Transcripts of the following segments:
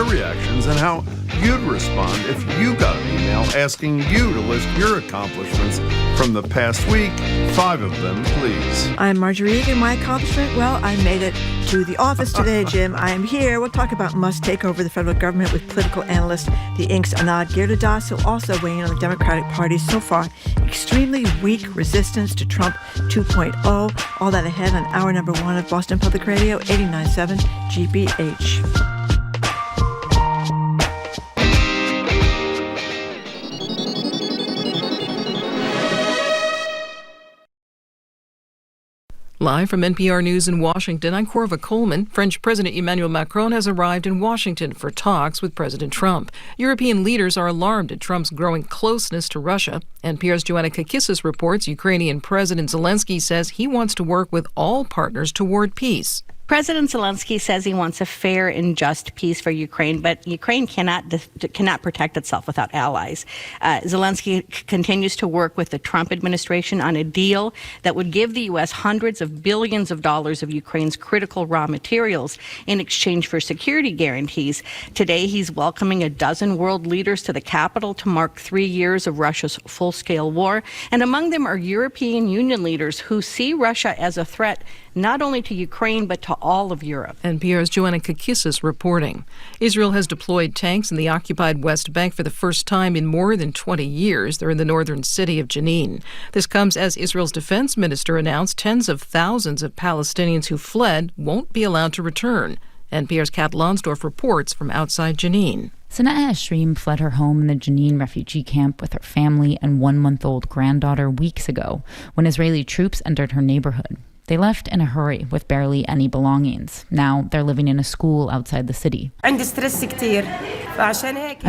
reactions and how you'd respond if you got an email asking you to list your accomplishments from the past week. 5 of them, please. I'm Marjorie, and my accomplishment, well, I made it to the office today, Jim. I am here. We'll talk about Musk take over the federal government with political analyst, the Inc.'s Anand, Giridharadas, who also weighing in on the Democratic Party's so far extremely weak resistance to Trump 2.0. All that ahead on hour number 1 of Boston Public Radio, 89.7 GBH. Live from NPR News in Washington, I'm Corby Kummer. French President Emmanuel Macron has arrived in Washington for talks with President Trump. European leaders are alarmed at Trump's growing closeness to Russia. NPR's Joanna Kakissis reports Ukrainian President Zelensky says he wants to work with all partners toward peace. President Zelensky says he wants a fair and just peace for Ukraine, but Ukraine cannot protect itself without allies. Zelensky continues to work with the Trump administration on a deal that would give the U.S. hundreds of billions of dollars of Ukraine's critical raw materials in exchange for security guarantees. Today, he's welcoming a dozen world leaders to the capital to mark 3 years of Russia's full-scale war, and among them are European Union leaders who see Russia as a threat not only to Ukraine, but to all of Europe. NPR's Joanna Kakissis reporting. Israel has deployed tanks in the occupied West Bank for the first time in more than 20 years. They're in the northern city of Jenin. This comes as Israel's defense minister announced tens of thousands of Palestinians who fled won't be allowed to return. NPR's Kat Lonsdorf reports from outside Jenin. Sennott Ashreem fled her home in the Jenin refugee camp with her family and 1-month-old granddaughter weeks ago when Israeli troops entered her neighborhood. They left in a hurry with barely any belongings. Now they're living in a school outside the city. I'm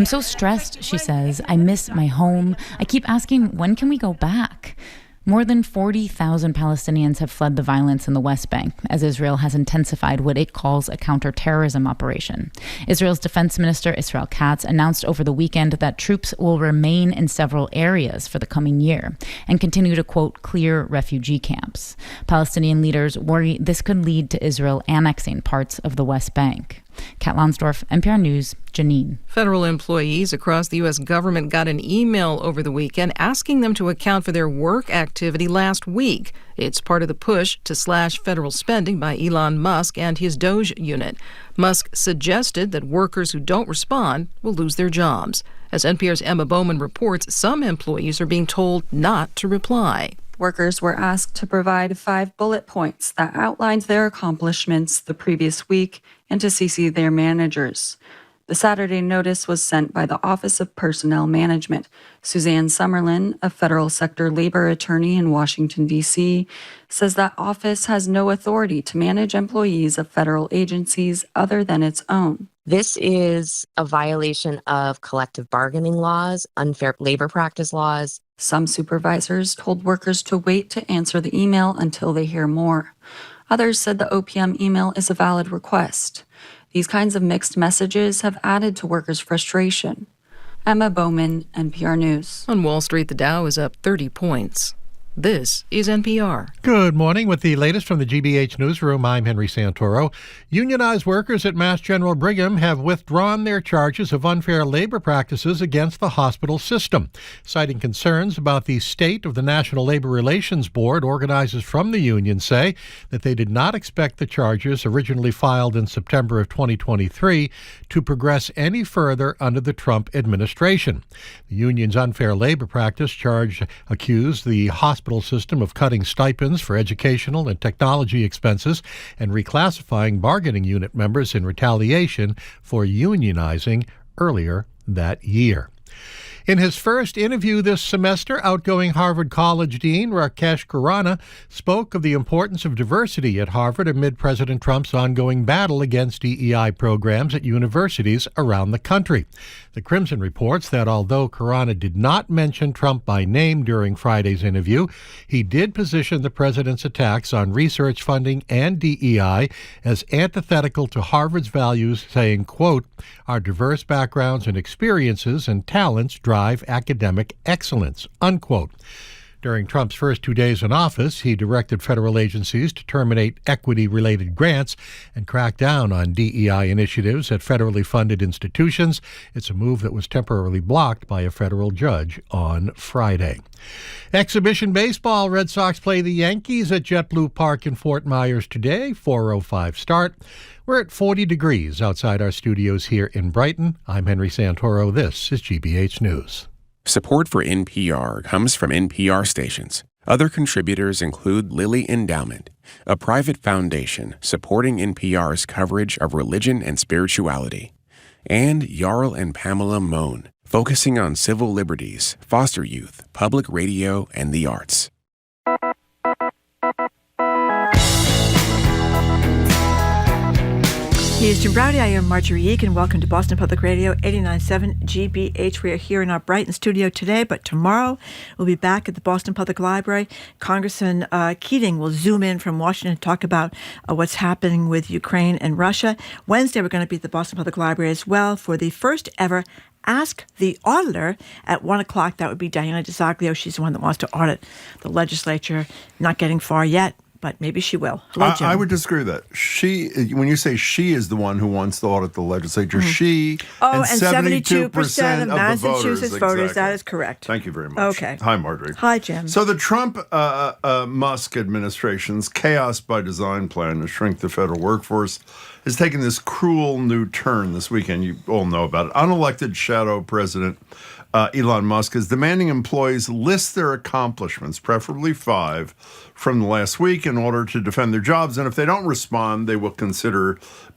so stressed, she says. I miss my home. I keep asking, when can we go back? More than 40,000 Palestinians have fled the violence in the West Bank as Israel has intensified what it calls a counterterrorism operation. Israel's defense minister Israel Katz announced over the weekend that troops will remain in several areas for the coming year and continue to, quote, clear refugee camps. Palestinian leaders worry this could lead to Israel annexing parts of the West Bank. Kat Lonsdorf, NPR News, Jenin. Federal employees across the U.S. government got an email over the weekend asking them to account for their work activity last week. It's part of the push to slash federal spending by Elon Musk and his DOGE unit. Musk suggested that workers who don't respond will lose their jobs. As NPR's Emma Bowman reports, some employees are being told not to reply. Workers were asked to provide 5 bullet points that outlined their accomplishments the previous week and to CC their managers. The Saturday notice was sent by the Office of Personnel Management. Suzanne Summerlin, a federal sector labor attorney in Washington, D.C., says that office has no authority to manage employees of federal agencies other than its own. This is a violation of collective bargaining laws, unfair labor practice laws. Some supervisors told workers to wait to answer the email until they hear more. Others said the OPM email is a valid request. These kinds of mixed messages have added to workers' frustration. Emma Bowman, NPR News. On Wall Street, the Dow is up 30 points. This is NPR. Good morning. With the latest from the GBH Newsroom, I'm Henry Santoro. Unionized workers at Mass General Brigham have withdrawn their charges of unfair labor practices against the hospital system. Citing concerns about the state of the National Labor Relations Board, organizers from the union say that they did not expect the charges originally filed in September of 2023 to progress any further under the Trump administration. The union's unfair labor practice charge accused the hospital system of cutting stipends for educational and technology expenses and reclassifying bargaining unit members in retaliation for unionizing earlier that year. In his first interview this semester, outgoing Harvard College Dean Rakesh Khurana spoke of the importance of diversity at Harvard amid President Trump's ongoing battle against DEI programs at universities around the country. The Crimson reports that although Khurana did not mention Trump by name during Friday's interview, he did position the president's attacks on research funding and DEI as antithetical to Harvard's values, saying, quote, "Our diverse backgrounds and experiences and talents drive academic excellence," unquote. During Trump's first 2 days in office, he directed federal agencies to terminate equity-related grants and crack down on DEI initiatives at federally funded institutions. It's a move that was temporarily blocked by a federal judge on Friday. Exhibition baseball. Red Sox play the Yankees at JetBlue Park in Fort Myers today, 4:05 start. We're at 40 degrees outside our studios here in Brighton. I'm Henry Santoro. This is GBH News. Support for NPR comes from NPR stations. Other contributors include Lilly Endowment, a private foundation supporting NPR's coverage of religion and spirituality, and Jarl and Pamela Mohn, focusing on civil liberties, foster youth, public radio, and the arts. He is Jim Browdy. I am Marjorie Eake, and welcome to Boston Public Radio 89.7 GBH. We are here in our Brighton studio today, but tomorrow we'll be back at the Boston Public Library. Congressman Keating will zoom in from Washington to talk about what's happening with Ukraine and Russia. Wednesday, we're going to be at the Boston Public Library as well for the first ever Ask the Auditor at 1 o'clock. That would be Diana DeZoglio. She's the one that wants to audit the legislature. Not getting far yet, but maybe she will. Hello, Jim. I would disagree with that. When you say she is the one who wants to audit the legislature, she and 72% of Massachusetts the voters. Exactly. That is correct. Thank you very much. Okay. Hi, Marjorie. Hi, Jim. So the Trump-Musk administration's chaos by design plan to shrink the federal workforce has taken this cruel new turn this weekend. You all know about it. Unelected shadow president Elon Musk is demanding employees list their accomplishments, preferably 5, from the last week in order to defend their jobs. And if they don't respond, they will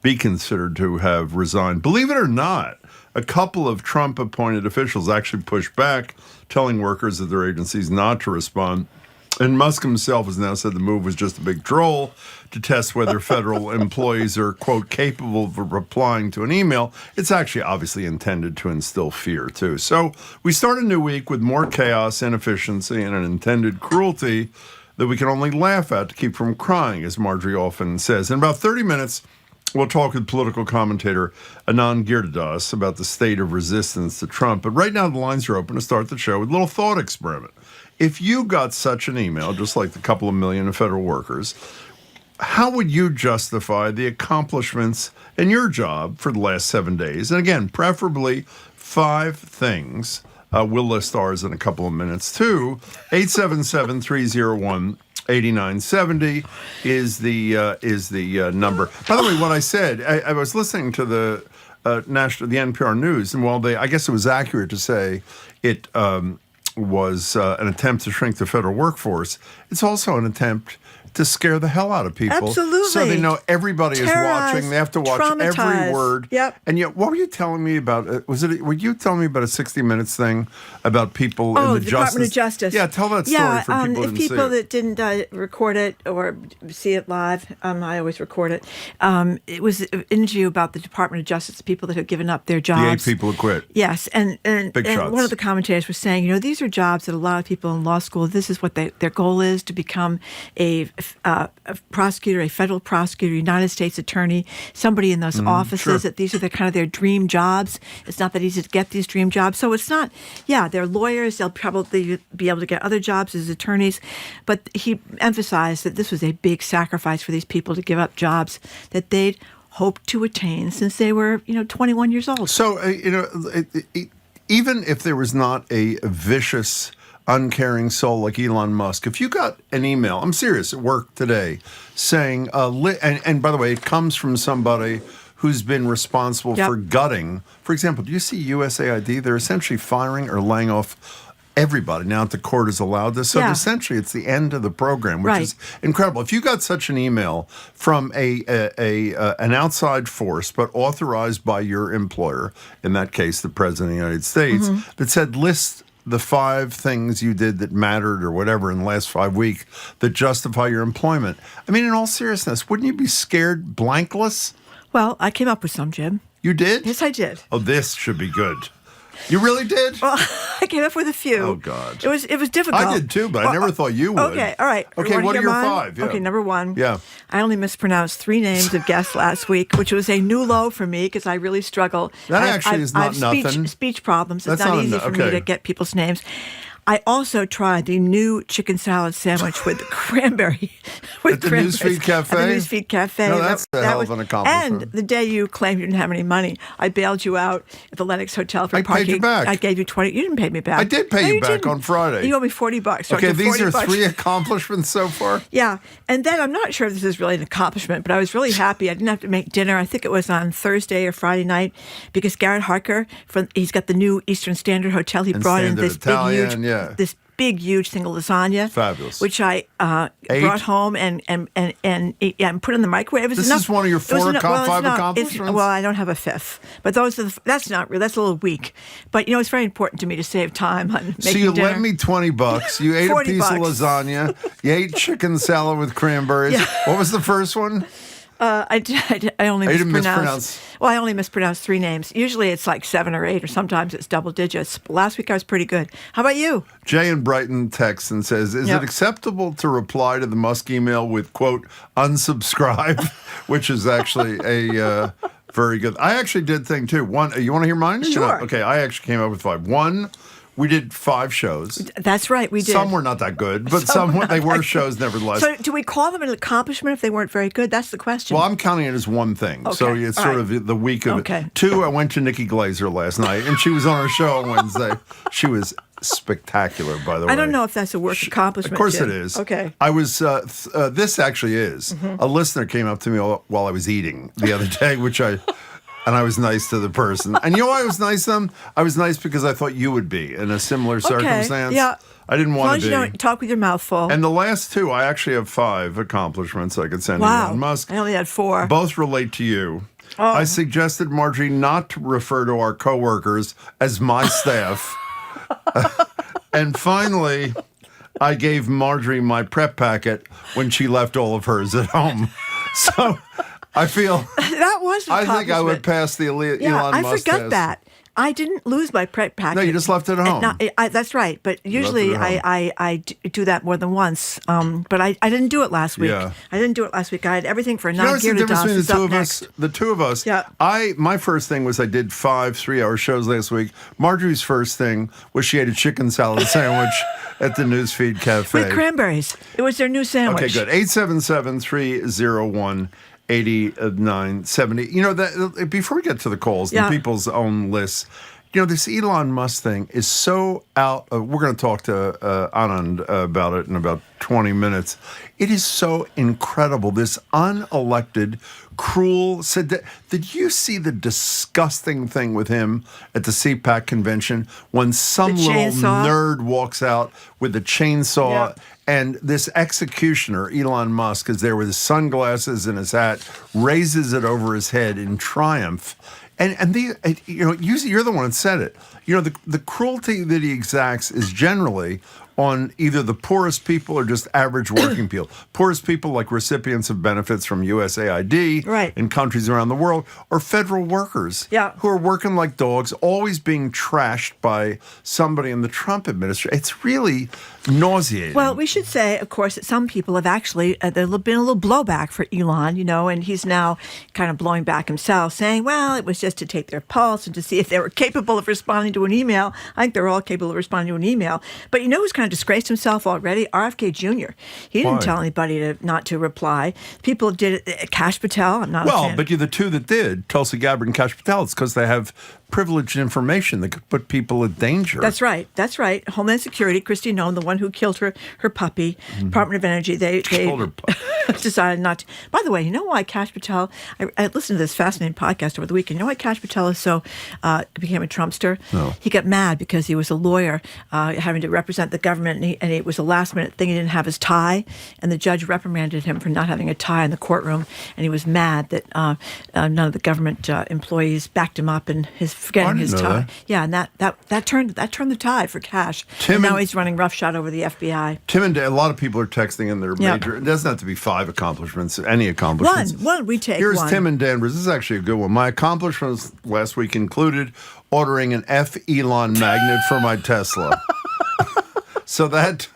be considered to have resigned. Believe it or not, a couple of Trump-appointed officials actually pushed back, telling workers at their agencies not to respond. And Musk himself has now said the move was just a big troll to test whether federal employees are, quote, capable of replying to an email. It's actually obviously intended to instill fear, too. So we start a new week with more chaos, inefficiency, and an intended cruelty that we can only laugh at to keep from crying, as Marjorie often says. In about 30 minutes, we'll talk with political commentator Anand Giridharadas about the state of resistance to Trump. But right now, the lines are open to start the show with a little thought experiment. If you got such an email, just like the couple of million of federal workers, how would you justify the accomplishments in your job for the last 7 days? And again, preferably 5 things. We'll list ours in a couple of minutes, too. 877-301-8970 is the number. By the way, what I said, I was listening to the NPR News, and while I guess it was accurate to say it was an attempt to shrink the federal workforce, it's also an attempt to scare the hell out of people. Absolutely. So they know everybody is watching. They have to watch every word. Yep. And yet, what were you telling me about? Were you telling me about a 60 Minutes thing about people in the Department of Justice? Yeah, tell that story for people who didn't see it. If people that didn't record it or see it live, I always record it. It was an interview about the Department of Justice, people that have given up their jobs. The 8 people who quit. Yes, and shots. one of the commentators was saying, these are jobs that a lot of people in law school, this is what their goal is, to become a prosecutor, a federal prosecutor, United States attorney, somebody in those offices, sure. that these are their dream jobs. It's not that easy to get these dream jobs. So it's not, they're lawyers. They'll probably be able to get other jobs as attorneys. But he emphasized that this was a big sacrifice for these people to give up jobs that they'd hoped to attain since they were, 21 years old. So, even if there was not a vicious, uncaring soul like Elon Musk, if you got an email, I'm serious, at work today, saying, and by the way, it comes from somebody who's been responsible for gutting. For example, do you see USAID? They're essentially firing or laying off everybody now that the court has allowed this. So essentially, it's the end of the program, which is incredible. If you got such an email from an outside force, but authorized by your employer, in that case, the President of the United States, that said, list the 5 things you did that mattered or whatever in the last 5 weeks that justify your employment. I mean, in all seriousness, wouldn't you be scared blankless? Well, I came up with some, Jim. You did? Yes, I did. Oh, this should be good. You really did? Well, I came up with a few. Oh, God. It was difficult. I did too, but I never thought you would. Okay, all right. Okay, what are your 5? Yeah. Okay, number 1. Yeah. I only mispronounced 3 names of guests last week, which was a new low for me because I really struggle. That actually is not I have nothing. Speech problems. It's That's not not easy for me okay. to get people's names. I also tried the new chicken salad sandwich with cranberry. At the Newsfeed Cafe? At the Newsfeed Cafe. No, that's a hell of an accomplishment. And the day you claimed you didn't have any money, I bailed you out at the Lenox Hotel for I parking. paid you back. I gave you 20. You didn't pay me back. I did pay you back didn't. on Friday. You owe me $40. So Okay, these are $40. 3 accomplishments so far. Yeah. And then I'm not sure if this is really an accomplishment, but I was really happy. I didn't have to make dinner. I think it was on Thursday or Friday night because Garrett Harker, he's got the new Eastern Standard Hotel. He And brought in Standard this Italian, this big, huge single lasagna. Fabulous. Which I brought home and put in the microwave. This is one of your 5 accomplishments? Well, I don't have a 5th. But that's not real. That's a little weak. But, it's very important to me to save time on making dinner. So you lent me $20. You ate a piece of $40. lasagna. You ate chicken salad with cranberries. Yeah. What was the first one? I only I didn't mispronounced. Well, I only mispronounced 3 names. Usually it's like 7 or 8, or sometimes it's double digits. But last week I was pretty good. How about you? Jay in Brighton texts and says, is it acceptable to reply to the Musk email with, quote, unsubscribe, which is actually a very good. I actually did think, too. One, you want to hear mine? Sure. Okay, I actually came up with 5. One, we did 5 shows. That's right, we did. Some were not that good, but some they were shows nevertheless. So do we call them an accomplishment if they weren't very good? That's the question. Well, I'm counting it as one thing. Okay. So it's sort of the week of Okay. it. 2, I went to Nikki Glaser last night, and she was on our show on Wednesday. She was spectacular, by the way. I don't know if that's a work accomplishment. Of course Jim. it is. Okay. I was, this actually is. A listener came up to me while I was eating the other day, and I was nice to the person. And you know why I was nice to them? I was nice because I thought you would be in a similar circumstance. Yeah. I didn't want to be. As long as you don't talk with your mouth full. And the last 2, I actually have 5 accomplishments I could send wow. Elon Musk. I only had 4. Both relate to you. Oh. I suggested Marjorie not to refer to our coworkers as my staff. And finally, I gave Marjorie my prep packet when she left all of hers at home. So I feel that was an I think I would pass the Elon Musk I forgot test. that. I didn't lose my prep packet. No, you just left it at home. That's right. But usually I do that more than once. But I didn't do it last week. Yeah. I didn't do it last week. I had everything for You know what's the difference between the two of us? The 2 of us. Yeah. My first thing was I did 5 3-hour shows last week. Marjorie's first thing was she ate a chicken salad sandwich at the Newsfeed Cafe. With cranberries. It was their new sandwich. Okay, good. 877-301-8970. That before we get to the calls, the people's own lists, this Elon Musk thing is so out. We're going to talk to Anand about it in about 20 minutes. It is so incredible. This unelected, cruel. Did you see the disgusting thing with him at the CPAC convention when some little nerd walks out with a chainsaw? Yeah. And this executioner, Elon Musk, is there with his sunglasses and his hat, raises it over his head in triumph. And you're the one that said it. The cruelty that he exacts is generally on either the poorest people or just average working people. Poorest people like recipients of benefits from USAID in countries around the world, or federal workers who are working like dogs, always being trashed by somebody in the Trump administration. It's really nauseating. Well, we should say, of course, that some people have actually, there's been a little blowback for Elon, and he's now kind of blowing back himself, saying, well, it was just to take their pulse and to see if they were capable of responding to an email. I think they're all capable of responding to an email. But who's kind of disgraced himself already? RFK Jr. He didn't tell anybody not to reply. People did it. Kash Patel, I'm not a fan. But you're the 2 that did, Tulsi Gabbard and Kash Patel. It's because they have privileged information that could put people at danger. That's right. Homeland Security, Kristi Noem, the one who killed her puppy, Department of Energy, they decided not to. By the way, you know why Kash Patel, I listened to this fascinating podcast over the weekend. You know why Kash Patel is became a Trumpster? No. He got mad because he was a lawyer having to represent the government, and it was a last minute thing. He didn't have his tie, and the judge reprimanded him for not having a tie in the courtroom, and he was mad that none of the government employees backed him up in his forgetting his tie. That. Yeah, and that turned the tide for Kash. Tim and now he's running roughshod over the FBI. Tim and Dan, a lot of people are texting in their major. It doesn't have to be 5 accomplishments. Any accomplishments. One. We take Here's one. Tim in Danvers. This is actually a good one. My accomplishments last week included ordering an Elon magnet for my Tesla. So that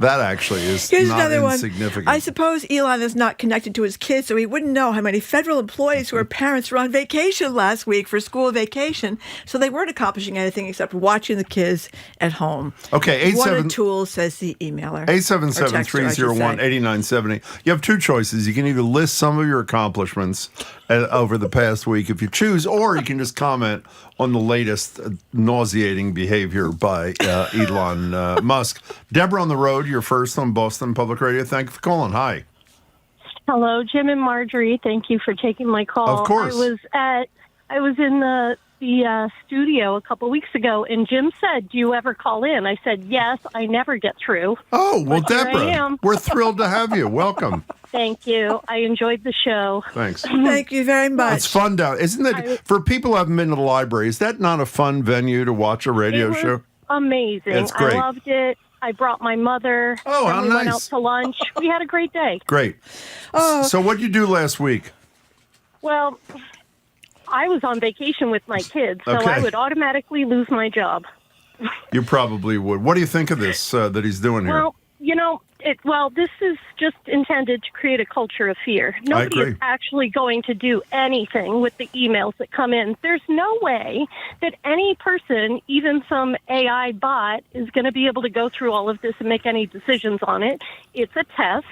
That actually is Here's not another one. insignificant. I suppose Elon is not connected to his kids, so he wouldn't know how many federal employees who were parents were on vacation last week for school vacation, so they weren't accomplishing anything except watching the kids at home. Okay, What a tool, says the emailer. 877-301-8970. You have two choices. You can either list some of your accomplishments over the past week if you choose, or you can just comment on the latest nauseating behavior by Elon Musk. Deborah on the road, you're first on Boston Public Radio. Thank you for calling. Hi. Hello, Jim and Marjorie. Thank you for taking my call. Of course. I was in the studio a couple weeks ago, and Jim said, "Do you ever call in?" I said, "Yes, I never get through." Oh, well, But here I Deborah, am. we're thrilled to have you. Welcome. Thank you. I enjoyed the show. Thanks. Thank you very much. It's fun down. Isn't it, for people who haven't been to the library, is that not a fun venue to watch a radio It was show? amazing. It's great. I loved it. I brought my mother. Oh, and how we went nice. out to lunch. We had a great day. Great. Oh. So what did you do last week? Well, I was on vacation with my kids, so Okay. I would automatically lose my job. You probably would. What do you think of this that he's doing here? Well, this is just intended to create a culture of fear. Nobody agree. is actually going to do anything with the emails that come in. There's no way that any person, even some AI bot, is going to be able to go through all of this and make any decisions on it. It's a test.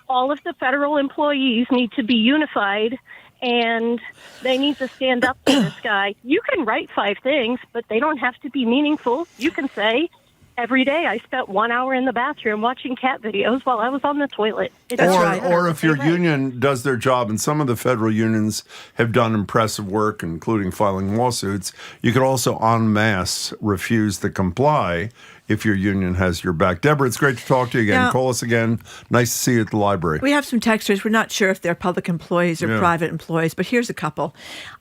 All of the federal employees need to be unified, and they need to stand up to this guy. You can write 5 things, but they don't have to be meaningful. You can say, every day I spent 1 hour in the bathroom watching cat videos while I was on the toilet. Or if your union does their job, and some of the federal unions have done impressive work, including filing lawsuits, you could also en masse refuse to comply if your union has your back. Deborah, it's great to talk to you again. Now, Call us again. Nice to see you at the library. We have some texters. We're not sure if they're public employees or private employees, but here's a couple.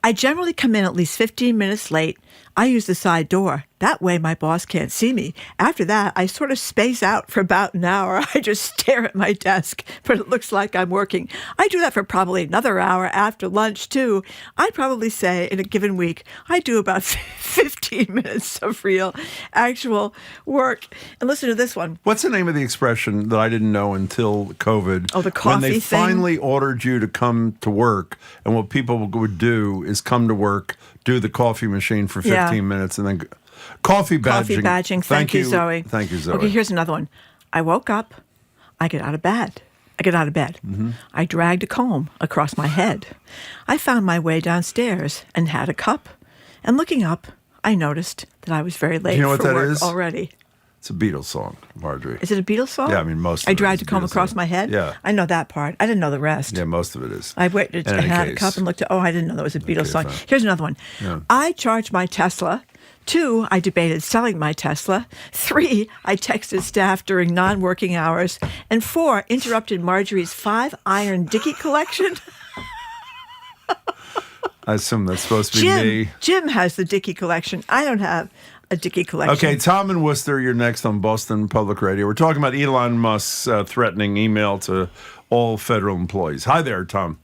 I generally come in at least 15 minutes late. I use the side door. That way my boss can't see me. After that, I sort of space out for about an hour. I just stare at my desk, but it looks like I'm working. I do that for probably another hour after lunch, too. I'd probably say in a given week, I do about 15 minutes of real, actual work. And listen to this one. What's the name of the expression that I didn't know until COVID? Oh, the coffee When they thing? finally ordered you to come to work, and what people would do is come to work, do the coffee machine for 15 minutes, and then coffee badging. Coffee badging. Thank you, Zoe. Thank you, Zoe. Okay, here's another one. I woke up. I get out of bed. Mm-hmm. I dragged a comb across my head. I found my way downstairs and had a cup. And looking up, I noticed that I was very late Do you know what for that work is? already. It's a Beatles song, Marjorie. Is it a Beatles song? Yeah, I mean, most of I it dragged is a comb Beatles across song. my head? Yeah. I know that part. I didn't know the rest. Yeah, most of it is. I waited In and any had a case. cup and looked at, I didn't know that was a Beatles song. fine. Here's another one. Yeah. I charged my Tesla. 2, I debated selling my Tesla. 3, I texted staff during non-working hours. And 4, interrupted Marjorie's 5-iron Dickie collection. I assume that's supposed to be me. Jim has the Dickie collection. I don't have a Dickie collection. Okay, Tom in Worcester, you're next on Boston Public Radio. We're talking about Elon Musk's threatening email to all federal employees. Hi there, Tom.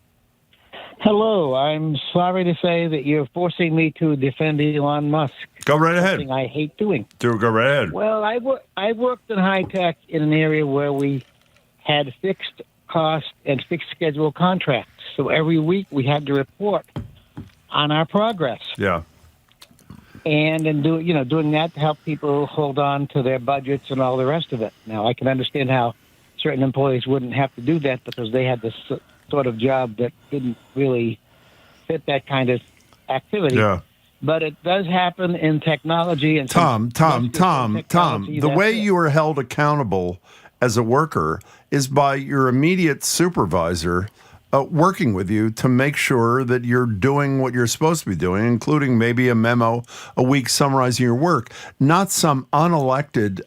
Hello. I'm sorry to say that you're forcing me to defend Elon Musk. Go right ahead. Something I hate doing. Go right ahead. Well, I worked in high tech in an area where we had fixed cost and fixed schedule contracts. So every week we had to report on our progress. Yeah. And doing that to help people hold on to their budgets and all the rest of it. Now, I can understand how certain employees wouldn't have to do that because they had this sort of job that didn't really fit that kind of activity. Yeah. But it does happen in technology. And Tom, the way you are held accountable as a worker is by your immediate supervisor working with you to make sure that you're doing what you're supposed to be doing, including maybe a memo a week summarizing your work, not some unelected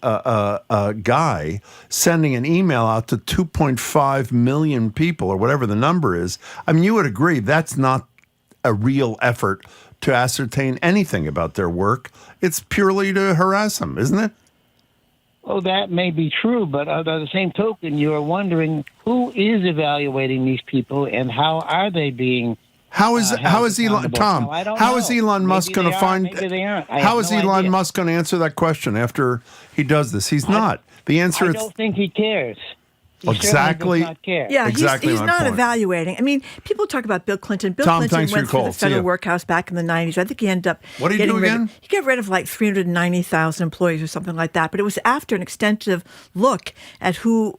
guy sending an email out to 2.5 million people or whatever the number is. I mean, you would agree that's not a real effort to ascertain anything about their work. It's purely to harass them, isn't it? Oh, that may be true, but on the same token, you are wondering who is evaluating these people and how are they being How is Elon Tom? Now, I don't How is know. Elon Musk Maybe going they to are, find? maybe they aren't. I How have is no Elon idea. Musk going to answer that question after he does this? He's not. The answer I is don't think he cares. He exactly. certainly does not care. Yeah, Exactly he's my not point. evaluating. I mean, people talk about Bill Clinton. Bill Tom, Clinton thanks for went your through call. the See federal ya. workhouse back in the 90s. I think he ended up What did he do again? He got rid of like 390,000 employees or something like that. But it was after an extensive look at who,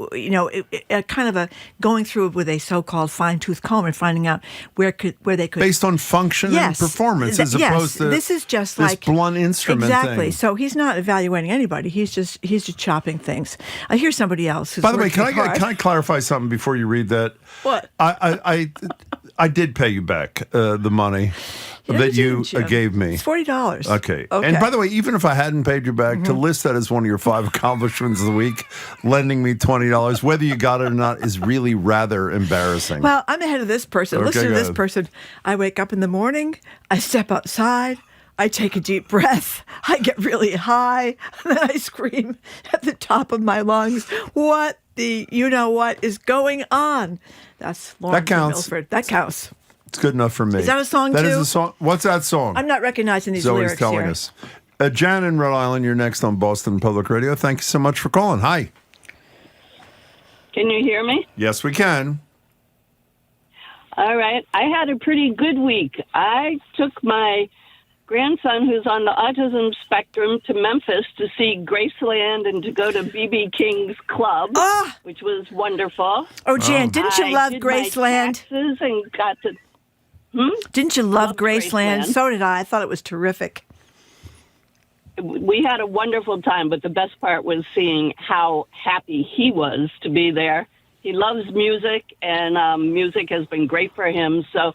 kind of a going through with a so-called fine-tooth comb and finding out where they could. Based on function and performance, as opposed to this is just this like blunt instrument exactly. thing. So he's not evaluating anybody. He's just chopping things. I hear somebody else. Who's By the way, working hard. can I clarify something before you read that? What? I did pay you back the money that you gave me. It's $40. Okay. And by the way, even if I hadn't paid you back, to list that as one of your 5 accomplishments of the week, lending me $20, whether you got it or not, is really rather embarrassing. Well, I'm ahead of this person. Okay, Listen to go this ahead. person. I wake up in the morning. I step outside. I take a deep breath. I get really high. And then I scream at the top of my lungs, what the you-know-what is going on? That's Lauren That counts. from Milford. That counts. It's good enough for me. Is that a song, That too? is a song. What's that song? I'm not recognizing these Zoe's lyrics telling here. us. Jan in Rhode Island, you're next on Boston Public Radio. Thank you so much for calling. Hi. Can you hear me? Yes, we can. All right. I had a pretty good week. I took my grandson, who's on the autism spectrum, to Memphis to see Graceland and to go to B.B. King's Club, which was wonderful. Oh, Jan, didn't you love I did Graceland? my taxes and got to... Didn't you love Loved Graceland? Graceland. So did I. I thought it was terrific. We had a wonderful time, but the best part was seeing how happy he was to be there. He loves music, and music has been great for him. So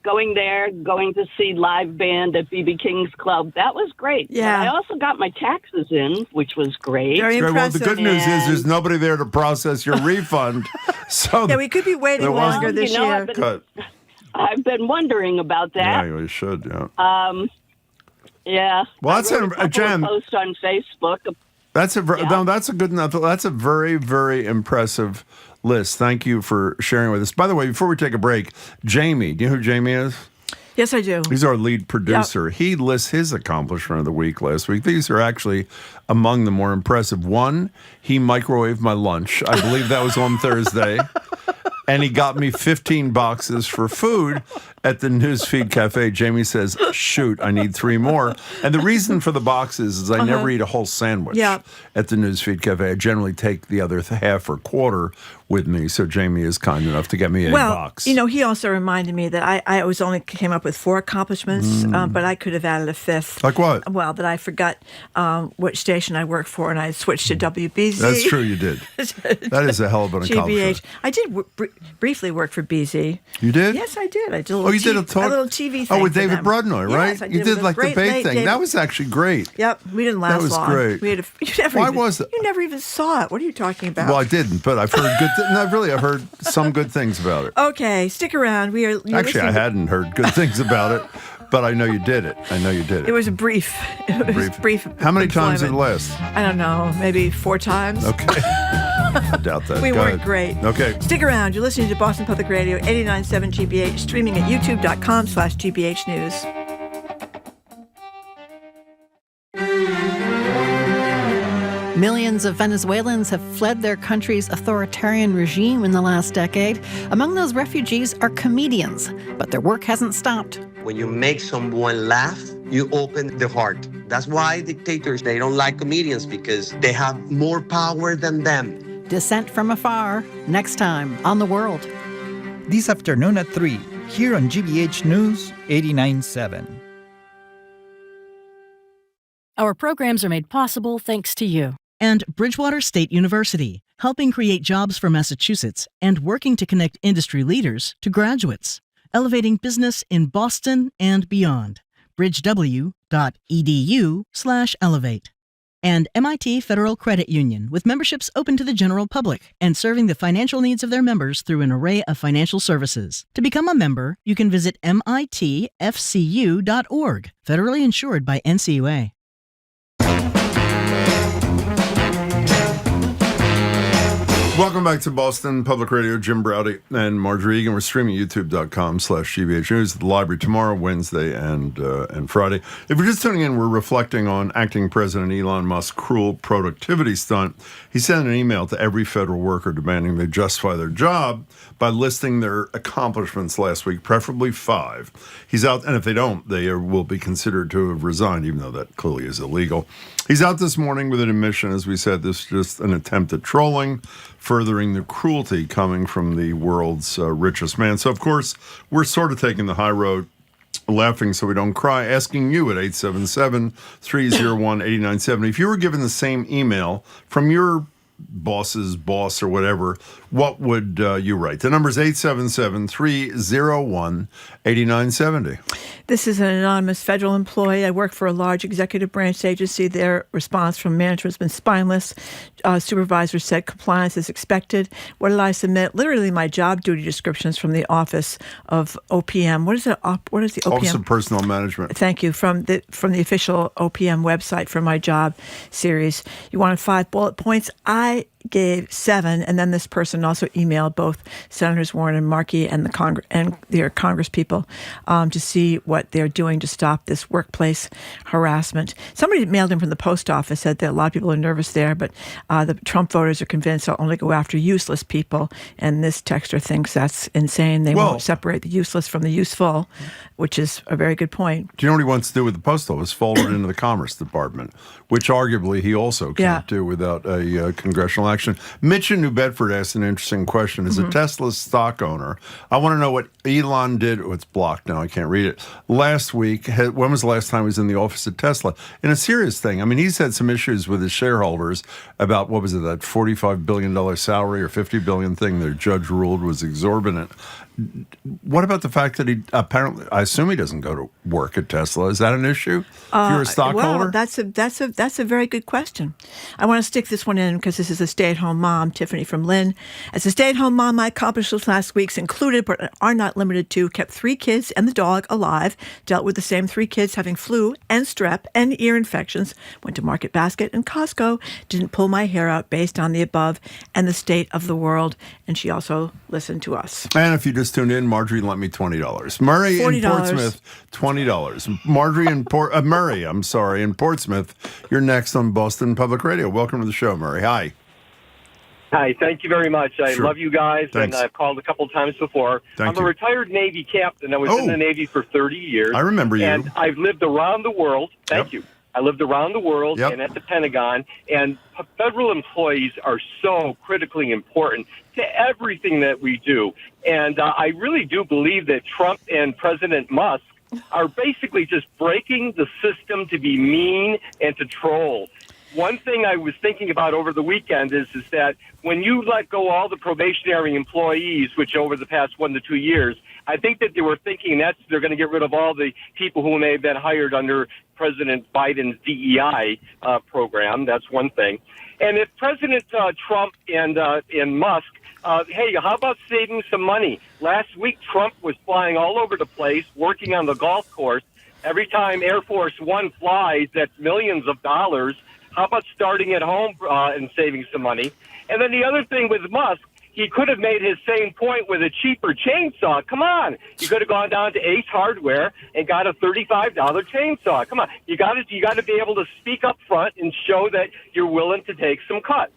going there, going to see live band at B.B. King's Club, that was great. Yeah. But I also got my taxes in, which was great. Very Great. Well, the impressive. good news is And- there's nobody there to process your refund. So Yeah, we could be waiting There was- longer this You know, year. Cut. I've been wondering about that. Yeah, you should. Yeah. Yeah. Well, that's I wrote a couple of Jan. posts on Facebook. That's a Yeah. no. That's a good enough. That's a very, very impressive list. Thank you for sharing with us. By the way, before we take a break, Jamie, do you know who Jamie is? Yes, I do. He's our lead producer. He lists his accomplishment of the week last week. These are actually among the more impressive. One, he microwaved my lunch. I believe that was on Thursday. And he got me 15 boxes for food at the Newsfeed Cafe. Jamie says, shoot, I need 3 more. And the reason for the boxes is I never eat a whole sandwich at the Newsfeed Cafe. I generally take the other half or quarter with me. So Jamie is kind enough to get me a box. Well, he also reminded me that I always only came up with 4 accomplishments, but I could have added a 5th. Like what? Well, that I forgot which station I work for, and I switched to WBZ. That's true, you did. That is a hell of an accomplishment. GBH. I did briefly work for BZ. You did? Yes, I did. I did a little, Oh, you did a little TV thing. Oh, with for David them. Brudnoy, right? Yes, I You did did with like the great bake late thing. David. That was actually great. Yep, we didn't last was long. great. We had Why was it? You never even saw it. What are you talking about? Well, I didn't, but I've heard good. No, really, I've heard some good things about it. Okay, stick around. You're Actually, I listening- hadn't heard good things about it, but I know you did it. It was a brief. It was brief. How many times did it employment. last? I don't know, maybe 4 times. Okay. I doubt that. We Go weren't ahead. great. Okay. Stick around. You're listening to Boston Public Radio, 89.7 GBH, streaming at youtube.com/GBH News. Millions of Venezuelans have fled their country's authoritarian regime in the last decade. Among those refugees are comedians, but their work hasn't stopped. When you make someone laugh, you open the heart. That's why dictators, they don't like comedians, because they have more power than them. Dissent from Afar, next time on The World. This afternoon at 3, here on GBH News 89.7. Our programs are made possible thanks to you. And Bridgewater State University, helping create jobs for Massachusetts and working to connect industry leaders to graduates, elevating business in Boston and beyond. bridgew.edu/elevate. And MIT Federal Credit Union, with memberships open to the general public and serving the financial needs of their members through an array of financial services. To become a member, you can visit mitfcu.org, federally insured by NCUA. Welcome back to Boston Public Radio. Jim Browdy and Marjorie Egan. We're streaming youtube.com/GBH News at the library tomorrow, Wednesday, and Friday. If you're just tuning in, we're reflecting on acting President Elon Musk's cruel productivity stunt. He sent an email to every federal worker demanding they justify their job by listing their accomplishments last week, preferably 5. He's out, and if they don't, they will be considered to have resigned, even though that clearly is illegal. He's out this morning with an admission, as we said, this is just an attempt at trolling, furthering the cruelty coming from the world's richest man. So, of course, we're sort of taking the high road, laughing so we don't cry, asking you at 877-301-8970. If you were given the same email from your boss's boss or whatever, what would you write? The number is 877-301-8970. This is an anonymous federal employee. I work for a large executive branch agency. Their response from management has been spineless. Supervisor said compliance is expected. What did I submit? Literally my job duty descriptions from the Office of OPM. What is the OPM? Office of Personnel Management. Thank you. From the official OPM website for my job series. You wanted 5 bullet points. I gave 7, and then this person also emailed both Senators Warren and Markey and their Congress people to see what they're doing to stop this workplace harassment. Somebody mailed in from the post office, said that a lot of people are nervous there, but the Trump voters are convinced they'll only go after useless people, and this texter thinks that's insane. They won't separate the useless from the useful, which is a very good point. Do you know what he wants to do with the post office? Fold it into the Commerce Department, which arguably he also can't do without a congressional action. Mitch in New Bedford asked an interesting question. As a Tesla stock owner, I want to know what Elon did. Oh, it's blocked now. I can't read it. Last week, when was the last time he was in the office at Tesla? In a serious thing. I mean, he's had some issues with his shareholders about, what was it, that $45 billion salary or $50 billion thing the judge ruled was exorbitant. What about the fact that he apparently, I assume he doesn't go to work at Tesla. Is that an issue if you're a stockholder? Well, that's a very good question. I want to stick this one in because this is a stay-at-home mom, Tiffany from Lynn. As a stay-at-home mom, my accomplishments last week's included, but are not limited to, kept 3 kids and the dog alive, dealt with the same 3 kids having flu and strep and ear infections, went to Market Basket and Costco, didn't pull my hair out based on the above and the state of the world. And she also listened to us. And if you just tuned in, Marjorie lent me $20. Murray $40. in Portsmouth, $20. Marjorie in Murray, I'm sorry, in Portsmouth. You're next on Boston Public Radio. Welcome to the show, Murray. Hi. Hi, thank you very much. I love you guys, Thanks. and I've called a couple times before. Thank I'm you. a retired Navy captain. I was in the Navy for 30 years. I remember you. And I've lived around the world. Thank you. I lived around the world and at the Pentagon, and federal employees are so critically important to everything that we do. And I really do believe that Trump and President Musk are basically just breaking the system to be mean and to troll. One thing I was thinking about over the weekend is that when you let go all the probationary employees, which over the past 1 to 2 years, I think that they were thinking that they're going to get rid of all the people who may have been hired under President Biden's DEI program. That's one thing. And if President Trump and Musk, hey, how about saving some money? Last week, Trump was flying all over the place, working on the golf course. Every time Air Force One flies, that's millions of dollars. How about starting at home and saving some money? And then the other thing with Musk, he could have made his same point with a cheaper chainsaw. Come on. You could have gone down to Ace Hardware and got a $35 chainsaw. Come on. You got to be able to speak up front and show that you're willing to take some cuts.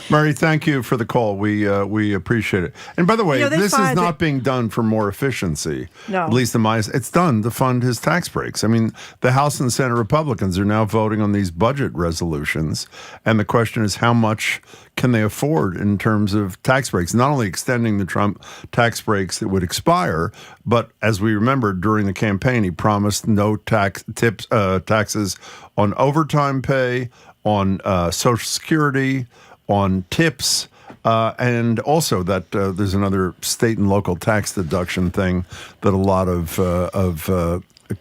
Murray, thank you for the call. We appreciate it. And by the way, this is not being done for more efficiency. No. At least in my eyes. It's done to fund his tax breaks. I mean, the House and Senate Republicans are now voting on these budget resolutions. And the question is, how much can they afford in terms of tax breaks? Not only extending the Trump tax breaks that would expire, but as we remember during the campaign, he promised no taxes on overtime pay, on Social Security, on tips, and also that there's another state and local tax deduction thing that a lot of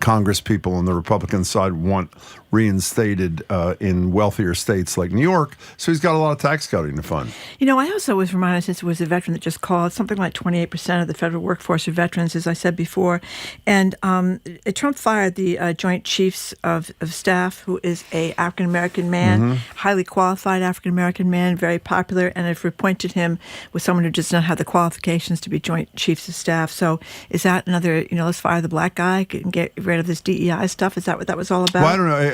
Congress people on the Republican side want reinstated in wealthier states like New York. So he's got a lot of tax cutting to fund. You know, I also was reminded, since it was a veteran that just called, something like 28% of the federal workforce are veterans, as I said before. And Trump fired the Joint Chiefs of Staff, who is a African-American man, highly qualified African-American man, very popular, and have appointed him with someone who does not have the qualifications to be Joint Chiefs of Staff. So is that another, let's fire the black guy and get rid of this DEI stuff? Is that what that was all about? Well, I don't know.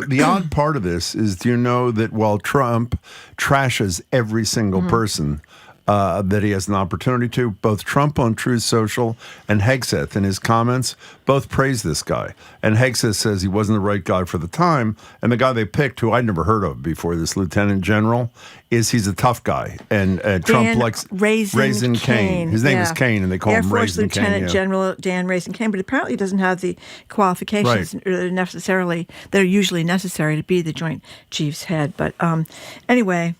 The odd part of this is, do you know that while Trump trashes every single person that he has an opportunity to, both Trump on Truth Social and Hegseth in his comments both praise this guy. And Hegseth says he wasn't the right guy for the time. And the guy they picked, who I'd never heard of before, this lieutenant general, he's a tough guy. And Trump likes Raisin Kane. His name is Kane, and they call him Raisin Kane. Air Force Lieutenant General Dan Raisin Kane, but apparently he doesn't have the qualifications that are usually necessary to be the Joint Chiefs head. But anyway.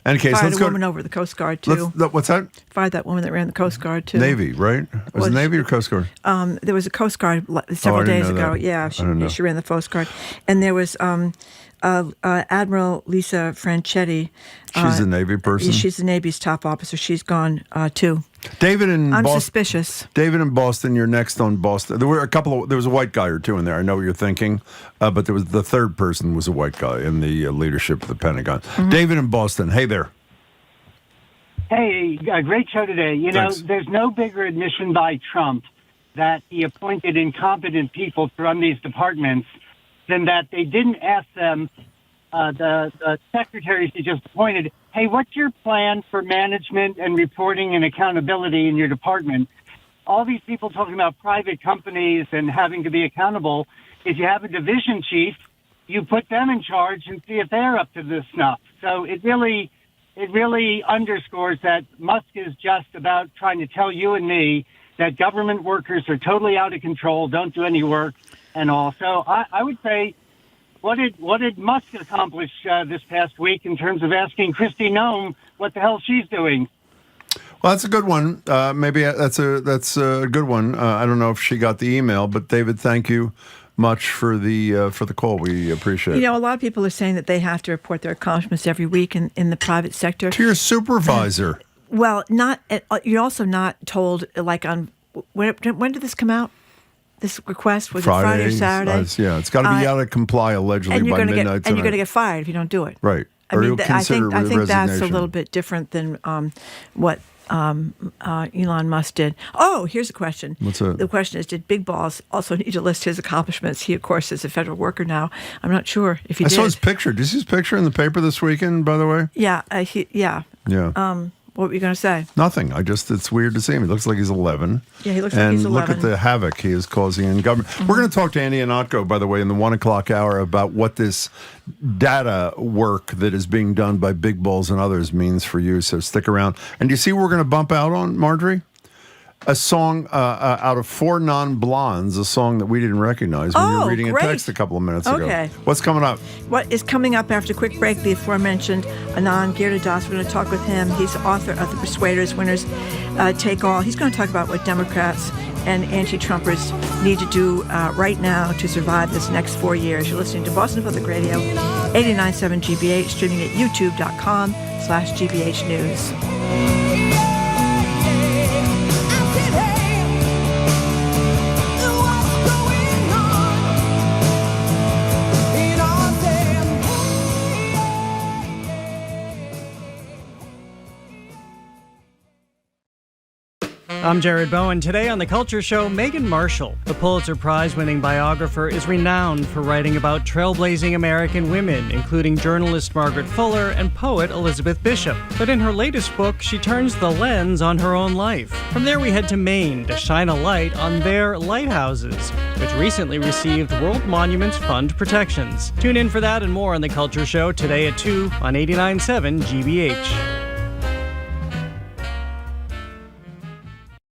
Fired a woman over the Coast Guard, too. What's that? Fired that woman that ran the Coast Guard, too. Navy, right? Was it Navy or Coast Guard? There was a Coast Guard several days ago. That. Yeah, she ran the Coast Guard. And there was Admiral Lisa Franchetti. She's a Navy person? She's the Navy's top officer. She's gone, too. David in I'm Boston. Suspicious. David in Boston, you're next on Boston. There was a white guy or two in there. I know what you're thinking, but there was the third person was a white guy in the leadership of the Pentagon. David in Boston, hey there. Hey, great show today. Thanks. There's no bigger admission by Trump that he appointed incompetent people to run these departments than that they didn't ask them, the secretaries he just appointed, hey, what's your plan for management and reporting and accountability in your department? All these people talking about private companies and having to be accountable. If you have a division chief, you put them in charge and see if they're up to this snuff. So it really underscores that Musk is just about trying to tell you and me that government workers are totally out of control, don't do any work, and all. So I would say, what did Musk accomplish this past week in terms of asking Kristi Noem what the hell she's doing? Well, that's a good one. Maybe that's a good one. I don't know if she got the email, but David, thank you much for the call. We appreciate it. A lot of people are saying that they have to report their accomplishments every week in the private sector. To your supervisor. Well, you're also not told, like, on when did this come out? This request was Friday or Saturday? Yeah, it's got to be out of comply allegedly by midnight tonight. And you're going to get fired if you don't do it. Right. I think that's a little bit different than what Elon Musk did. Oh, here's a question. What's that? The question is, did Big Balls also need to list his accomplishments? He, of course, is a federal worker now. I'm not sure if he did. I saw his picture. Did you see his picture in the paper this weekend, by the way? Yeah. Yeah. What were you going to say? Nothing. It's weird to see him. He looks like he's 11. Yeah, he looks like he's 11. And look at the havoc he is causing in government. We're going to talk to Andy Ihnatko, by the way, in the 1 o'clock hour about what this data work that is being done by Big Balls and others means for you. So stick around. And do you see what we're going to bump out on, Marjorie? A song out of Four Non-Blondes, a song that we didn't recognize when you were reading a text a couple of minutes ago. Okay. What's coming up? What is coming up after a quick break, the aforementioned Anand Giridharadas. We're going to talk with him. He's the author of The Persuaders, Winners Take All. He's going to talk about what Democrats and anti-Trumpers need to do right now to survive this next 4 years. You're listening to Boston Public Radio, 89.7 GBH, streaming at youtube.com/GBH News. I'm Jared Bowen. Today on The Culture Show, Meghan Marshall, the Pulitzer Prize-winning biographer, is renowned for writing about trailblazing American women, including journalist Margaret Fuller and poet Elizabeth Bishop. But in her latest book, she turns the lens on her own life. From there, we head to Maine to shine a light on their lighthouses, which recently received World Monuments Fund protections. Tune in for that and more on The Culture Show today at 2 on 89.7 GBH.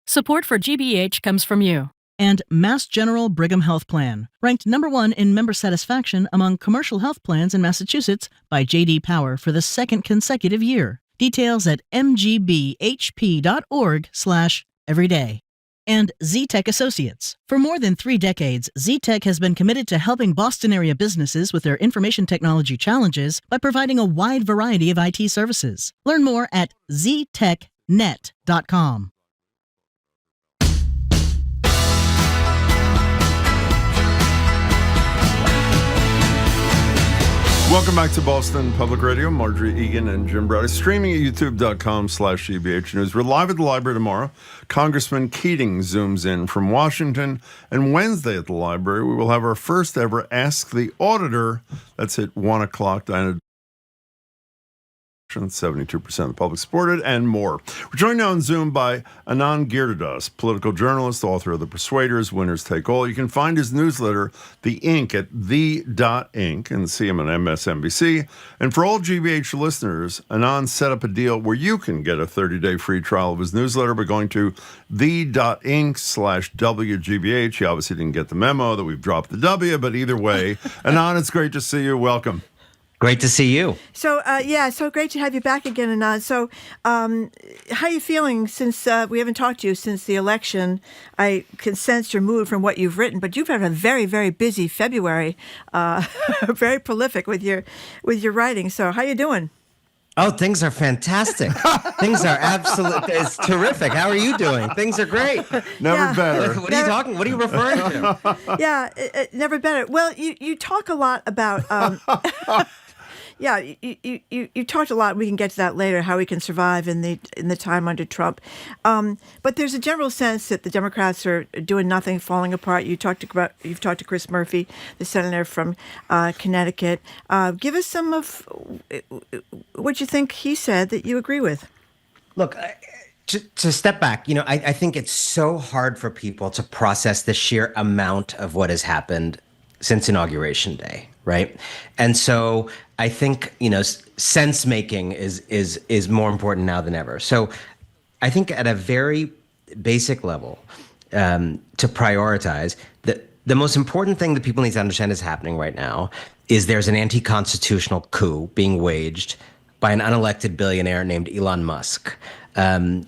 Support for GBH comes from you. And Mass General Brigham Health Plan, ranked /1 in member satisfaction among commercial health plans in Massachusetts by J.D. Power for the second consecutive year. Details at mgbhp.org/everyday. and Z-Tech Associates. For more than 3 decades, Z-Tech has been committed to helping Boston area businesses with their information technology challenges by providing a wide variety of IT services. Learn more at ztechnet.com. Welcome back to Boston Public Radio. Marjorie Egan and Jim Brady. Streaming at youtube.com/GBH News. We're live at the library tomorrow. Congressman Keating zooms in from Washington. And Wednesday at the library, we will have our first ever Ask the Auditor. That's at 1 o'clock. Diana 72% of the public supported, and more. We're joined now on Zoom by Anand Giridharadas, political journalist, author of The Persuaders, Winners Take All. You can find his newsletter, The Ink, at the.ink, and see him on MSNBC. And for all GBH listeners, Anand set up a deal where you can get a 30-day free trial of his newsletter by going to the.ink/WGBH. You obviously didn't get the memo that we've dropped the W, but either way, Anand, it's great to see you. Welcome. Great to see you. So, so great to have you back again, Anand. So, how are you feeling since we haven't talked to you since the election? I can sense your mood from what you've written, but you've had a very, very busy February, very prolific with your writing. So, how are you doing? Oh, things are fantastic. Things are it's terrific. How are you doing? Things are great. Never better. What are you talking? What are you referring to? Never better. Well, you talk a lot about. You talked a lot. We can get to that later. How we can survive in the time under Trump, but there's a general sense that the Democrats are doing nothing, falling apart. You've talked to Chris Murphy, the senator from Connecticut. Give us some of what you think he said that you agree with. Look, to step back, I think it's so hard for people to process the sheer amount of what has happened since Inauguration Day, right? And so I think, sense making is more important now than ever. So I think at a very basic level, to prioritize, the most important thing that people need to understand is happening right now is there's an anti-constitutional coup being waged by an unelected billionaire named Elon Musk, and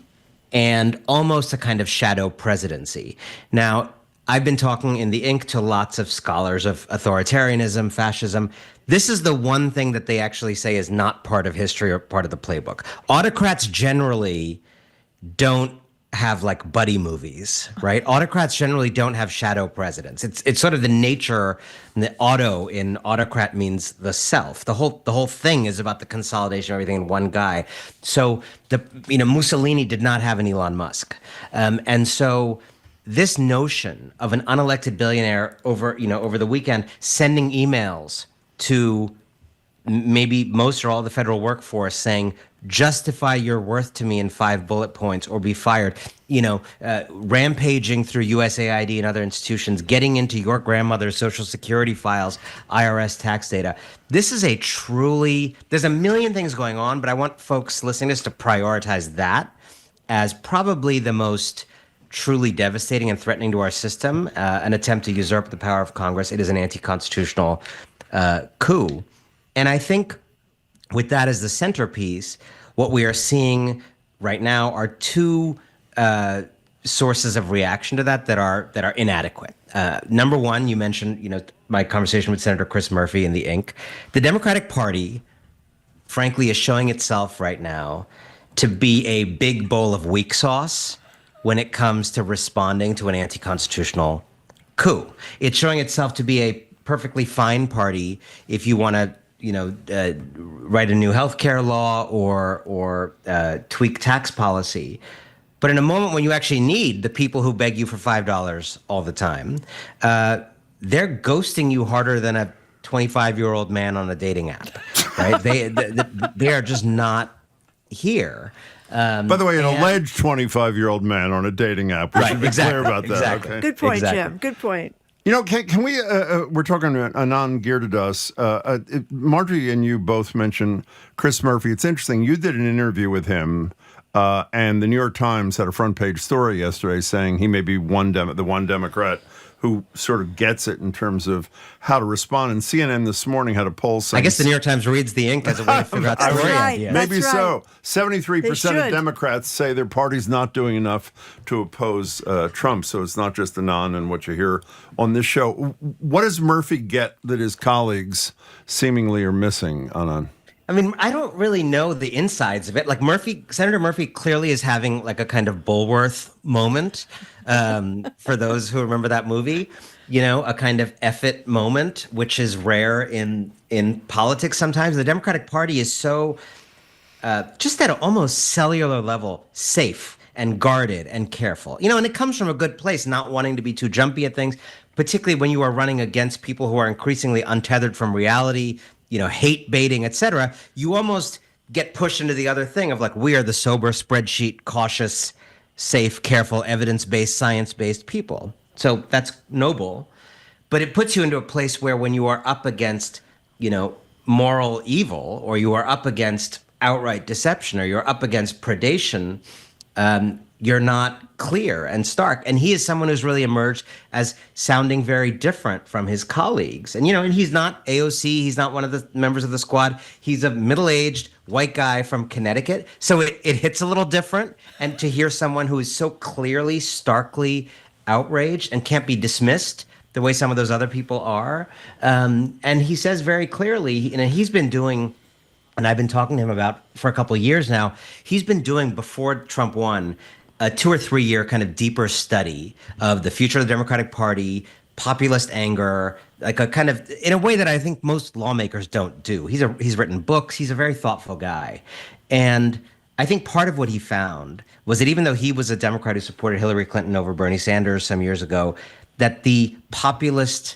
almost a kind of shadow presidency. Now, I've been talking in the Ink to lots of scholars of authoritarianism, fascism. This is the one thing that they actually say is not part of history or part of the playbook. Autocrats generally don't have like buddy movies, right? Autocrats generally don't have shadow presidents. It's sort of the nature. The auto in autocrat means the self. The whole thing is about the consolidation of everything in one guy. So Mussolini did not have an Elon Musk, and so this notion of an unelected billionaire over the weekend sending emails to maybe most or all the federal workforce saying, justify your worth to me in 5 bullet points or be fired, rampaging through USAID and other institutions, getting into your grandmother's Social Security files, IRS tax data. This is there's a million things going on, but I want folks listening to this to prioritize that as probably the most truly devastating and threatening to our system, an attempt to usurp the power of Congress. It is an anti-constitutional coup. And I think with that as the centerpiece, what we are seeing right now are 2 sources of reaction to that are inadequate. Number one, you mentioned, my conversation with Senator Chris Murphy in the Ink. The Democratic Party, frankly, is showing itself right now to be a big bowl of weak sauce when it comes to responding to an anti-constitutional coup. It's showing itself to be a perfectly fine party if you want to, write a new healthcare law or tweak tax policy. But in a moment when you actually need the people who beg you for $5 all the time, they're ghosting you harder than a 25-year-old man on a dating app, right? They are just not here. By the way, an alleged 25-year-old man on a dating app. We should be clear about that. Exactly. Okay? Good point, Jim. Good point. Can we, we're talking about Anand Giridharadas. Marjorie and you both mentioned Chris Murphy. It's interesting. You did an interview with him, and the New York Times had a front page story yesterday saying he may be the one Democrat who who sort of gets it in terms of how to respond. And CNN this morning had a poll saying... I guess the New York Times reads the ink as a way to figure out story ideas. Maybe so. 73% of Democrats say their party's not doing enough to oppose Trump. So it's not just Anand and what you hear on this show. What does Murphy get that his colleagues seemingly are missing, Anand? I mean, I don't really know the insides of it. Like Senator Murphy clearly is having like a kind of Bulworth moment. For those who remember that movie, a kind of F-it moment, which is rare in politics sometimes. The Democratic Party is so just at an almost cellular level safe and guarded and careful. And it comes from a good place, not wanting to be too jumpy at things, particularly when you are running against people who are increasingly untethered from reality, hate baiting, et cetera. You almost get pushed into the other thing of like, we are the sober, spreadsheet, cautious, safe, careful, evidence-based, science-based people. So that's noble. But it puts you into a place where when you are up against, moral evil, or you are up against outright deception, or you're up against predation, you're not clear and stark. And he is someone who's really emerged as sounding very different from his colleagues. And, and he's not AOC. He's not one of the members of the squad. He's a middle-aged white guy from Connecticut. So it hits a little different. And to hear someone who is so clearly, starkly outraged and can't be dismissed the way some of those other people are. And he says very clearly, he's been doing, and I've been talking to him about for a couple of years now, he's been doing, before Trump won, a 2 or 3 year kind of deeper study of the future of the Democratic Party, populist anger, like a kind of, in a way that I think most lawmakers don't do. He's written books. He's a very thoughtful guy. And I think part of what he found was that even though he was a Democrat who supported Hillary Clinton over Bernie Sanders some years ago, that the populist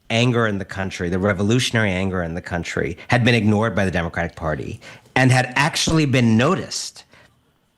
anger in the country, the revolutionary anger in the country, had been ignored by the Democratic Party and had actually been noticed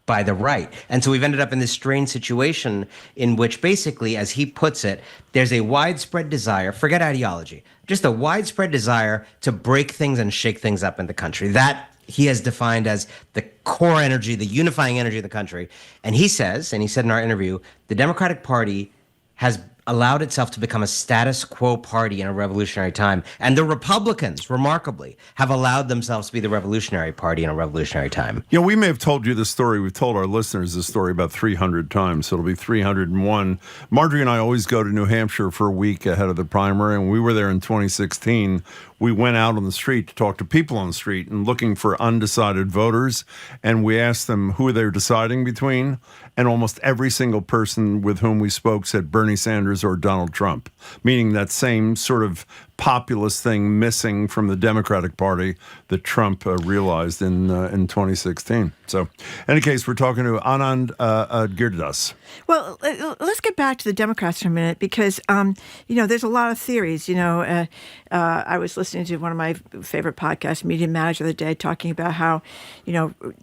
by the right. And so we've ended up in this strange situation in which basically, as he puts it, there's a widespread desire, forget ideology, just a widespread desire to break things and shake things up in the country. That he has defined as the core energy, the unifying energy of the country. And he says, and he said in our interview, the Democratic Party has allowed itself to become a status quo party in a revolutionary time. And the Republicans, remarkably, have allowed themselves to be the revolutionary party in a revolutionary time. We may have told you this story. We've told our listeners this story about 300 times, so it'll be 301. Marjorie and I always go to New Hampshire for a week ahead of the primary, and we were there in 2016. We went out on the street to talk to people on the street and looking for undecided voters, and we asked them who they're deciding between, and almost every single person with whom we spoke said Bernie Sanders or Donald Trump, meaning that same sort of populist thing missing from the Democratic Party that Trump realized in 2016. So, in any case, we're talking to Anand Giridharadas. Well, let's get back to the Democrats for a minute because, there's a lot of theories. I was listening to one of my favorite podcasts, Media Manager, the other day, talking about how,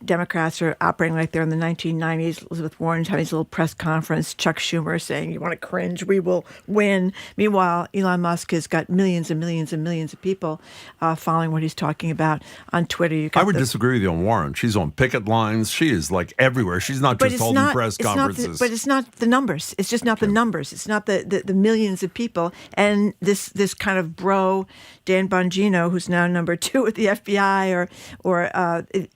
Democrats are operating like they're in the 1990s. Elizabeth Warren's having his little press conference. Chuck Schumer saying, "You want to cringe? We will win." Meanwhile, Elon Musk has got millions and millions and millions of people following what he's talking about on Twitter. I would disagree with you on Warren. She's on picket lines. She is like everywhere. She's not just holding press conferences. But it's not the numbers. It's just not the numbers. It's not the millions of people. And this kind of bro, Dan Bongino, who's now number 2 at the FBI, or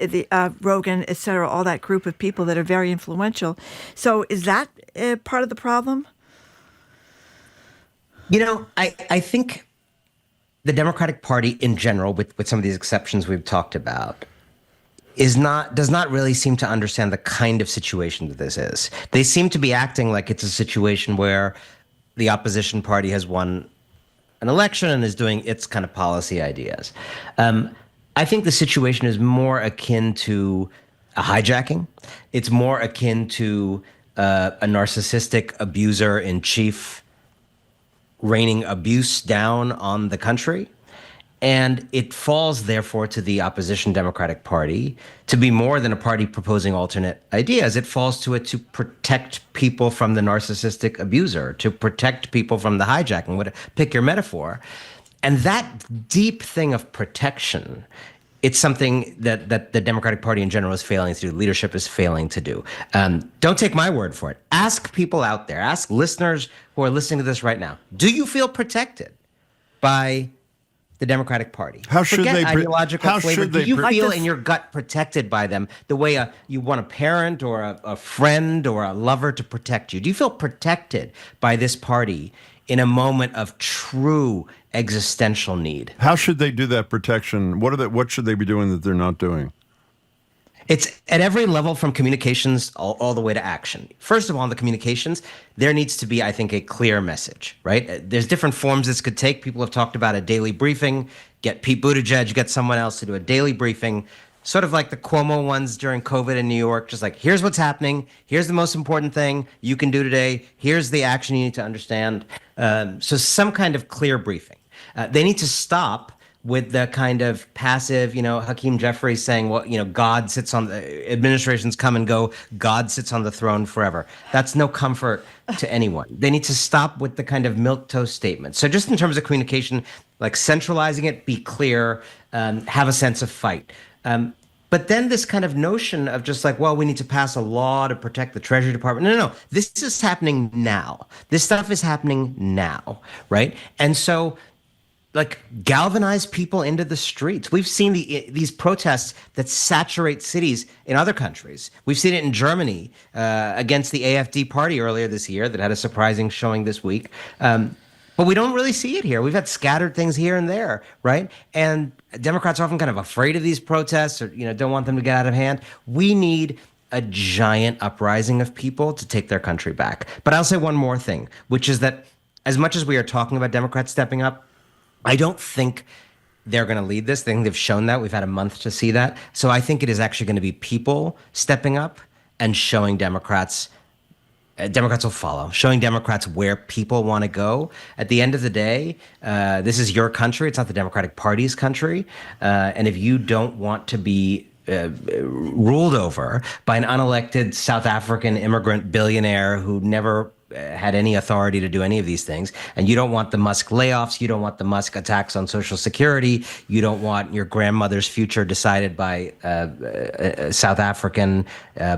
the Rogan, et cetera, all that group of people that are very influential. So is that part of the problem? I think the Democratic Party in general, with some of these exceptions we've talked about, does not really seem to understand the kind of situation that this is. They seem to be acting like it's a situation where the opposition party has won an election and is doing its kind of policy ideas. I think the situation is more akin to a hijacking. It's more akin to a narcissistic abuser in chief raining abuse down on the country. And it falls, therefore, to the opposition Democratic Party to be more than a party proposing alternate ideas. It falls to it to protect people from the narcissistic abuser, to protect people from the hijacking, pick your metaphor. And that deep thing of protection it's something that the Democratic Party in general is failing to do. Leadership is failing to do. Don't take my word for it. Ask people out there. Ask listeners who are listening to this right now. Do you feel protected by the Democratic Party? How should Forget they? Ideological How flavor. should Do they? you feel in your gut protected by them the way you want a parent or a friend or a lover to protect you? Do you feel protected by this party in a moment of true existential need? How should they do that protection? What should they be doing that they're not doing? It's at every level, from communications all the way to action. First of all, in the communications, there needs to be, I think, a clear message, right? There's different forms this could take. People have talked about a daily briefing, get Pete Buttigieg, get someone else to do a daily briefing, sort of like the Cuomo ones during COVID in New York, just like, here's what's happening. Here's the most important thing you can do today. Here's the action you need to understand. So some kind of clear briefing. They need to stop with the kind of passive, Hakeem Jeffries saying, well, God sits on the administrations come and go. God sits on the throne forever. That's no comfort to anyone. They need to stop with the kind of milquetoast statement. So just in terms of communication, like centralizing it, be clear, have a sense of fight. But then this kind of notion of just like, well, we need to pass a law to protect the Treasury Department. No. This is happening now. This stuff is happening now, right? And so, like, galvanize people into the streets. We've seen these protests that saturate cities in other countries. We've seen it in Germany against the AfD party earlier this year that had a surprising showing this week. But we don't really see it here. We've had scattered things here and there, right? And Democrats are often kind of afraid of these protests or, don't want them to get out of hand. We need a giant uprising of people to take their country back. But I'll say one more thing, which is that as much as we are talking about Democrats stepping up, I don't think they're going to lead this. I think they've shown that. We've had a month to see that. So I think it is actually going to be people stepping up and showing Democrats will follow, showing Democrats where people want to go. At the end of the day, this is your country. It's not the Democratic Party's country. And if you don't want to be ruled over by an unelected South African immigrant billionaire who never had any authority to do any of these things, and you don't want the Musk layoffs, you don't want the Musk attacks on Social Security, you don't want your grandmother's future decided by a South African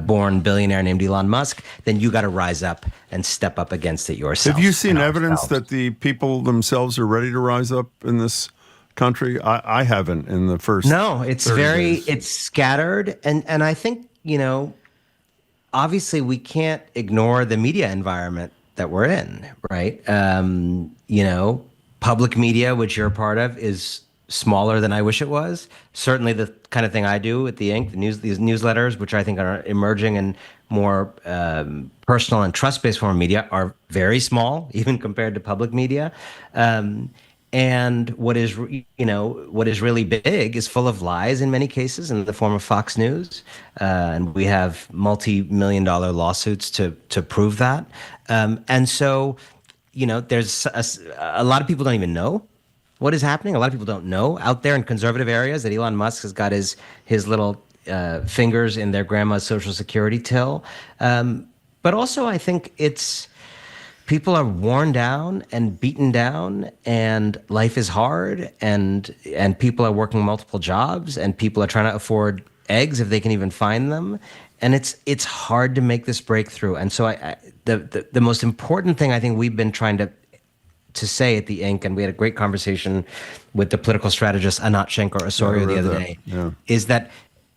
born billionaire named Elon Musk, then you got to rise up and step up against it yourself. Have you seen evidence that the people themselves are ready to rise up in this country? I haven't in the first. No, it's it's scattered, and I think obviously we can't ignore the media environment that we're in, right? Public media, which you're a part of, is smaller than I wish it was. Certainly the kind of thing I do at the Ink, these newsletters, which I think are emerging and more personal and trust-based form of media, are very small, even compared to public media. And what is really big is full of lies in many cases in the form of Fox News. And we have multi-million-dollar lawsuits to prove that. And so, there's a lot of people don't even know what is happening. A lot of people don't know out there in conservative areas that Elon Musk has got his little fingers in their grandma's Social Security till. But also I think people are worn down and beaten down, and life is hard, and people are working multiple jobs, and people are trying to afford eggs if they can even find them, and it's hard to make this breakthrough. And so the most important thing I think we've been trying to say at the Ink, and we had a great conversation with the political strategist Anand Shankar-Osorio the other day, is that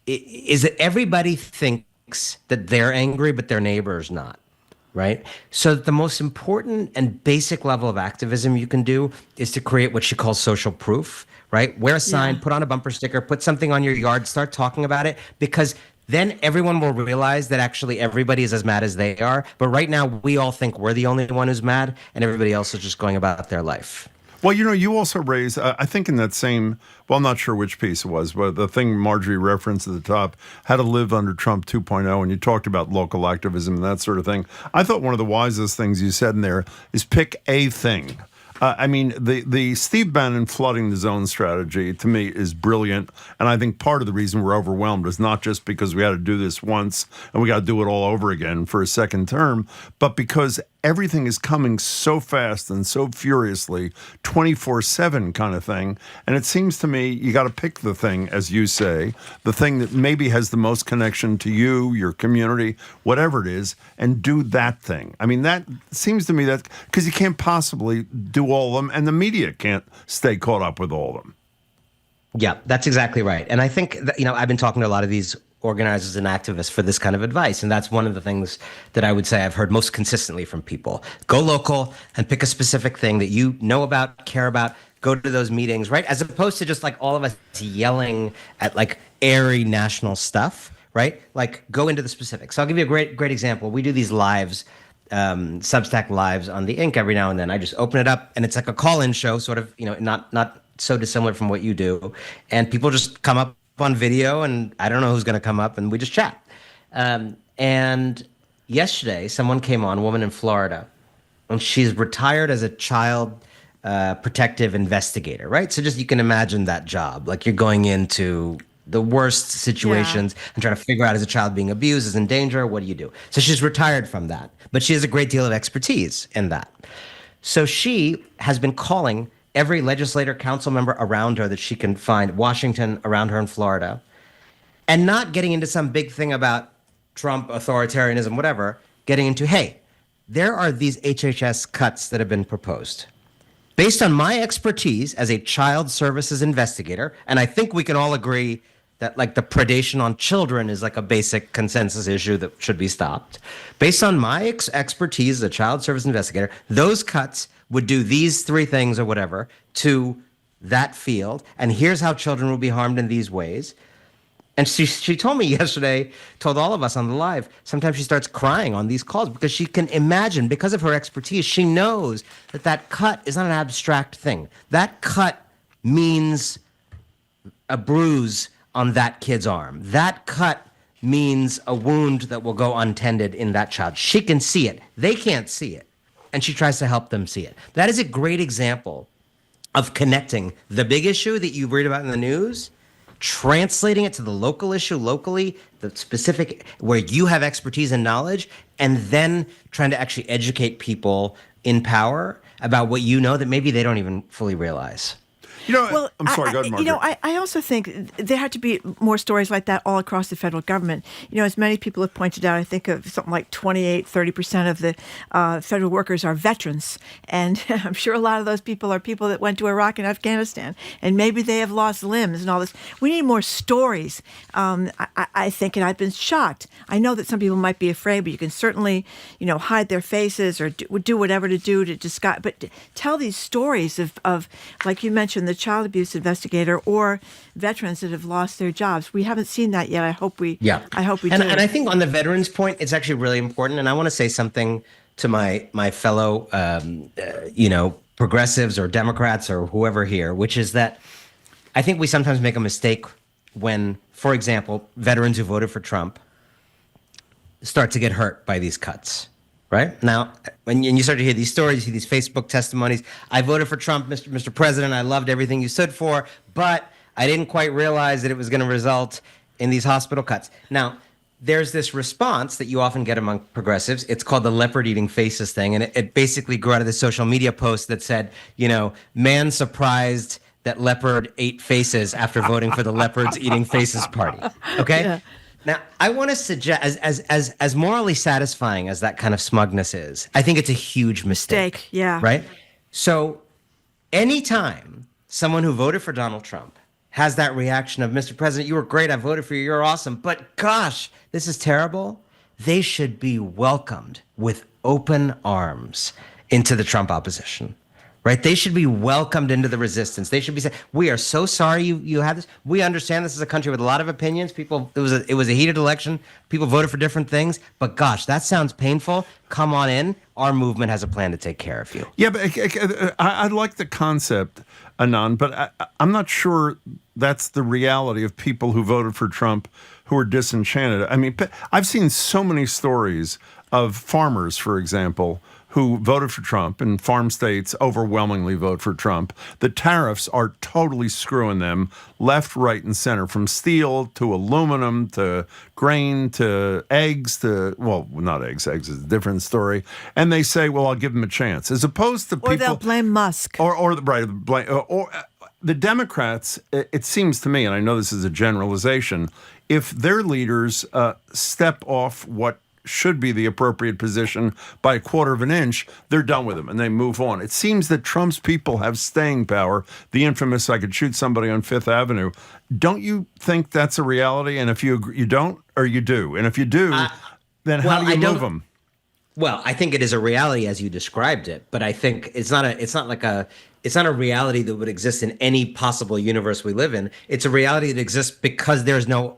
everybody thinks that they're angry, but their neighbor's not. Right? So the most important and basic level of activism you can do is to create what she calls social proof, right? Wear a sign, put on a bumper sticker, put something on your yard, start talking about it, because then everyone will realize that actually everybody is as mad as they are. But right now, we all think we're the only one who's mad, and everybody else is just going about their life. Well, you also raise, I think in that same, well, I'm not sure which piece it was, but the thing Marjorie referenced at the top, how to live under Trump 2.0, and you talked about local activism and that sort of thing. I thought one of the wisest things you said in there is pick a thing. The Steve Bannon flooding the zone strategy, to me, is brilliant. And I think part of the reason we're overwhelmed is not just because we had to do this once and we got to do it all over again for a second term, but because everything is coming so fast and so furiously, 24/7 kind of thing. And it seems to me you got to pick the thing, as you say, the thing that maybe has the most connection to you, your community, whatever it is, and do that thing. I mean, that seems to me that because you can't possibly do all of them, and the media can't stay caught up with all of them. Yeah, that's exactly right. And I think that, I've been talking to a lot of these organizers and activists for this kind of advice. And that's one of the things that I would say I've heard most consistently from people. Go local and pick a specific thing that you know about, care about, go to those meetings, right? As opposed to just like all of us yelling at like airy national stuff, right? Like go into the specifics. So I'll give you a great example. We do these lives, Substack lives on the Inc. every now and then. I just open it up and it's like a call-in show, sort of, not so dissimilar from what you do. And people just come up on video, and I don't know who's going to come up, and we just chat. And yesterday, someone came on, a woman in Florida, and she's retired as a child protective investigator, right? So just you can imagine that job. Like you're going into the worst situations and trying to figure out, is a child being abused, is in danger, what do you do? So she's retired from that, but she has a great deal of expertise in that. So she has been calling every legislator, council member around her that she can find, Washington, around her in Florida, and not getting into some big thing about Trump, authoritarianism, whatever, getting into, hey, there are these HHS cuts that have been proposed. Based on my expertise as a child services investigator, and I think we can all agree that like the predation on children is like a basic consensus issue that should be stopped. Based on my expertise as a child service investigator, those cuts would do these three things or whatever to that field. And here's how children will be harmed in these ways. And she told me yesterday, told all of us on the live, sometimes she starts crying on these calls because she can imagine, because of her expertise, she knows that that cut is not an abstract thing. That cut means a bruise on that kid's arm. That cut means a wound that will go untended in that child. She can see it. They can't see it. And she tries to help them see it. That is a great example of connecting the big issue that you read about in the news, translating it to the local issue locally, the specific where you have expertise and knowledge, and then trying to actually educate people in power about what you know that maybe they don't even fully realize. Well, I'm sorry, go ahead, Margaret. I also think there had to be more stories like that all across the federal government. As many people have pointed out, I think of something like 30% of the federal workers are veterans. And I'm sure a lot of those people are people that went to Iraq and Afghanistan. And maybe they have lost limbs and all this. We need more stories, I think, and I've been shocked. I know that some people might be afraid, but you can certainly, hide their faces or do whatever to do to disguise. But tell these stories of like you mentioned, the child abuse investigator or veterans that have lost their jobs. We haven't seen that yet. I hope we do. And I think on the veterans point, it's actually really important. And I want to say something to my fellow, progressives or Democrats or whoever here, which is that I think we sometimes make a mistake when, for example, veterans who voted for Trump start to get hurt by these cuts. Right now, when you start to hear these stories, you see these Facebook testimonies. I voted for Trump, Mr. President. I loved everything you stood for, but I didn't quite realize that it was going to result in these hospital cuts. Now, there's this response that you often get among progressives. It's called the leopard eating faces thing. And it basically grew out of this social media post that said, man surprised that leopard ate faces after voting for the leopards eating faces party. Okay. Yeah. Now, I want to suggest, as morally satisfying as that kind of smugness is, I think it's a huge mistake. Yeah. Right? So anytime someone who voted for Donald Trump has that reaction of, Mr. President, you were great, I voted for you, you're awesome, but gosh, this is terrible, they should be welcomed with open arms into the Trump opposition. Right? They should be welcomed into the resistance. They should be saying, we are so sorry you had this. We understand this is a country with a lot of opinions. It was a heated election. People voted for different things. But gosh, that sounds painful. Come on in. Our movement has a plan to take care of you. Yeah, but I like the concept, Anand, but I'm not sure that's the reality of people who voted for Trump who are disenchanted. I mean, I've seen so many stories of farmers, for example, who voted for Trump, and farm states overwhelmingly vote for Trump, the tariffs are totally screwing them left, right, and center, from steel to aluminum to grain to eggs to, well, not eggs. Eggs is a different story. And they say, well, I'll give them a chance. As opposed to people... Or they'll blame Musk. Or the Democrats, it seems to me, and I know this is a generalization, if their leaders step off what should be the appropriate position by a quarter of an inch, they're done with them and they move on. It seems that Trump's people have staying power. The infamous, I could shoot somebody on Fifth Avenue. Don't you think that's a reality? And if you agree, you don't, or you do? And if you do, then how do you move them? Well, I think it is a reality as you described it, but I think it's not a reality that would exist in any possible universe we live in. It's a reality that exists because there's no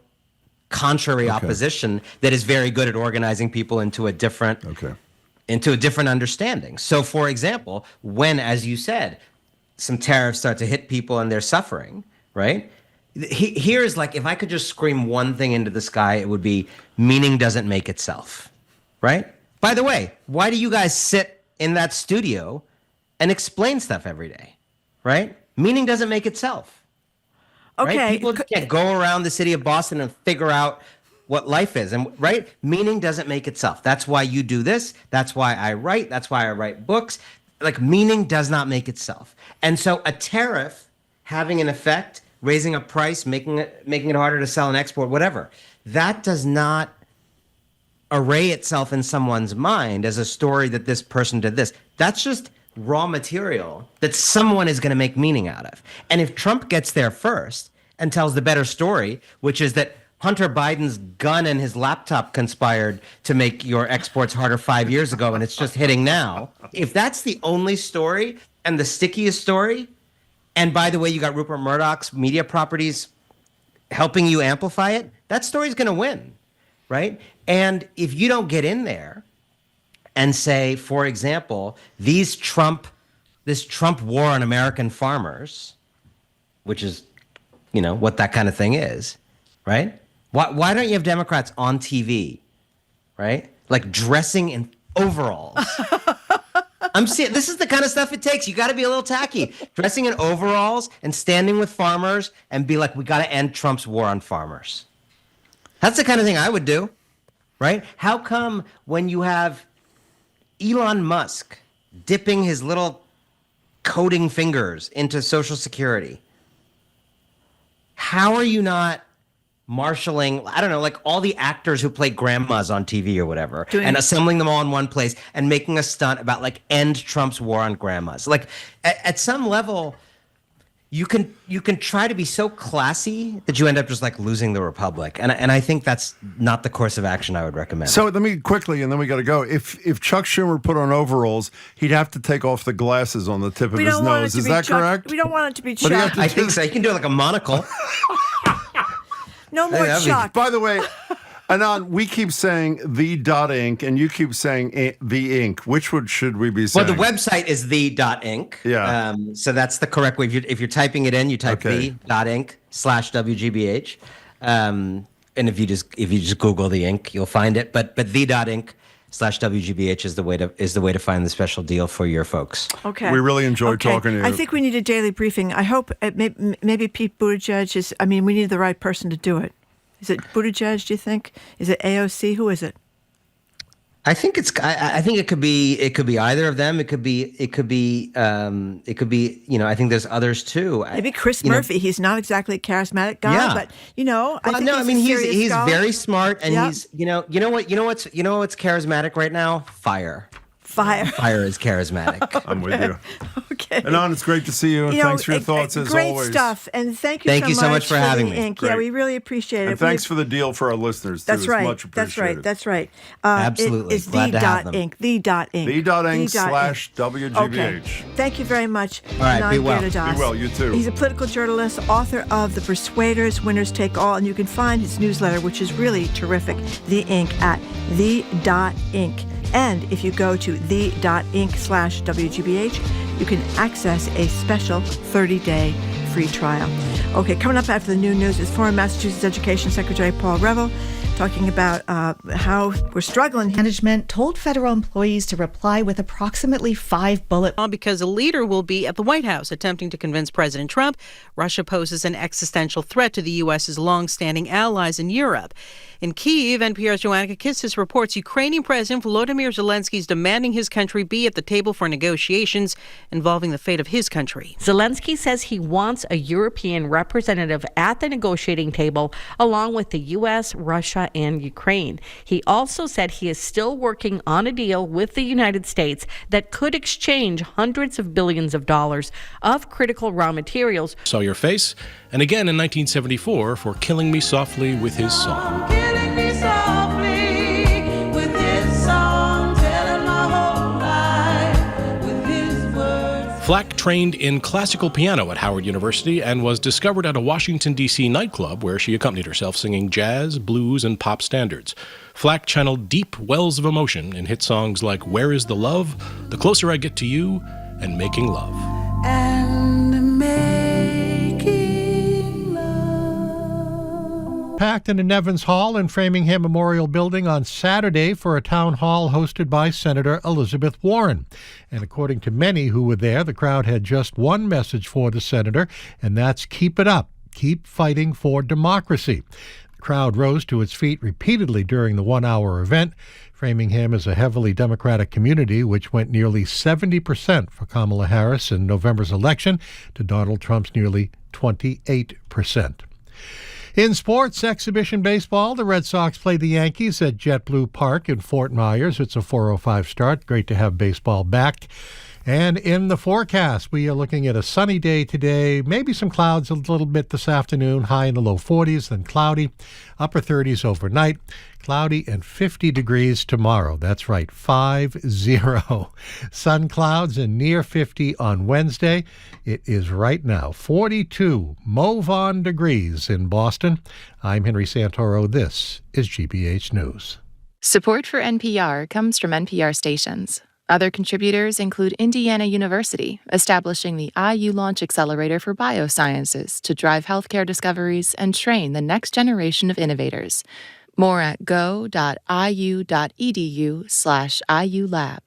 contrary opposition that is very good at organizing people into a different understanding. So, for example, when, as you said, some tariffs start to hit people and they're suffering, right? Here's like, if I could just scream one thing into the sky, it would be meaning doesn't make itself, right? By the way, why do you guys sit in that studio and explain stuff every day, right? Meaning doesn't make itself. Okay. Right? People can't go around the city of Boston and figure out what life is. And right? Meaning doesn't make itself. That's why you do this. That's why I write. That's why I write books. Like, meaning does not make itself. And so a tariff having an effect, raising a price, making it harder to sell and export, whatever, that does not array itself in someone's mind as a story that this person did this. That's just raw material that someone is going to make meaning out of. And if Trump gets there first and tells the better story, which is that Hunter Biden's gun and his laptop conspired to make your exports harder 5 years ago and it's just hitting now, if that's the only story and the stickiest story, and by the way, you got Rupert Murdoch's media properties helping you amplify it, that story's going to win, right? And if you don't get in there and say, for example, this Trump war on American farmers, which is, what that kind of thing is, right? Why don't you have Democrats on TV, right? Like dressing in overalls. I'm saying this is the kind of stuff it takes. You got to be a little tacky. Dressing in overalls and standing with farmers and be like, we got to end Trump's war on farmers. That's the kind of thing I would do, right? How come when you have Elon Musk dipping his little coding fingers into Social Security, how are you not marshaling, I don't know, like all the actors who play grandmas on TV or whatever, and assembling them all in one place and making a stunt about like end Trump's war on grandmas? Like at some level, you can try to be so classy that you end up just like losing the republic, and I think that's not the course of action I would recommend. So let me quickly, and then we got to go. If Chuck Schumer put on overalls, he'd have to take off the glasses on the tip of his nose. Is that correct? We don't want it to be Chuck. I think so. You can do it like a monocle. No more Chuck. By the way, Anand, we keep saying the.inc, and you keep saying the ink. Which one should we be saying? Well, the website is the.inc. Yeah. So that's the correct way. If you're typing it in, you type the.inc/WGBH. And if you just Google the ink, you'll find it. But the.inc/WGBH is the way to find the special deal for your folks. Okay. We really enjoyed talking to you. I think we need a daily briefing. I hope maybe Pete Buttigieg is. I mean, we need the right person to do it. Is it Buttigieg, do you think? Is it AOC? Who is it? I think it could be either of them. It could be I think there's others too. Maybe Chris Murphy. He's not exactly a charismatic guy, but he's scholar. Very smart, and he's you know what's charismatic right now? Fire is charismatic. I'm with you. Okay. Anand, it's great to see you, and thanks for your thoughts as always. Great stuff, and thank you so much for having me. Ink. Yeah, we really appreciate it. And thanks for the deal for our listeners, too. That's right. It's much appreciated. That's right. Absolutely. It's Glad to have them. The.inc. The.inc/WGBH. Okay. Thank you very much. All right, Anand be well. Giridharadas. Be well, you too. He's a political journalist, author of The Persuaders, Winners Take All, and you can find his newsletter, which is really terrific, The Ink, at the.inc. And if you go to the.inc/WGBH, you can access a special 30-day free trial. Okay, coming up after the new news is former Massachusetts Education Secretary Paul Reville talking about how we're struggling. Management told federal employees to reply with approximately 5 bullet points. Because a leader will be at the White House attempting to convince President Trump Russia poses an existential threat to the U.S.'s longstanding allies in Europe. In Kyiv, NPR's Joanna Kistis reports Ukrainian President Volodymyr Zelensky is demanding his country be at the table for negotiations involving the fate of his country. Zelensky says he wants a European representative at the negotiating table, along with the U.S., Russia, and Ukraine. He also said he is still working on a deal with the United States that could exchange hundreds of billions of dollars of critical raw materials. Saw your face, and again in 1974 for Killing Me Softly with his song. Flack trained in classical piano at Howard University and was discovered at a Washington, D.C. nightclub where she accompanied herself singing jazz, blues, and pop standards. Flack channeled deep wells of emotion in hit songs like Where Is the Love, The Closer I Get to You, and Making Love. Packed in the Nevins Hall in Framingham Memorial Building on Saturday for a town hall hosted by Senator Elizabeth Warren. And according to many who were there, the crowd had just one message for the senator, and that's keep it up. Keep fighting for democracy. The crowd rose to its feet repeatedly during the one-hour event. Framingham is a heavily Democratic community, which went nearly 70% for Kamala Harris in November's election to Donald Trump's nearly 28%. In sports, exhibition baseball, the Red Sox play the Yankees at JetBlue Park in Fort Myers. It's a 4:05 start. Great to have baseball back. And in the forecast, we are looking at a sunny day today, maybe some clouds a little bit this afternoon, high in the low 40s, then cloudy, upper 30s overnight, cloudy and 50 degrees tomorrow. That's right, 50. Sun clouds and near 50 on Wednesday. It is right now 42 mauve-on degrees in Boston. I'm Henry Santoro. This is GBH News. Support for NPR comes from NPR stations. Other contributors include Indiana University, establishing the IU Launch Accelerator for Biosciences to drive healthcare discoveries and train the next generation of innovators. More at go.iu.edu/IULab.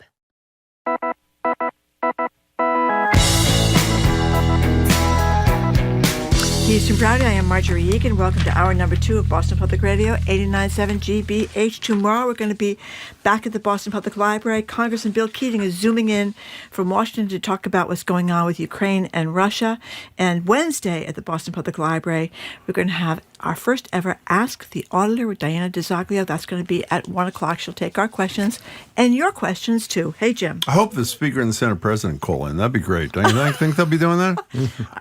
Houston Browdy, I am Marjorie Egan. Welcome to hour number 2 of Boston Public Radio, 89.7 GBH. Tomorrow we're going to be back at the Boston Public Library. Congressman Bill Keating is zooming in from Washington to talk about what's going on with Ukraine and Russia. And Wednesday at the Boston Public Library, we're going to have our first ever Ask the Auditor with Diana DiZoglio. That's going to be at 1 o'clock. She'll take our questions and your questions, too. Hey, Jim. I hope the Speaker and the Senate President call in. That'd be great. Don't you think they'll be doing that?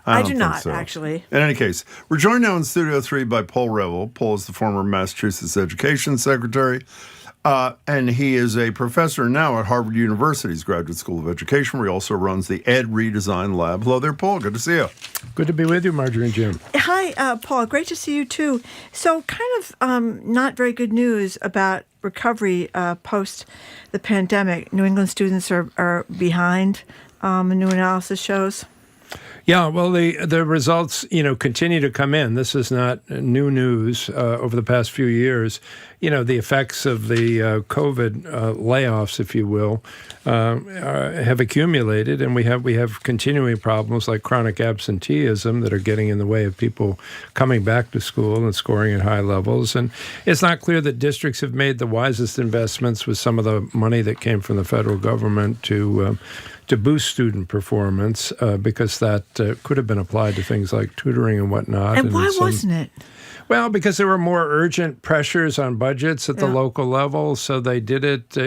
I do not, actually. In any case, we're joined now in Studio 3 by Paul Reville. Paul is the former Massachusetts Education Secretary, and he is a professor now at Harvard University's Graduate School of Education, where he also runs the Ed Redesign Lab. Hello there, Paul. Good to see you. Good to be with you, Marjorie and Jim. Hi, Paul. Great to see you, too. So kind of not very good news about recovery post the pandemic. New England students are behind, a new analysis shows. Yeah, well, the results, continue to come in. This is not new news over the past few years. The effects of the COVID layoffs, if you will, have accumulated, and we have continuing problems like chronic absenteeism that are getting in the way of people coming back to school and scoring at high levels. And it's not clear that districts have made the wisest investments with some of the money that came from the federal government to boost student performance, because that could have been applied to things like tutoring and whatnot. And why wasn't it? Well, because there were more urgent pressures on budgets at the local level, so they did it.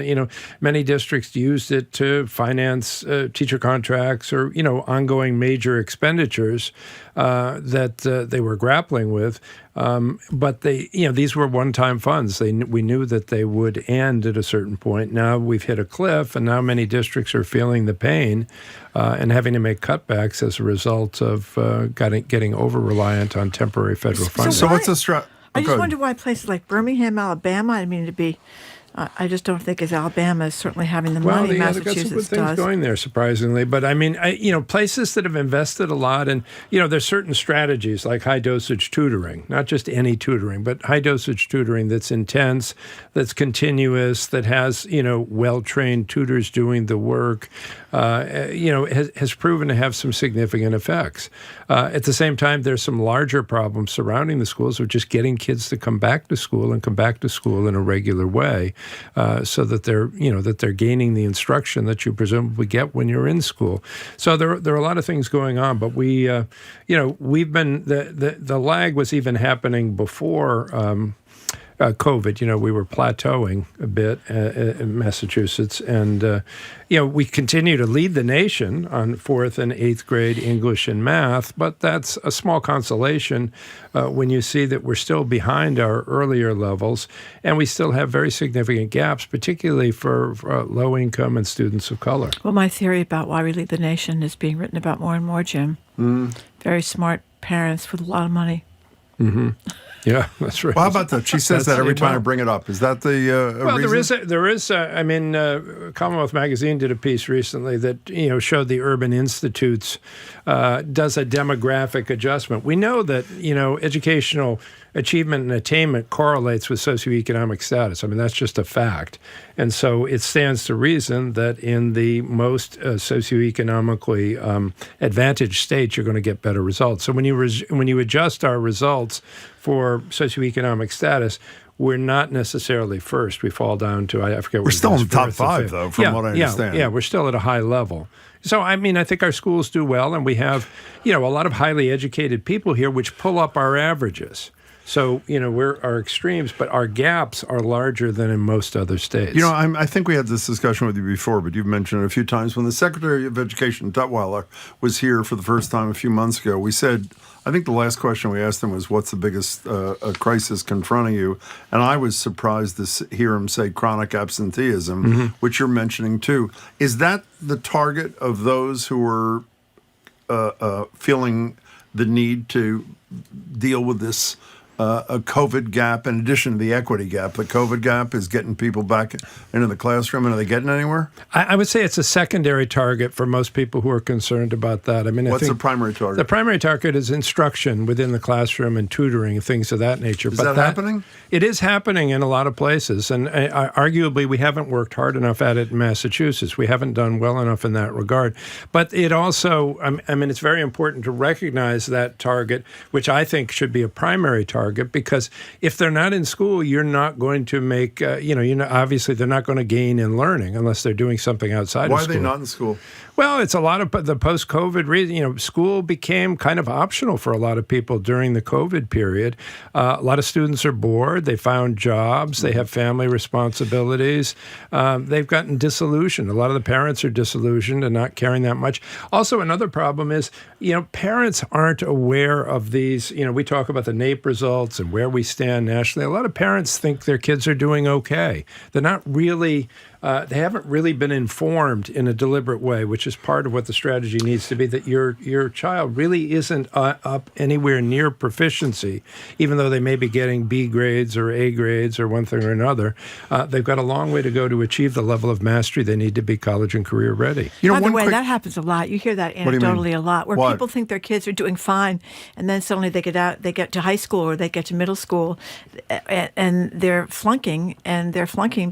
Many districts used it to finance teacher contracts or, ongoing major expenditures that they were grappling with. But these were one-time funds. We knew that they would end at a certain point. Now we've hit a cliff, and now many districts are feeling the pain and having to make cutbacks as a result of getting over-reliant on temporary federal funding. So what's the I just wonder why places like Birmingham, Alabama, I mean to be I just don't think as Alabama is certainly having the money They've got Massachusetts some good things does. going there, surprisingly. But I mean, places that have invested a lot, and there's certain strategies like high dosage tutoring, not just any tutoring, but high dosage tutoring that's intense, that's continuous, that has well trained tutors doing the work. Has proven to have some significant effects. At the same time, there's some larger problems surrounding the schools of just getting kids to come back to school and come back to school in a regular way, so that they're gaining the instruction that you presumably get when you're in school. So there are a lot of things going on, but we've been the lag was even happening before. COVID, we were plateauing a bit in Massachusetts, and we continue to lead the nation on 4th and 8th grade English and math, but that's a small consolation when you see that we're still behind our earlier levels, and we still have very significant gaps, particularly for low income and students of color. Well, my theory about why we lead the nation is being written about more and more, Jim. Very smart parents with a lot of money. Mm-hmm. Yeah, that's right. Well, how about that? She says that every time I bring it up. Is that the reason? There is. Commonwealth Magazine did a piece recently that showed the Urban Institute's does a demographic adjustment. We know that educational achievement and attainment correlates with socioeconomic status. I mean, that's just a fact. And so it stands to reason that in the most socioeconomically advantaged states, you're going to get better results. So when you adjust our results for socioeconomic status, we're not necessarily first. We fall down to, I forget what we're still in the top 5, though, from what I understand. Yeah, we're still at a high level. So, I mean, I think our schools do well, and we have, a lot of highly educated people here, which pull up our averages. So, we're our extremes, but our gaps are larger than in most other states. I think we had this discussion with you before, but you've mentioned it a few times. When the Secretary of Education, Duttweiler, was here for the first time a few months ago, we said, I think the last question we asked him was, what's the biggest crisis confronting you? And I was surprised to hear him say chronic absenteeism, which you're mentioning too. Is that the target of those who are feeling the need to deal with this a COVID gap in addition to the equity gap? The COVID gap is getting people back into the classroom, and are they getting anywhere? I would say it's a secondary target for most people who are concerned about that. I mean, what's the primary target? The primary target is instruction within the classroom and tutoring, things of that nature. Is that happening? It is happening in a lot of places, and arguably we haven't worked hard enough at it in Massachusetts. We haven't done well enough in that regard. But it also, it's very important to recognize that target, which I think should be a primary target, because if they're not in school, you're not going to make, obviously they're not going to gain in learning unless they're doing something outside of school. Why are they not in school? Well, it's a lot of the post-COVID reason. School became kind of optional for a lot of people during the COVID period. A lot of students are bored. They found jobs. They have family responsibilities. They've gotten disillusioned. A lot of the parents are disillusioned and not caring that much. Also, another problem is, parents aren't aware of these. We talk about the NAEP results and where we stand nationally. A lot of parents think their kids are doing okay. They're not really. They haven't really been informed in a deliberate way, which is part of what the strategy needs to be, that your child really isn't up anywhere near proficiency, even though they may be getting B grades or A grades or one thing or another. They've got a long way to go to achieve the level of mastery they need to be college and career ready. By the way, that happens a lot. You hear that anecdotally a lot, where people think their kids are doing fine, and then suddenly they get to high school or they get to middle school, and they're flunking,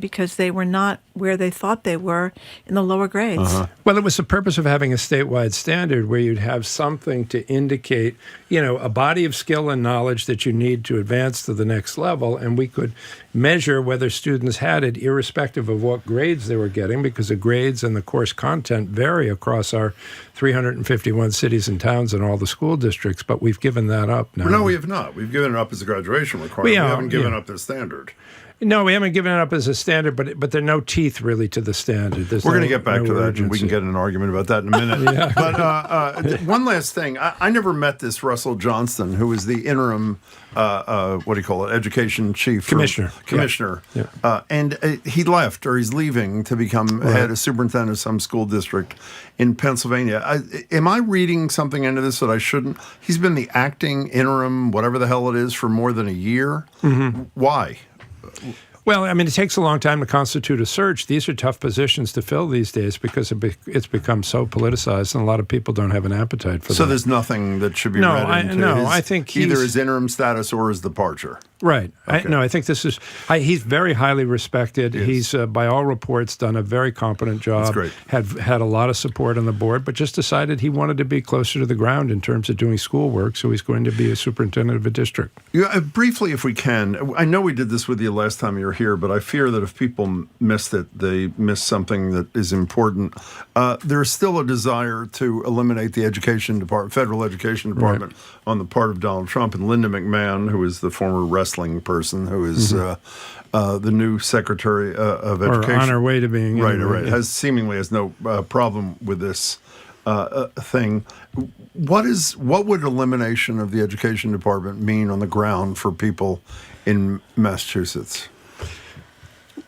because they were not where they thought they were in the lower grades. Well, it was the purpose of having a statewide standard where you'd have something to indicate, a body of skill and knowledge that you need to advance to the next level, and we could measure whether students had it irrespective of what grades they were getting, because the grades and the course content vary across our 351 cities and towns and all the school districts, but we've given that up now. No, we have not. We've given it up as a graduation requirement. We haven't given up the standard. No, we haven't given it up as a standard, but there are no teeth really to the standard. We're going to get back to that, and we can get in an argument about that in a minute. Yeah. But one last thing. I never met this Russell Johnston, who is the interim, education chief. Commissioner. Yeah. And he left, or he's leaving, to become head of superintendent of some school district in Pennsylvania. Am I reading something into this that I shouldn't? He's been the acting interim, whatever the hell it is, for more than a year. Why? Well, I mean, it takes a long time to constitute a search. These are tough positions to fill these days because it's become so politicized, and a lot of people don't have an appetite for that. So there's nothing that should be read into I think either his interim status or his departure. Right. Okay. I think this is. He's very highly respected. He's, by all reports, done a very competent job. That's great. Had a lot of support on the board, but just decided he wanted to be closer to the ground in terms of doing schoolwork. So he's going to be a superintendent of a district. Yeah, briefly, if we can. I know we did this with you last time you were here, but I fear that if people missed it, they missed something that is important. There's still a desire to eliminate the federal education department on the part of Donald Trump, and Linda McMahon, who is the former wrestling person, who is the new Secretary of Education, or on her way to being right, has no problem with this thing. What would elimination of the education department mean on the ground for people in Massachusetts?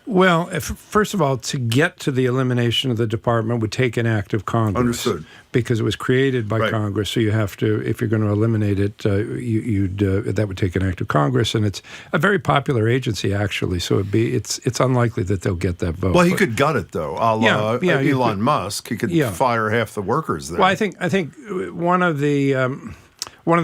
Well, first of all, to get to the elimination of the department would take an act of Congress. Understood. Because it was created by Congress, so you have to, if you're going to eliminate it, that would take an act of Congress, and it's a very popular agency actually. So it's unlikely that they'll get that vote. Well, he could gut it though, a la Elon Musk. He could fire half the workers there. Well, I think one of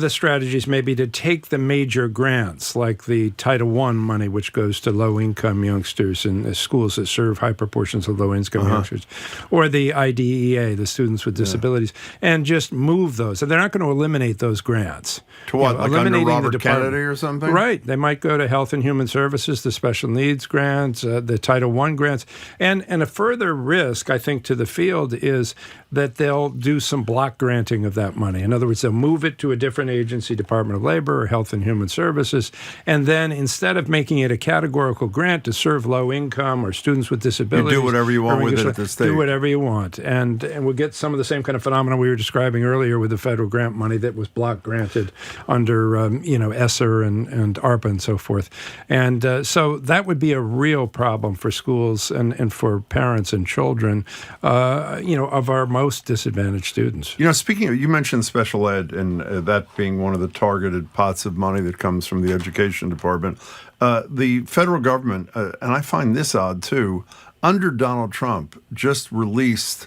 the strategies may be to take the major grants, like the Title I money, which goes to low-income youngsters in schools that serve high proportions of low-income youngsters, or the IDEA, the Students with Disabilities, and just move those. And they're not going to eliminate those grants. To what, like under Robert Kennedy or something? Right. They might go to Health and Human Services, the special needs grants, the Title I grants. And a further risk, I think, to the field is that they'll do some block granting of that money. In other words, they'll move it to a different agency, Department of Labor or Health and Human Services, and then instead of making it a categorical grant to serve low income or students with disabilities, you do whatever you want with it at this stage. Do whatever you want, and we'll get some of the same kind of phenomena we were describing earlier with the federal grant money that was block granted under ESSER and ARPA and so forth, and so that would be a real problem for schools and for parents and children, of our most disadvantaged students. Speaking of, you mentioned special ed and that being one of the targeted pots of money that comes from the education department. The federal government, and I find this odd too, under Donald Trump, just released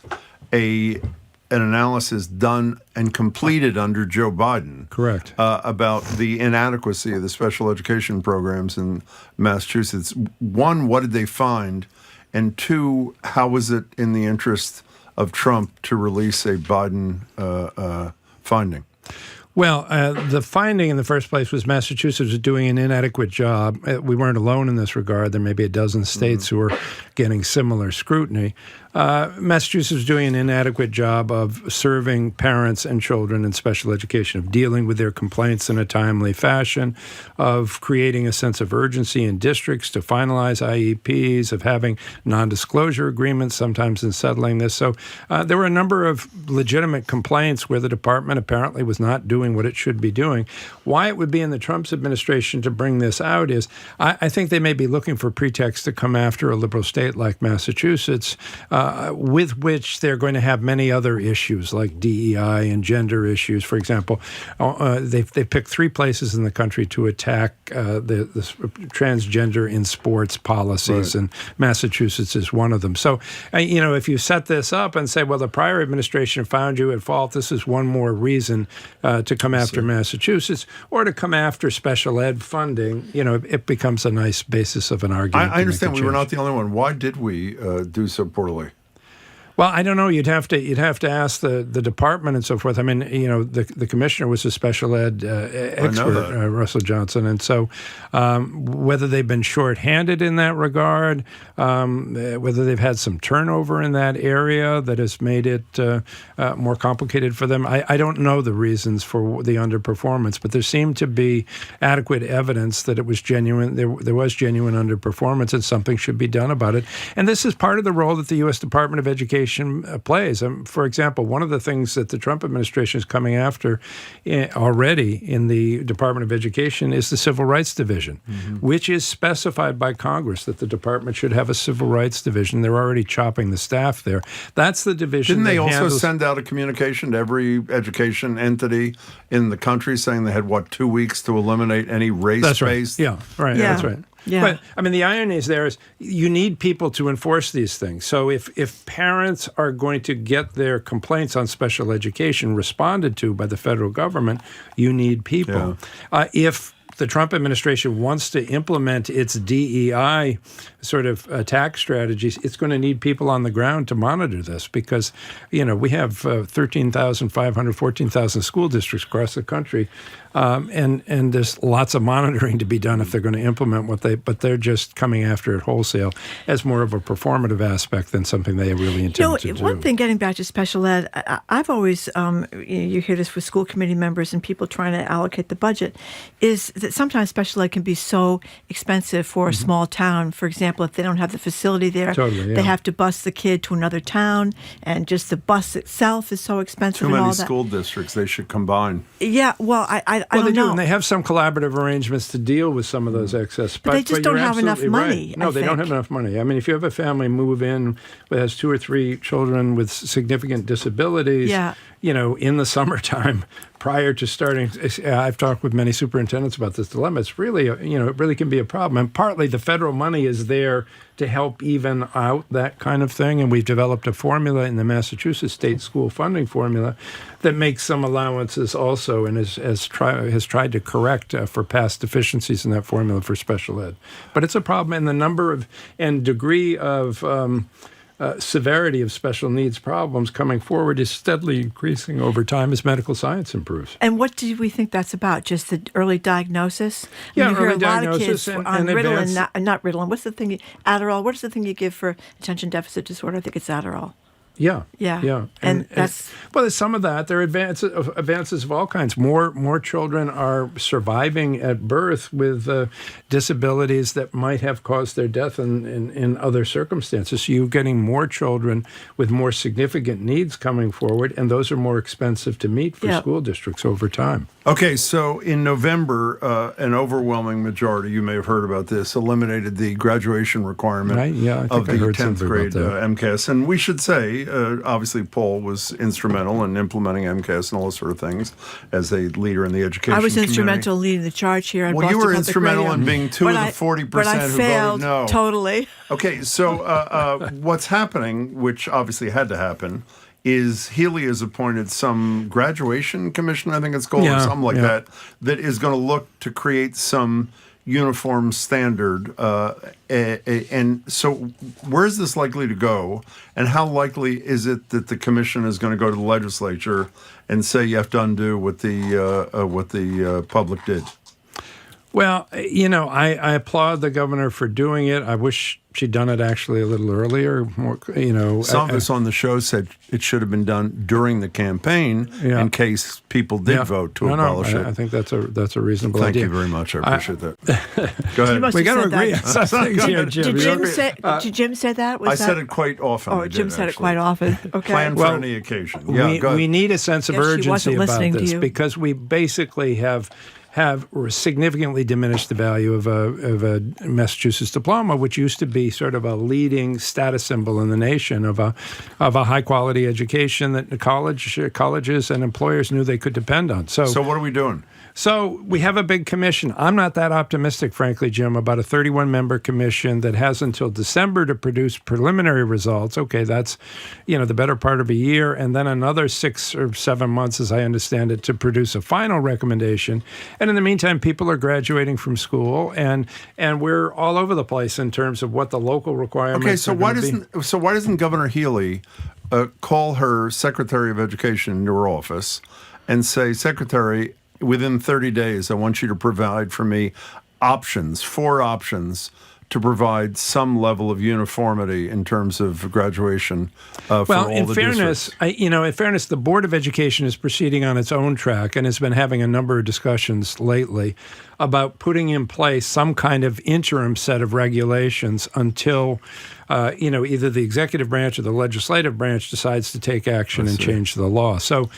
an analysis done and completed under Joe Biden. Correct. About the inadequacy of the special education programs in Massachusetts. One, what did they find? And two, how was it in the interest of Trump to release a Biden finding? Well, the finding in the first place was Massachusetts was doing an inadequate job. We weren't alone in this regard. There may be a dozen states who are getting similar scrutiny. Massachusetts is doing an inadequate job of serving parents and children in special education, of dealing with their complaints in a timely fashion, of creating a sense of urgency in districts to finalize IEPs, of having non-disclosure agreements sometimes in settling this. So there were a number of legitimate complaints where the department apparently was not doing what it should be doing. Why it would be in the Trump administration to bring this out is I think they may be looking for pretext to come after a liberal state like Massachusetts, with which they're going to have many other issues like DEI and gender issues. For example, they picked 3 places in the country to attack the transgender in sports policies, and Massachusetts is one of them. So, if you set this up and say, well, the prior administration found you at fault, this is one more reason to come after Massachusetts or to come after special ed funding, it becomes a nice basis of an argument. I understand we were not the only one. Why did we do so poorly? Well, I don't know. You'd have to ask the department and so forth. I mean, the commissioner was a special ed expert, Russell Johnson, and so whether they've been shorthanded in that regard, whether they've had some turnover in that area that has made it more complicated for them, I don't know the reasons for the underperformance, but there seemed to be adequate evidence that it was genuine. There was genuine underperformance, and something should be done about it. And this is part of the role that the U.S. Department of Education plays. For example, one of the things that the Trump administration is coming after already in the Department of Education is the Civil Rights Division, which is specified by Congress that the department should have a Civil Rights Division. They're already chopping the staff there. That's the division. Didn't they also send out a communication to every education entity in the country saying they had, 2 weeks to eliminate any race-based? That's right. That's right. Yeah. But I mean, the irony is you need people to enforce these things. So if parents are going to get their complaints on special education responded to by the federal government, you need people. Yeah. If the Trump administration wants to implement its DEI sort of attack strategies, it's going to need people on the ground to monitor this because, we have 13,500, 14,000 school districts across the country. And there's lots of monitoring to be done if they're going to implement but they're just coming after it wholesale as more of a performative aspect than something they really intend to do. One thing, getting back to special ed, I've always, you hear this with school committee members and people trying to allocate the budget, is that sometimes special ed can be so expensive for a small town. For example, if they don't have the facility there, they have to bus the kid to another town, and just the bus itself is so expensive. Too many school districts. They should combine. Yeah, well, I don't they know. do, and they have some collaborative arrangements to deal with some of those excess. But they just don't have enough money. Right. No, they don't have enough money. I mean, if you have a family move in that has 2 or 3 children with significant disabilities, in the summertime prior to starting, I've talked with many superintendents about this dilemma. It's really, it really can be a problem. And partly the federal money is there to help even out that kind of thing. And we've developed a formula in the Massachusetts state school funding formula that makes some allowances also and has tried to correct for past deficiencies in that formula for special ed. But it's a problem, and the number of and degree of severity of special needs problems coming forward is steadily increasing over time as medical science improves. And what do we think that's about? Just the early diagnosis? Yeah, early diagnosis a lot of kids and on Ritalin, not Ritalin. What's the thing? Adderall. What's the thing you give for attention deficit disorder? I think it's Adderall. Yeah. And that's there's some of that. There are advances of all kinds. More children are surviving at birth with disabilities that might have caused their death in other circumstances. So you're getting more children with more significant needs coming forward, and those are more expensive to meet for school districts over time. Okay, so in November, an overwhelming majority, you may have heard about this, eliminated the graduation requirement of the 10th grade MCAS. And we should say, obviously, Paul was instrumental in implementing MCAS and all those sort of things as a leader in the education community. I was instrumental in leading the charge here on Boston you were Public instrumental Radio. in being two of the 40% but I who failed voted no. Totally. Okay, so what's happening, which obviously had to happen, is Healy has appointed some graduation commission, I think it's called, or something like that is going to look to create some uniform standard. And so where is this likely to go? And how likely is it that the commission is going to go to the legislature and say you have to undo what the public did? Well, I applaud the governor for doing it. I wish she'd done it actually a little earlier. More, some of us on the show said it should have been done during the campaign in case people did vote to abolish it. I think that's a reasonable Thank idea. you very much. I appreciate that. Go ahead. We got to agree. Did Jim say that? I said it quite often. Oh, Jim said it quite often. Okay. Plan for any occasion. Yeah, we need a sense of urgency about this because we basically have significantly diminished the value of a Massachusetts diploma, which used to be sort of a leading status symbol in the nation of a high quality education that colleges and employers knew they could depend on. So what are we doing? So we have a big commission. I'm not that optimistic, frankly, Jim, about a 31-member commission that has until December to produce preliminary results. Okay, that's, the better part of a year, and then another 6 or 7 months, as I understand it, to produce a final recommendation. And in the meantime, people are graduating from school, and we're all over the place in terms of what the local requirements are going to be. So why doesn't Governor Healy call her Secretary of Education into her office and say, Secretary, within 30 days, I want you to provide for me 4 options to provide some level of uniformity in terms of graduation for all the districts. In fairness, the Board of Education is proceeding on its own track and has been having a number of discussions lately about putting in place some kind of interim set of regulations until either the executive branch or the legislative branch decides to take action and change the law. So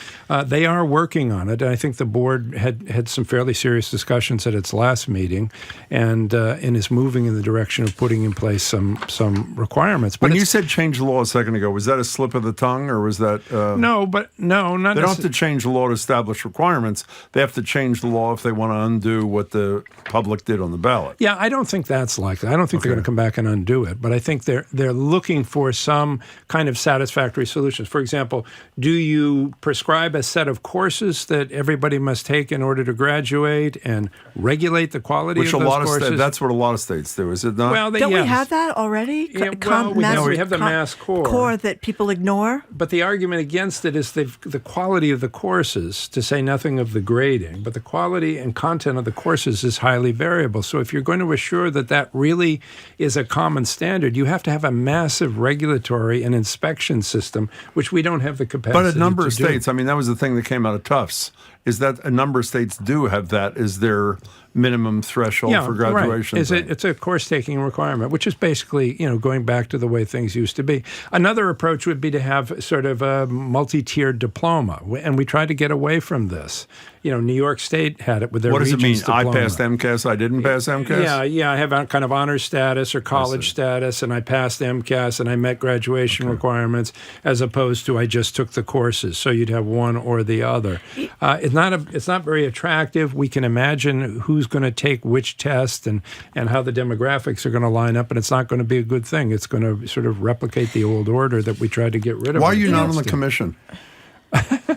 they are working on it. And I think the board had some fairly serious discussions at its last meeting and is moving in the direction direction of putting in place some requirements. But when you said change the law a second ago, was that a slip of the tongue, or was that no? But no, not. They don't have to change the law to establish requirements. They have to change the law if they want to undo what the public did on the ballot. Yeah, I don't think that's likely. I don't think they're going to come back and undo it. But I think they're looking for some kind of satisfactory solutions. For example, do you prescribe a set of courses that everybody must take in order to graduate and regulate the quality of those courses? That's what a lot of states do, is it not? Well, don't we have that already? Yeah, we have the mass core that people ignore. But the argument against it is the quality of the courses, to say nothing of the grading. But the quality and content of the courses is highly variable. So if you're going to assure that really is a common standard, you have to have a massive regulatory and inspection system, which we don't have the capacity to do. But a number of states, I mean, that was the thing that came out of Tufts, is that a number of states do have that as their minimum threshold for graduation. Right. It's a course-taking requirement, which is basically, going back to the way things used to be. Another approach would be to have sort of a multi-tiered diploma, and we try to get away from this. New York State had it with their Regents diploma. What does it mean? I passed MCAS, I didn't pass MCAS? Yeah, I have a kind of honor status or college status, and I passed MCAS, and I met graduation requirements, as opposed to I just took the courses. So you'd have one or the other. It's not very attractive. We can imagine who's going to take which test and how the demographics are going to line up, and it's not going to be a good thing. It's going to sort of replicate the old order that we tried to get rid of. Why are you not on the commission?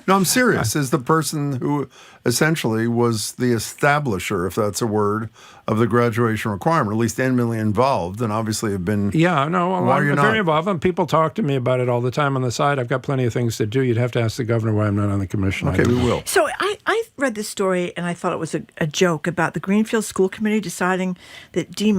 No, I'm serious. As the person who essentially was the establisher, if that's a word, of the graduation requirement, at least intimately involved, and obviously have been. Yeah, no, I'm very involved, and people talk to me about it all the time on the side. I've got plenty of things to do. You'd have to ask the governor why I'm not on the commission. Okay, we will. So I read this story, and I thought it was a joke about the Greenfield School Committee deciding that D-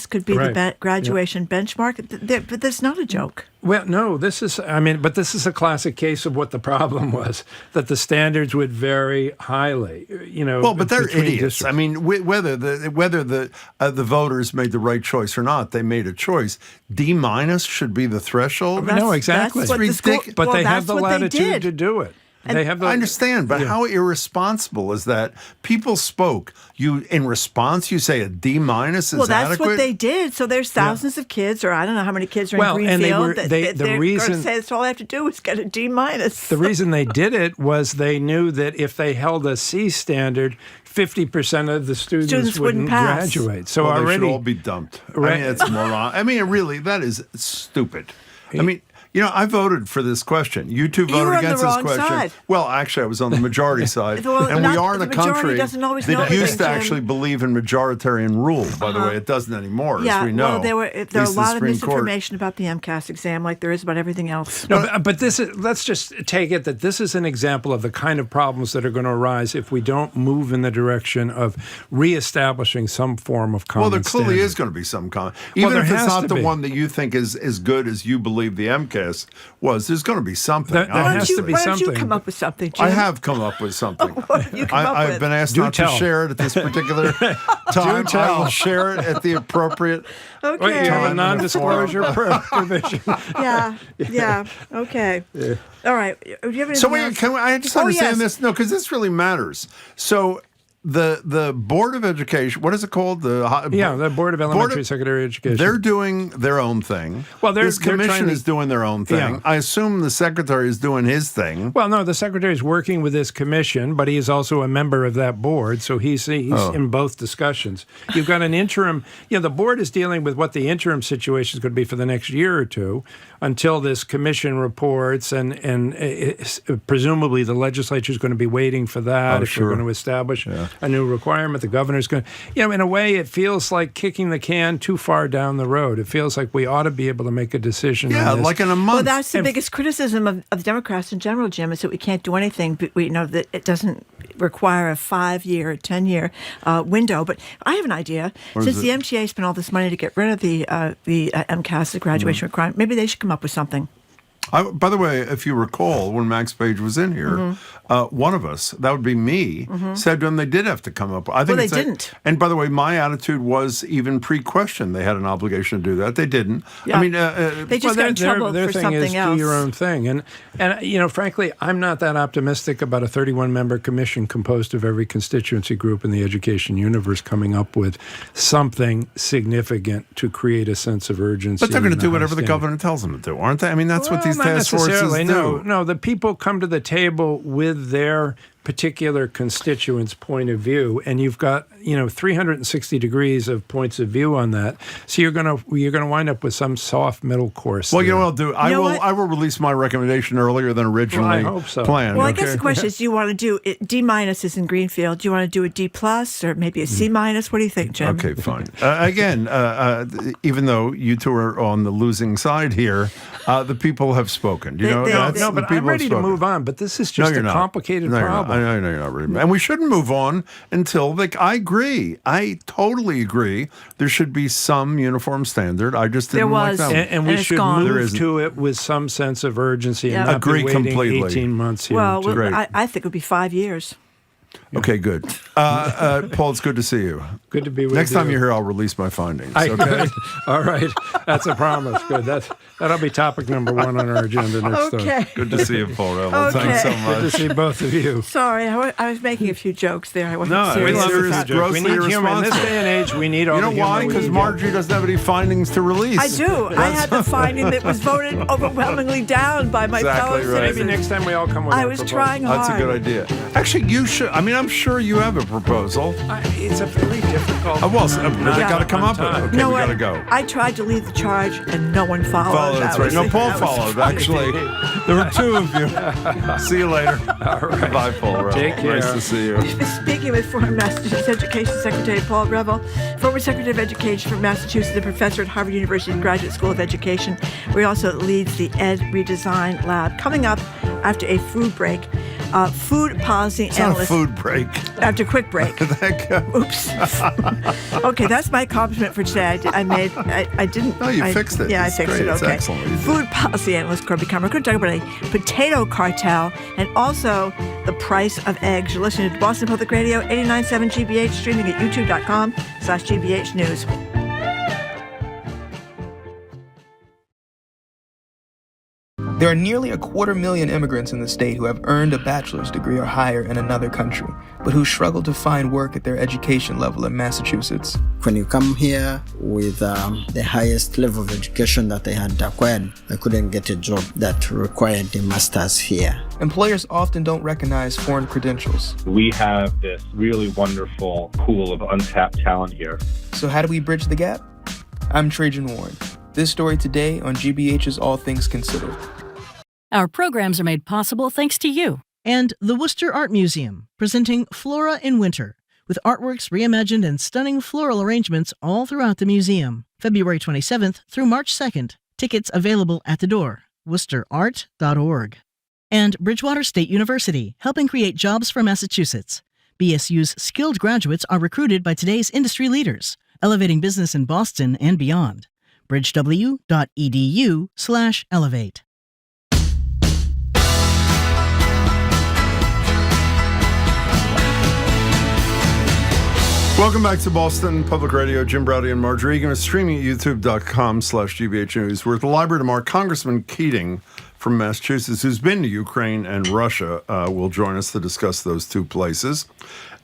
could be the graduation benchmark. But that's not a joke. Well, no, this is a classic case of what the problem was, that the standards would vary highly, Well, but they're idiots. Districts. I mean, whether the voters made the right choice or not, they made a choice. D- should be the threshold? No, exactly. That's ridiculous. But they have the latitude to do it. I understand, but how irresponsible is that? People spoke. In response, you say a D- is adequate? Well, that's what they did. So there's thousands of kids, or I don't know how many kids are in Greenfield. And they're going to say that's all I have to do is get a D-. The reason they did it was they knew that if they held a C standard, 50% of the students wouldn't graduate. So they should all be dumped. Right? I mean, it's moron. I mean, really, that is stupid. I mean, I voted for this question. You two voted against this question. Side. Well, actually, I was on the majority side. And we are in a country that used to actually believe in majoritarian rule, by the way. It doesn't anymore, as we know. Well, there are a lot of misinformation about the MCAS exam, like there is about everything else. No, but let's just take it that this is an example of the kind of problems that are going to arise if we don't move in the direction of reestablishing some form of common standard. Well, there clearly is going to be some common. Even if it's not the one that you think is as good as you believe the MCAS was, there's going to be something. There has to be something. Why don't you come up with something, Jim? I have come up with something. What have you come up with? I've been asked not to share it at this particular time. I will share it at the appropriate Okay. Wait, you have a non-disclosure provision. Yeah. Okay. Yeah. All right. Do you have anything so wait, else? can I just understand this? No, because this really matters. So the Board of Education, what is it called? The Board of Elementary Secondary Education. They're doing their own thing. Well, this commission is doing their own thing. Yeah. I assume the secretary is doing his thing. Well, no, the secretary is working with this commission, but he is also a member of that board, so he's in both discussions. You've got an interim. The board is dealing with what the interim situation is going to be for the next year or two until this commission reports, and presumably the legislature is going to be waiting for that if we're going to establish a new requirement. The governor's going to, in a way, it feels like kicking the can too far down the road. It feels like we ought to be able to make a decision. Yeah, like in a month. Well, that's the biggest criticism of Democrats in general, Jim, is that we can't do anything. But we know that it doesn't require a 5-year, 10-year window. But I have an idea. Since the MTA spent all this money to get rid of the MCAS, the graduation requirement, maybe they should come up with something. By the way, if you recall, when Max Page was in here, one of us, that would be me, said to them they did have to come up. I think they didn't. And by the way, my attitude was even pre-question. They had an obligation to do that. They didn't. Yeah. I mean, they just got in trouble their for thing something is else. Do your own thing. And frankly, I'm not that optimistic about a 31-member commission composed of every constituency group in the education universe coming up with something significant to create a sense of urgency. But they're going to do whatever the governor tells them to do, aren't they? I mean, that's what these task forces do. No, the people come to the table with their particular constituent's point of view, and you've got 360 degrees of points of view on that. So you're gonna wind up with some soft middle course. Well, there. you know what I'll do? I will release my recommendation earlier than originally I hope so. planned. Well, I guess the question is, do you want to do it, D- is in Greenfield? Do you want to do a D+ or maybe a C-? What do you think, Jim? Okay, fine. Again, even though you two are on the losing side here, the people have spoken. But I'm ready to move on. But this is just a complicated problem. I know you're not ready. And we shouldn't move on until I agree. I totally agree. There should be some uniform standard. I just didn't like that one. And we should move to it with some sense of urgency and not agree be waiting completely. 18 months here. Well, I think it would be 5 years. Okay, good. Paul, it's good to see you. Good to be with you. Next time you're here, I'll release my findings. Okay? All right. That's a promise. Good. That'll be topic number 1 on our agenda next time. Good to see you, Paul Reville. Thanks so much. Good to see both of you. Sorry, I was making a few jokes there. I wasn't we serious. love this joke. We need humor. In this day and age, we need all the humor. You know why? Because Marjorie doesn't have any findings to release. I do. I had the finding that was voted overwhelmingly down by my fellow citizens. Maybe next time we all come with I was trying hard. That's a good idea. Actually, you should. I mean, I'm sure you have a proposal. It's a very difficult. They got to come up with it. Okay, we got to go. I tried to lead the charge, and no one followed. That's right. No, Paul followed. Actually, there were 2 of you. See you later. All right. Bye, Paul Reville. Take care. Nice to see you. Speaking with former Massachusetts Education Secretary Paul Reville, former Secretary of Education from Massachusetts, and professor at Harvard University Graduate School of Education, where he also leads the Ed Redesign Lab. Coming up after a food break, food policy analyst. It's not a food break. After a quick break. Oops. Okay, that's my accomplishment for today. I didn't. No, you fixed it. Yeah, It's I fixed great. it. It's Okay. excellent. Food policy analyst Corby Kummer. We're going to talk about a potato cartel and also the price of eggs. You're listening to Boston Public Radio, 89.7 GBH, streaming at youtube.com/GBH News. There are nearly 250,000 immigrants in the state who have earned a bachelor's degree or higher in another country, but who struggle to find work at their education level in Massachusetts. When you come here with the highest level of education that I had acquired, I couldn't get a job that required a master's here. Employers often don't recognize foreign credentials. We have this really wonderful pool of untapped talent here. So how do we bridge the gap? I'm Trajan Warren. This story today on GBH's All Things Considered. Our programs are made possible thanks to you. And the Worcester Art Museum, presenting Flora in Winter, with artworks reimagined and stunning floral arrangements all throughout the museum. February 27th through March 2nd. Tickets available at the door. worcesterart.org. And Bridgewater State University, helping create jobs for Massachusetts. BSU's skilled graduates are recruited by today's industry leaders, elevating business in Boston and beyond. bridgew.edu/elevate. Welcome back to Boston Public Radio. Jim Browdy and Marjorie Egan are streaming at youtube.com/GBH News. We're at the library tomorrow. Congressman Keating from Massachusetts, who's been to Ukraine and Russia, will join us to discuss those 2 places.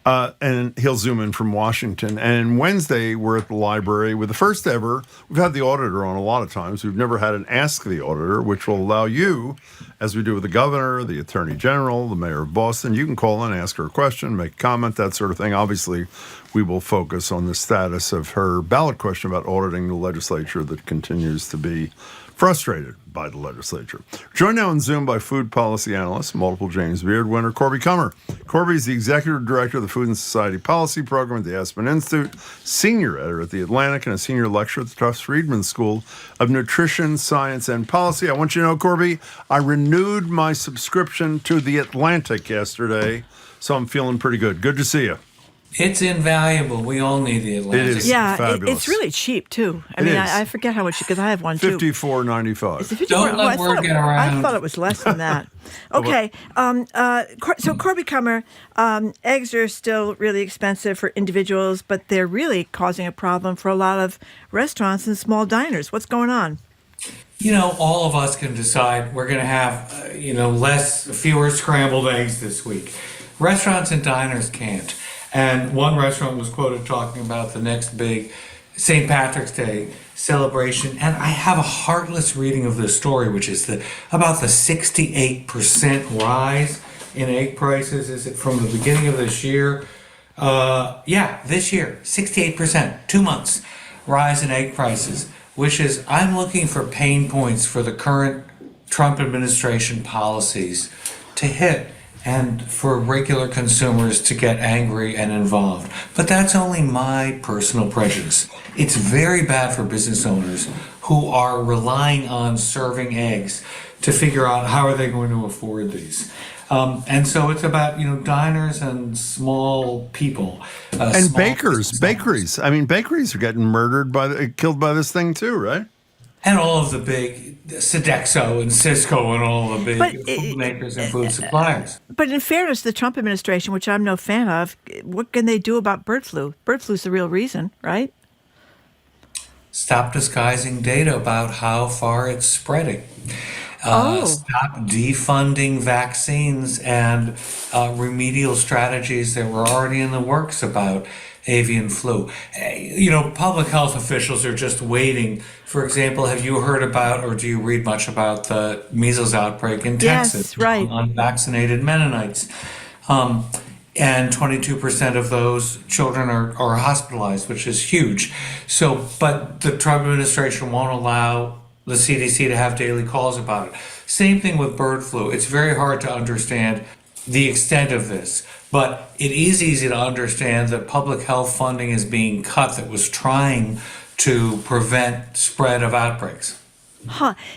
And he'll zoom in from Washington. And Wednesday, we're at the library with the first ever. We've had the auditor on a lot of times. We've never had an Ask the Auditor, which will allow you, as we do with the governor, the attorney general, the mayor of Boston, you can call in, ask her a question, make a comment, that sort of thing. Obviously, we will focus on the status of her ballot question about auditing the legislature that continues to be frustrated by the legislature. Joined now on Zoom by food policy analyst, multiple James Beard winner, Corby Kummer. Corby is the executive director of the Food and Society Policy Program at the Aspen Institute, senior editor at The Atlantic, and a senior lecturer at the Tufts Friedman School of Nutrition, Science, and Policy. I want you to know, Corby, I renewed my subscription to The Atlantic yesterday, so I'm feeling pretty good. Good to see you. It's invaluable. We all need the Atlantic. It is fabulous. It's really cheap too. I forget how much because I have one too. $54.95. Don't let word get around. I thought it was less than that. Okay. So Corby Kummer, eggs are still really expensive for individuals, but they're really causing a problem for a lot of restaurants and small diners. What's going on? All of us can decide we're going to have, fewer scrambled eggs this week. Restaurants and diners can't. And one restaurant was quoted talking about the next big St. Patrick's Day celebration. And I have a heartless reading of this story, which is about the 68% rise in egg prices. Is it from the beginning of this year? This year, 68%, 2 months rise in egg prices, which is, I'm looking for pain points for the current Trump administration policies to hit and for regular consumers to get angry and involved. But that's only my personal prejudice. It's very bad for business owners who are relying on serving eggs to figure out how are they going to afford these. And so it's about, diners and small people. And bakeries. I mean, bakeries are getting killed by this thing too, right? And all of the big Sodexo and Cisco and all the big food makers and food suppliers. But in fairness, the Trump administration, which I'm no fan of, what can they do about bird flu? Bird flu's the real reason, right? Stop disguising data about how far it's spreading. Stop defunding vaccines and remedial strategies that were already in the works about avian flu. Public health officials are just waiting. For example, have you heard about or do you read much about the measles outbreak in Texas? Yes, right. Unvaccinated Mennonites. And 22% of those children are hospitalized, which is huge. But the Trump administration won't allow the CDC to have daily calls about it. Same thing with bird flu. It's very hard to understand the extent of this, but it is easy to understand that public health funding is being cut that was trying to prevent spread of outbreaks.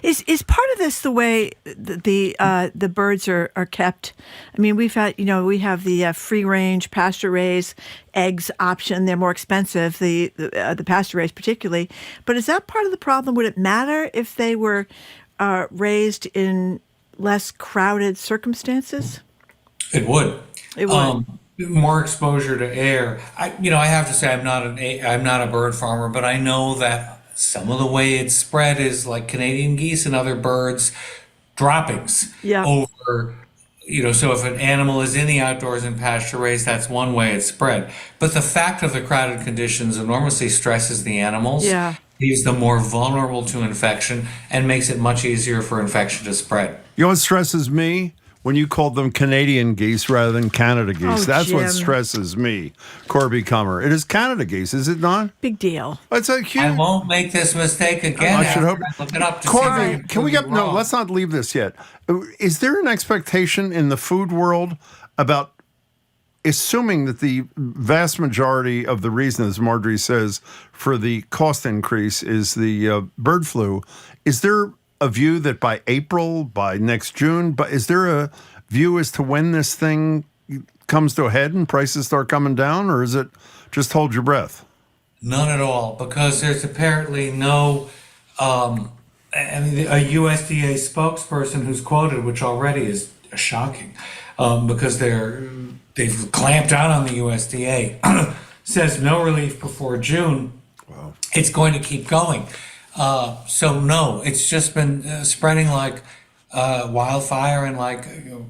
Is part of this the way the birds are kept? I mean, we have the free range pasture raised eggs option. They're more expensive, the pasture raised particularly. But is that part of the problem? Would it matter if they were raised in less crowded circumstances? It would. It would. More exposure to air. I have to say I'm not a bird farmer, but I know that some of the way it's spread is like Canadian geese and other birds droppings over, so if an animal is in the outdoors and pasture raised, that's one way it's spread. But the fact of the crowded conditions enormously stresses the animals, leaves them more vulnerable to infection, and makes it much easier for infection to spread. You know what stresses me? When you called them Canadian geese rather than Canada geese. That's Jim. What stresses me, Corby Kummer. It is Canada geese, is it not? Big deal. It's a huge... I won't make this mistake again. I should hope. Look it up to Corby, see can we get... No, let's not leave this yet. Is there an expectation in the food world about assuming that the vast majority of the reason, as Marjorie says, for the cost increase is the bird flu? Is there a view that by April, by next June, but is there a view as to when this thing comes to a head and prices start coming down, or is it just hold your breath? None at all, because there's apparently no, a USDA spokesperson who's quoted, which already is shocking, because they've clamped down on the USDA, says no relief before June. Wow. It's going to keep going. So no, it's just been spreading like wildfire and like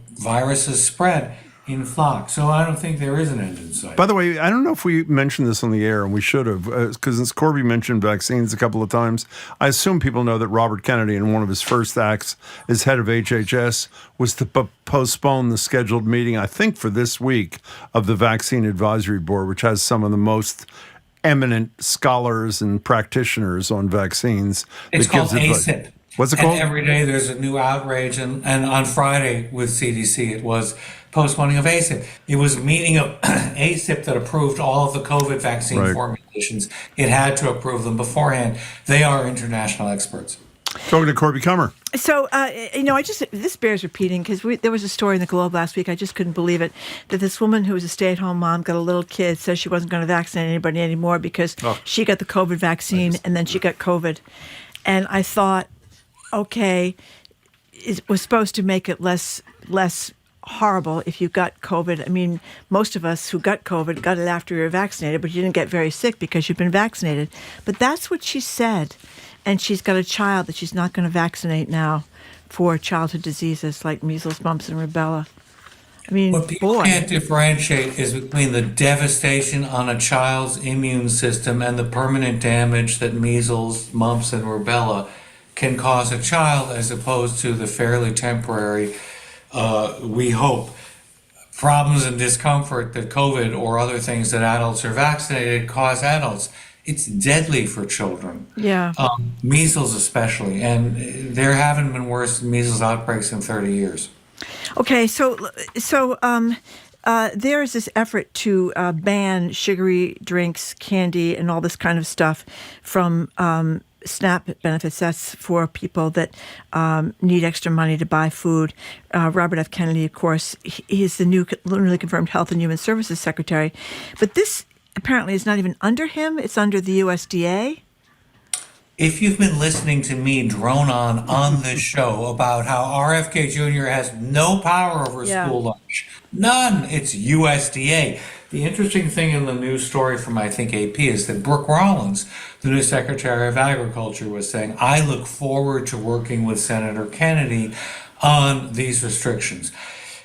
viruses spread in flocks. So I don't think there is an end in sight. By the way, I don't know if we mentioned this on the air, and we should have, because since Corby mentioned vaccines a couple of times, I assume people know that Robert Kennedy, in one of his first acts as head of HHS, was to postpone the scheduled meeting, I think for this week, of the Vaccine Advisory Board, which has some of the most eminent scholars and practitioners on vaccines. It's called ACIP. What's it called? And every day there's a new outrage. And on Friday with CDC, it was postponing of ACIP. It was a meeting of ACIP that approved all of the COVID vaccine formulations. It had to approve them beforehand. They are international experts. Talking to Corby Kummer. So, this bears repeating because there was a story in the Globe last week. I just couldn't believe it, that this woman who was a stay-at-home mom got a little kid, says she wasn't going to vaccinate anybody anymore because she got the COVID vaccine and then she got COVID. And I thought, okay, it was supposed to make it less horrible if you got COVID. I mean, most of us who got COVID got it after you were vaccinated, but you didn't get very sick because you've been vaccinated. But that's what she said. And she's got a child that she's not going to vaccinate now for childhood diseases like measles, mumps, and rubella. I mean, what people can't differentiate is between the devastation on a child's immune system and the permanent damage that measles, mumps, and rubella can cause a child, as opposed to the fairly temporary, we hope, problems and discomfort that COVID or other things that adults are vaccinated cause adults. It's deadly for children. Yeah. Measles especially, and there haven't been worse measles outbreaks in 30 years. Okay, so there is this effort to ban sugary drinks, candy, and all this kind of stuff from SNAP benefits. That's for people that need extra money to buy food. Robert F. Kennedy, of course, he is the newly confirmed Health and Human Services Secretary. But this apparently is not even under him. It's under the USDA. If you've been listening to me drone on this show about how RFK Jr. has no power over school lunch, none, it's USDA. The interesting thing in the news story from, I think, AP is that Brooke Rollins, the new Secretary of Agriculture, was saying, I look forward to working with Senator Kennedy on these restrictions.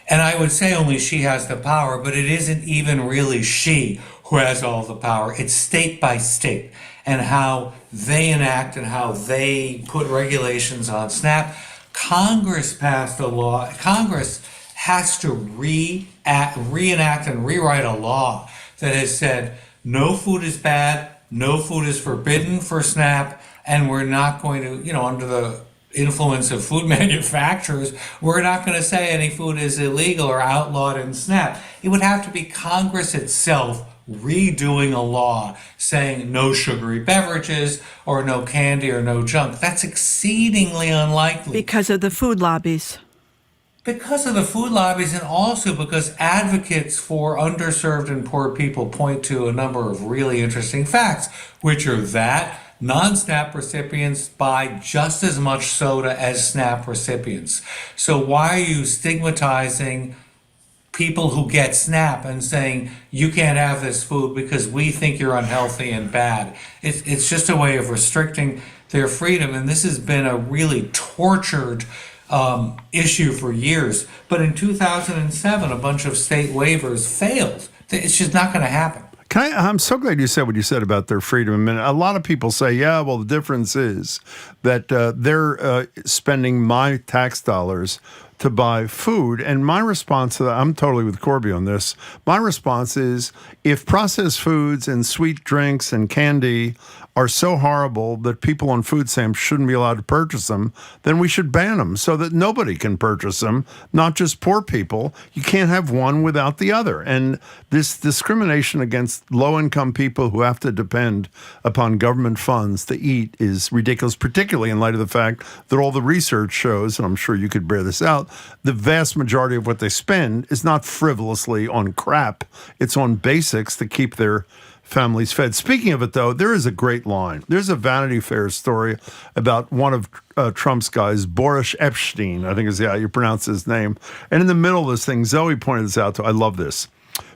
And I would say only she has the power, but it isn't even really she who has all the power. It's state by state and how they enact and how they put regulations on SNAP. Congress passed a law. Congress has to reenact and rewrite a law that has said no food is bad, no food is forbidden for SNAP, and we're not going to, under the influence of food manufacturers, we're not going to say any food is illegal or outlawed in SNAP. It would have to be Congress itself redoing a law saying no sugary beverages or no candy or no junk. That's exceedingly unlikely. Because of the food lobbies. Because of the food lobbies, and also because advocates for underserved and poor people point to a number of really interesting facts, which are that non-SNAP recipients buy just as much soda as SNAP recipients. So why are you stigmatizing people who get SNAP and saying you can't have this food because we think you're unhealthy and bad? It's just a way of restricting their freedom, and this has been a really tortured issue for years. But in 2007, a bunch of state waivers failed. It's just not going to happen. I'm so glad you said what you said about their freedom. And a lot of people say, yeah, well, the difference is that they're spending my tax dollars to buy food. And my response to that, I'm totally with Corby on this. My response is, if processed foods and sweet drinks and candy are so horrible that people on food stamps shouldn't be allowed to purchase them, then we should ban them so that nobody can purchase them, not just poor people. You can't have one without the other. And this discrimination against low-income people who have to depend upon government funds to eat is ridiculous, particularly in light of the fact that all the research shows, and I'm sure you could bear this out, the vast majority of what they spend is not frivolously on crap. It's on basics to keep their families fed. Speaking of it, though, there is a great line. There's a Vanity Fair story about one of Trump's guys, Boris Epstein, I think is how you pronounce his name. And in the middle of this thing, Zoe pointed this out to, I love this.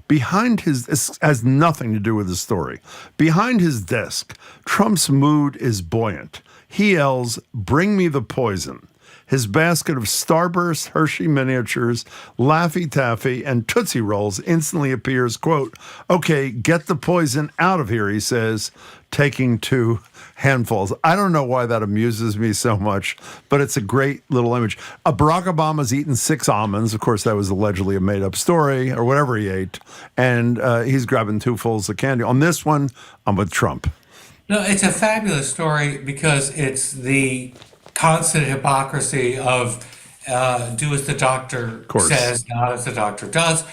Behind this has nothing to do with the story. Behind his desk, Trump's mood is buoyant. He yells, "Bring me the poison." His basket of Starburst, Hershey miniatures, Laffy Taffy, and Tootsie Rolls instantly appears, quote, "Okay, get the poison out of here," he says, taking 2 handfuls. I don't know why that amuses me so much, but it's a great little image. Barack Obama's eaten 6 almonds. Of course, that was allegedly a made-up story, or whatever he ate. And he's grabbing 2 fulls of candy. On this one, I'm with Trump. No, it's a fabulous story because it's the constant hypocrisy of do as the doctor says, not as the doctor does.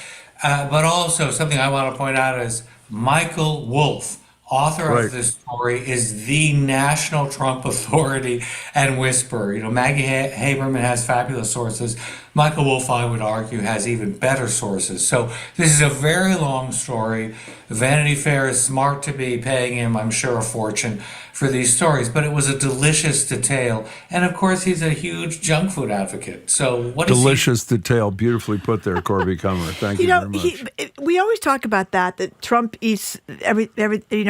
But also something I want to point out is Michael Wolff author Right. of this story, is the national Trump authority and whisperer. You know, Maggie Haberman has fabulous sources. Michael Wolff, I would argue, has even better sources. So this is a very long story. Vanity Fair is smart to be paying him, I'm sure, a fortune for these stories, but it was a delicious detail. And of course, he's a huge junk food advocate. So what is Delicious detail, beautifully put there, Corby Kummer. Thank you very much. We always talk about that Trump eats every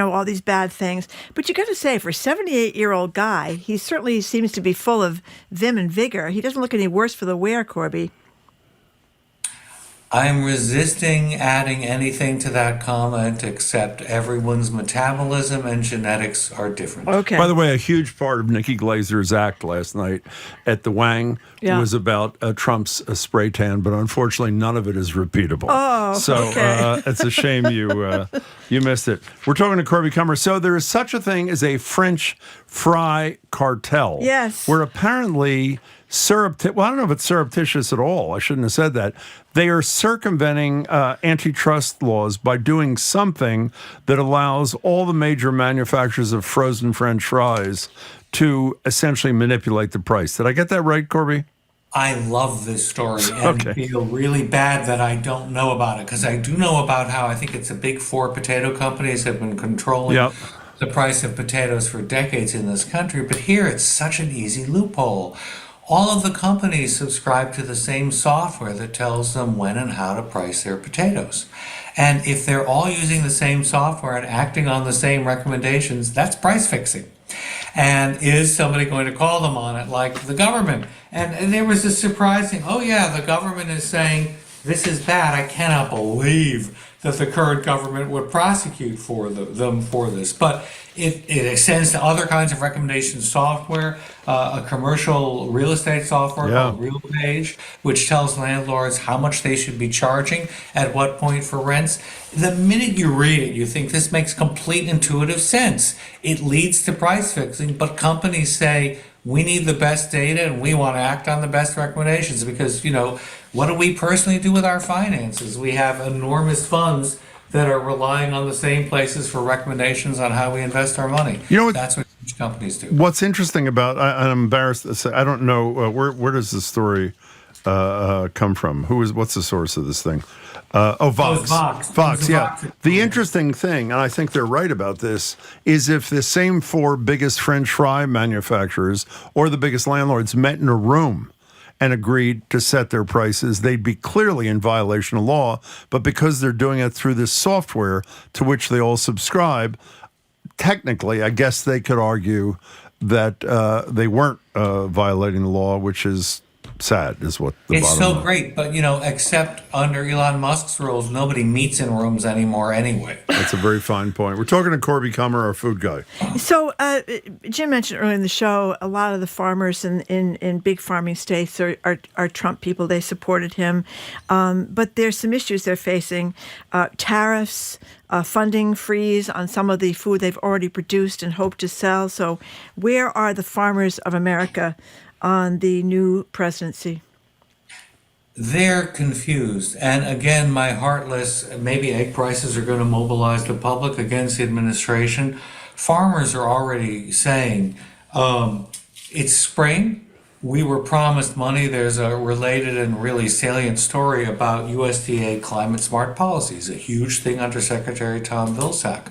all these bad things. But you got to say, for a 78-year-old guy, he certainly seems to be full of vim and vigor. He doesn't look any worse for the wear, Corby. I'm resisting adding anything to that comment except everyone's metabolism and genetics are different. Okay. By the way, a huge part of Nikki Glazer's act last night at the Wang was about Trump's spray tan, but unfortunately, none of it is repeatable. Oh, so okay. It's a shame you missed it. We're talking to Corby Kummer. So there is such a thing as a French fry cartel. Yes. Where apparently well, I don't know if it's surreptitious at all. I shouldn't have said that. They are circumventing antitrust laws by doing something that allows all the major manufacturers of frozen French fries to essentially manipulate the price. Did I get that right, Corby? I love this story and feel really bad that I don't know about it, because I do know about how I think it's a big four potato companies have been controlling the price of potatoes for decades in this country. But here it's such an easy loophole. All of the companies subscribe to the same software that tells them when and how to price their potatoes. And if they're all using the same software and acting on the same recommendations, that's price fixing. And is somebody going to call them on it, like the government? And there was a surprising, the government is saying this is bad. I cannot believe that the current government would prosecute them for this. But it extends to other kinds of recommendation software, a commercial real estate software called RealPage, which tells landlords how much they should be charging at what point for rents. The minute you read it, you think this makes complete intuitive sense. It leads to price fixing, but companies say, we need the best data and we want to act on the best recommendations because, what do we personally do with our finances? We have enormous funds that are relying on the same places for recommendations on how we invest our money. That's what huge companies do. What's interesting about, I'm embarrassed to say, I don't know, where does this story come from? What's the source of this thing? Vox. Vox, yeah. The interesting thing, and I think they're right about this, is if the same four biggest French fry manufacturers or the biggest landlords met in a room and agreed to set their prices, they'd be clearly in violation of law. But because they're doing it through this software to which they all subscribe, technically, I guess they could argue that they weren't violating the law, which is sad, is what the it's bottom so line. great, but except under Elon Musk's rules, nobody meets in rooms anymore anyway. That's a very fine point. We're talking to Corby Kummer, our food guy. So Jim mentioned earlier in the show, a lot of the farmers in big farming states are Trump people. They supported him. But there's some issues they're facing. Tariffs, funding freeze on some of the food they've already produced and hope to sell. So where are the farmers of America on the new presidency? They're confused. And again, my heartless, maybe egg prices are going to mobilize the public against the administration. Farmers are already saying, it's spring. We were promised money. There's a related and really salient story about USDA climate smart policies, a huge thing under Secretary Tom Vilsack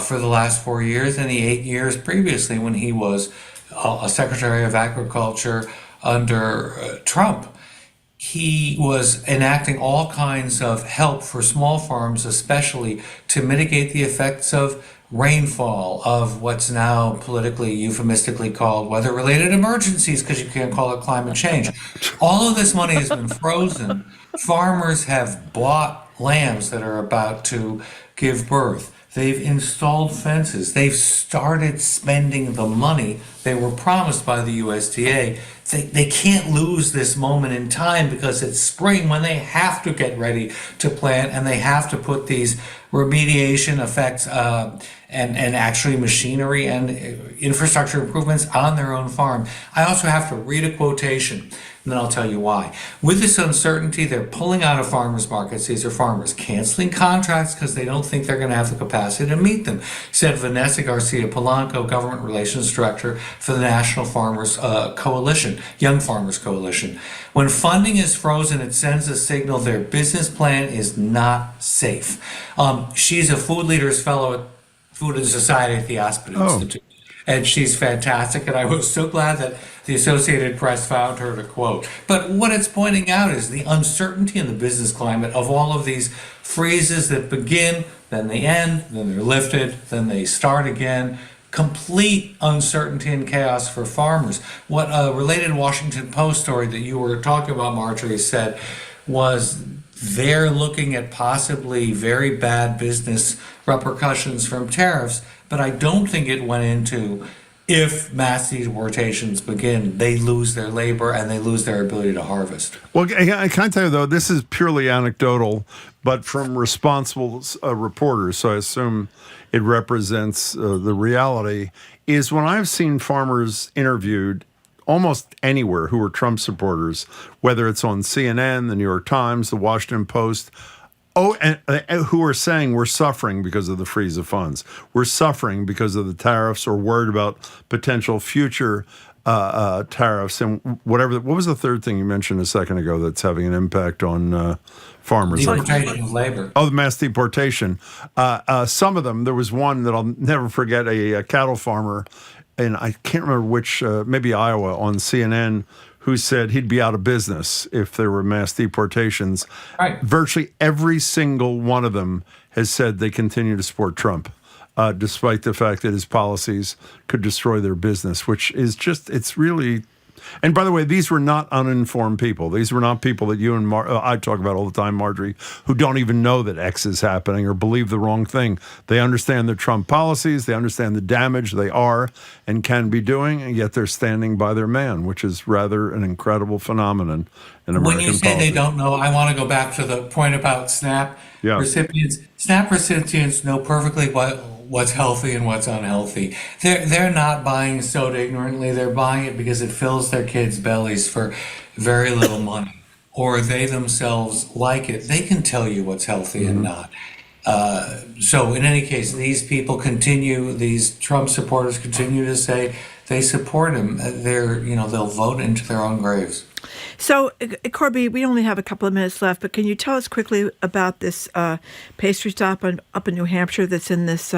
for the last 4 years and the 8 years previously when he was a Secretary of Agriculture under Trump. He was enacting all kinds of help for small farms, especially to mitigate the effects of rainfall, of what's now politically, euphemistically called weather-related emergencies, because you can't call it climate change. All of this money has been frozen. Farmers have bought lambs that are about to give birth. They've installed fences. They've started spending the money they were promised by the USDA. They can't lose this moment in time because it's spring when they have to get ready to plant and they have to put these remediation effects and actually machinery and infrastructure improvements on their own farm. I also have to read a quotation, and then I'll tell you why. With this uncertainty, they're pulling out of farmers markets. These are farmers canceling contracts because they don't think they're going to have the capacity to meet them, said Vanessa Garcia Polanco, Government Relations Director for the National Farmers Coalition, Young Farmers Coalition. When funding is frozen, it sends a signal their business plan is not safe. She's a Food Leaders Fellow at Food and Society at the Aspen Institute. And she's fantastic, and I was so glad that the Associated Press found her to quote. But what it's pointing out is the uncertainty in the business climate of all of these freezes that begin, then they end, then they're lifted, then they start again. Complete uncertainty and chaos for farmers. What a related Washington Post story that you were talking about, Marjorie, said was they're looking at possibly very bad business repercussions from tariffs, but I don't think it went into if mass deportations begin, they lose their labor and they lose their ability to harvest. Well, I can tell you, though, this is purely anecdotal, but from responsible reporters, so I assume it represents the reality, is when I've seen farmers interviewed almost anywhere who are Trump supporters, whether it's on CNN, the New York Times, the Washington Post, and who are saying we're suffering because of the freeze of funds. We're suffering because of the tariffs or worried about potential future tariffs and whatever. What was the third thing you mentioned a second ago that's having an impact on farmers? Deportation of labor. Oh, the mass deportation. Some of them, there was one that I'll never forget, a cattle farmer, and I can't remember which, maybe Iowa, on CNN, who said he'd be out of business if there were mass deportations. Right. Virtually every single one of them has said they continue to support Trump, despite the fact that his policies could destroy their business, which is just, it's really... And by the way, these were not uninformed people. These were not people that you and I talk about all the time, Marjorie, who don't even know that X is happening or believe the wrong thing. They understand the Trump policies. They understand the damage they are and can be doing, and yet they're standing by their man, which is rather an incredible phenomenon in American When you say politics. they don't know, I want to go back to the point about SNAP recipients. SNAP recipients know perfectly what's healthy and what's unhealthy. They're not buying soda ignorantly. They're buying it because it fills their kids' bellies for very little money, or they themselves like it. They can tell you what's healthy and not. So in any case, these people continue, these Trump supporters continue to say they support him. They'll vote into their own graves. So, Corby, we only have a couple of minutes left, but can you tell us quickly about this pastry stop up in New Hampshire that's in this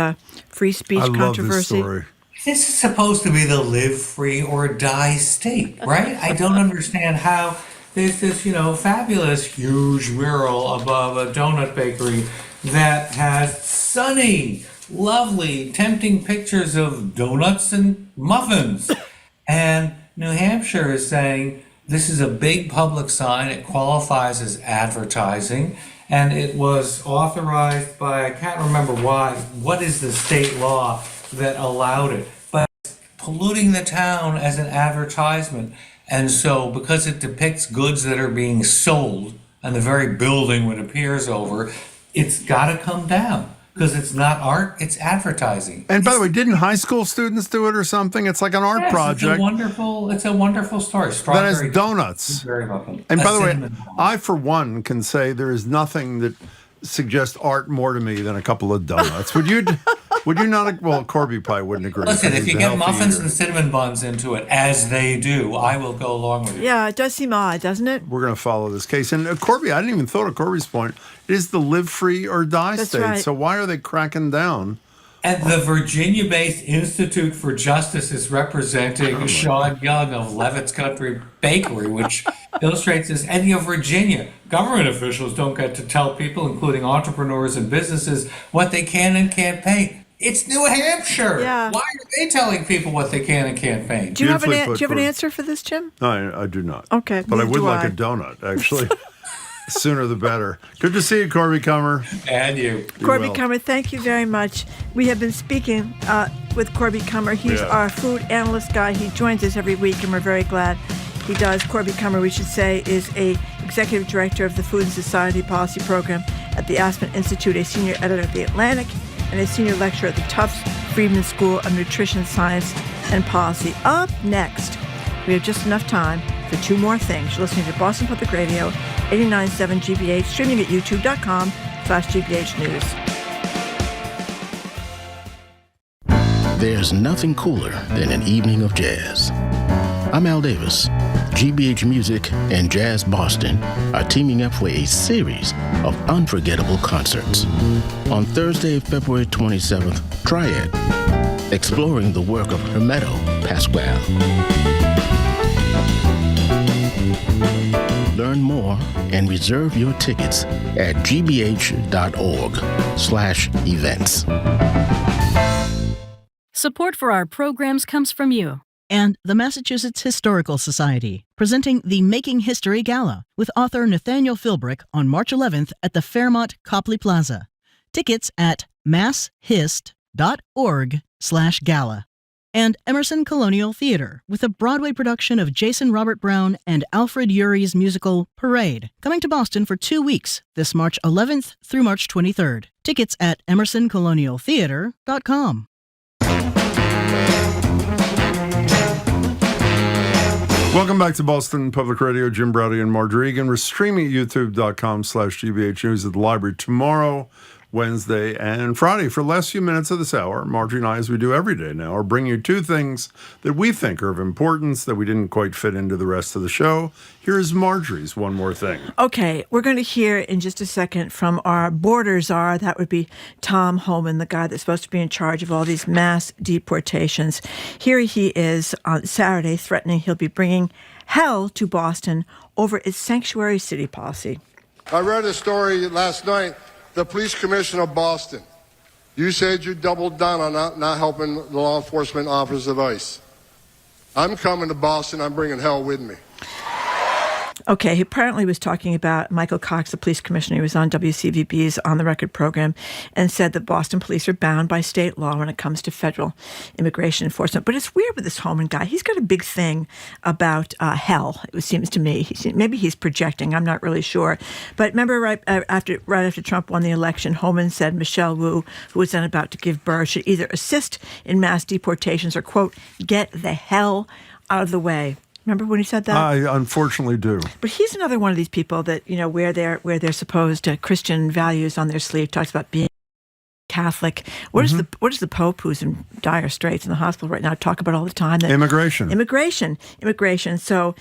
free speech controversy? Love this story. This is supposed to be the live free or die state, right? I don't understand how there's this, fabulous huge mural above a donut bakery that has sunny, lovely, tempting pictures of donuts and muffins. And New Hampshire is saying, this is a big public sign. It qualifies as advertising, and it was authorized by, I can't remember why, what is the state law that allowed it, but it's polluting the town as an advertisement. And so because it depicts goods that are being sold and the very building it appears over, it's got to come down. Because it's not art, it's advertising. And by the way, didn't high school students do it or something? It's like an art project. It's a wonderful story. That has donuts. Very welcome. And by the way, I, for one, can say there is nothing that suggests art more to me than a couple of donuts. Would you not? Well, Corby probably wouldn't agree. Listen, if you get muffins and cinnamon buns into it, as they do, I will go along with you. Yeah, it does seem odd, doesn't it? We're going to follow this case. And Corby, I didn't even thought of Corby's point. It is the live free or die That's state. right. So why are they cracking down? And the Virginia-based Institute for Justice is representing Sean Young of Levitt's Country Bakery, which illustrates this. And Virginia, government officials don't get to tell people, including entrepreneurs and businesses, what they can and can't pay. It's New Hampshire. Yeah. Why are they telling people what they can and can't pay? Do you have an answer for this, Jim? No, I do not. Okay. But I neither would do like I. a donut, actually. Sooner the better. Good to see you, Corby Kummer. And you. Corby Kummer, thank you very much. We have been speaking with Corby Kummer. He's our food analyst guy. He joins us every week, and we're very glad he does. Corby Kummer, we should say, is a executive director of the Food and Society Policy Program at the Aspen Institute, a senior editor at The Atlantic, and a senior lecturer at the Tufts Friedman School of Nutrition Science and Policy. Up next, we have just enough time for two more things. You're listening to Boston Public Radio, 89.7 GBH, streaming at youtube.com/GBH News. There's nothing cooler than an evening of jazz. I'm Al Davis. GBH Music and Jazz Boston are teaming up for a series of unforgettable concerts. On Thursday, February 27th, Triad, exploring the work of Hermeto Pasquale. Learn more and reserve your tickets at gbh.org/events. Support for our programs comes from you and the Massachusetts Historical Society, presenting the Making History Gala with author Nathaniel Philbrick on March 11th at the Fairmont Copley Plaza. Tickets at masshist.org/gala. And Emerson Colonial Theater with a Broadway production of Jason Robert Brown and Alfred Urey's musical Parade, coming to Boston for 2 weeks, this March 11th through March 23rd. Tickets at emersoncolonialtheater.com. Welcome back to Boston Public Radio. Jim Browdy and Margery Egan. We're streaming at youtube.com/GBH News at the library tomorrow, Wednesday, and Friday. For the last few minutes of this hour, Margery and I, as we do every day now, are bringing you two things that we think are of importance that we didn't quite fit into the rest of the show. Here's Marjorie's one more thing. Okay, we're going to hear in just a second from our border czar. That would be Tom Homan, the guy that's supposed to be in charge of all these mass deportations. Here he is on Saturday threatening he'll be bringing hell to Boston over its sanctuary city policy. I read a story last night. The police commissioner of Boston, you said you doubled down on not helping the law enforcement officers of ICE. I'm coming to Boston. I'm bringing hell with me. Okay, he apparently was talking about Michael Cox, the police commissioner. He was on WCVB's On the Record program and said that Boston police are bound by state law when it comes to federal immigration enforcement. But it's weird with this Homan guy. He's got a big thing about hell, it seems to me. Maybe he's projecting. I'm not really sure. But remember right after Trump won the election, Homan said Michelle Wu, who was then about to give birth, should either assist in mass deportations or, quote, get the hell out of the way. Remember when he said that? I unfortunately do. But he's another one of these people that, wear their supposed Christian values on their sleeve, talks about being Catholic. What does the Pope, who's in dire straits in the hospital right now, talk about all the time? That Immigration. So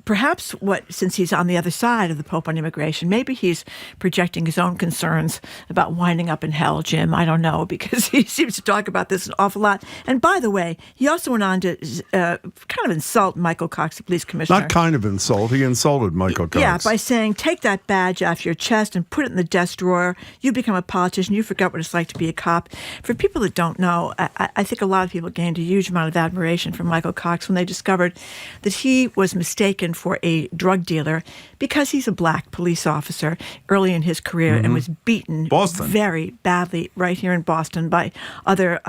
perhaps since he's on the other side of the Pope on immigration, maybe he's projecting his own concerns about winding up in hell, Jim. I don't know, because he seems to talk about this an awful lot. And by the way, he also went on to kind of insult Michael Cox, the police commissioner. Not kind of insult. He insulted Michael Cox. Yeah, by saying, take that badge off your chest and put it in the desk drawer. You become a politician. You forgot what it's like to be a cop. For people that don't know, I think a lot of people gained a huge amount of admiration for Michael Cox when they discovered that he was mistaken for a drug dealer because he's a black police officer early in his career and was beaten very badly right here in Boston by other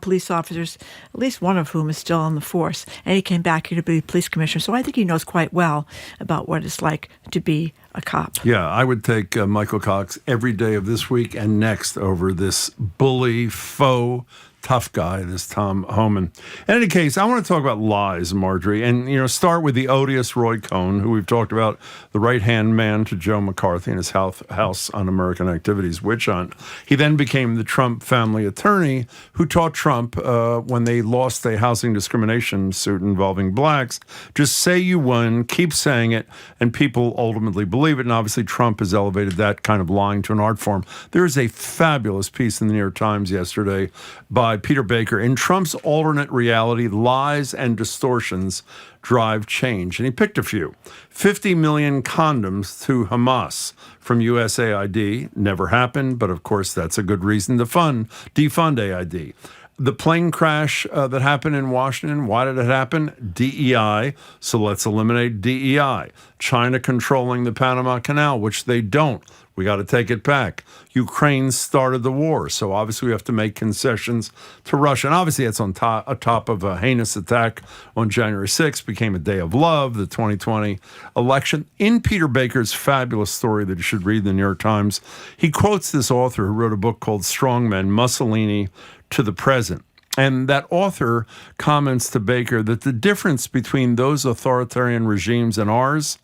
police officers, at least one of whom is still on the force. And he came back here to be police commissioner. So I think he knows quite well about what it's like to be a cop. Yeah, I would take Michael Cox every day of this week and next over this bully, faux, tough guy, this Tom Homan. In any case, I want to talk about lies, Margery, and start with the odious Roy Cohn, who we've talked about, the right-hand man to Joe McCarthy and his House Un-American Activities witch hunt. He then became the Trump family attorney who taught Trump when they lost a housing discrimination suit involving blacks, just say you won, keep saying it, and people ultimately believe it. And obviously Trump has elevated that kind of lying to an art form. There is a fabulous piece in the New York Times yesterday by Peter Baker. In Trump's alternate reality, lies and distortions drive change. And he picked a few. 50 million condoms to Hamas from USAID. Never happened, but of course that's a good reason to defund AID. The plane crash that happened in Washington, why did it happen? DEI, so let's eliminate DEI. China controlling the Panama Canal, which they don't. We got to take it back. Ukraine started the war, so obviously we have to make concessions to Russia. And obviously that's on top of a heinous attack on January 6th, became a day of love, the 2020 election. In Peter Baker's fabulous story that you should read in the New York Times, he quotes this author who wrote a book called Strongmen, Mussolini to the Present. And that author comments to Baker that the difference between those authoritarian regimes and ours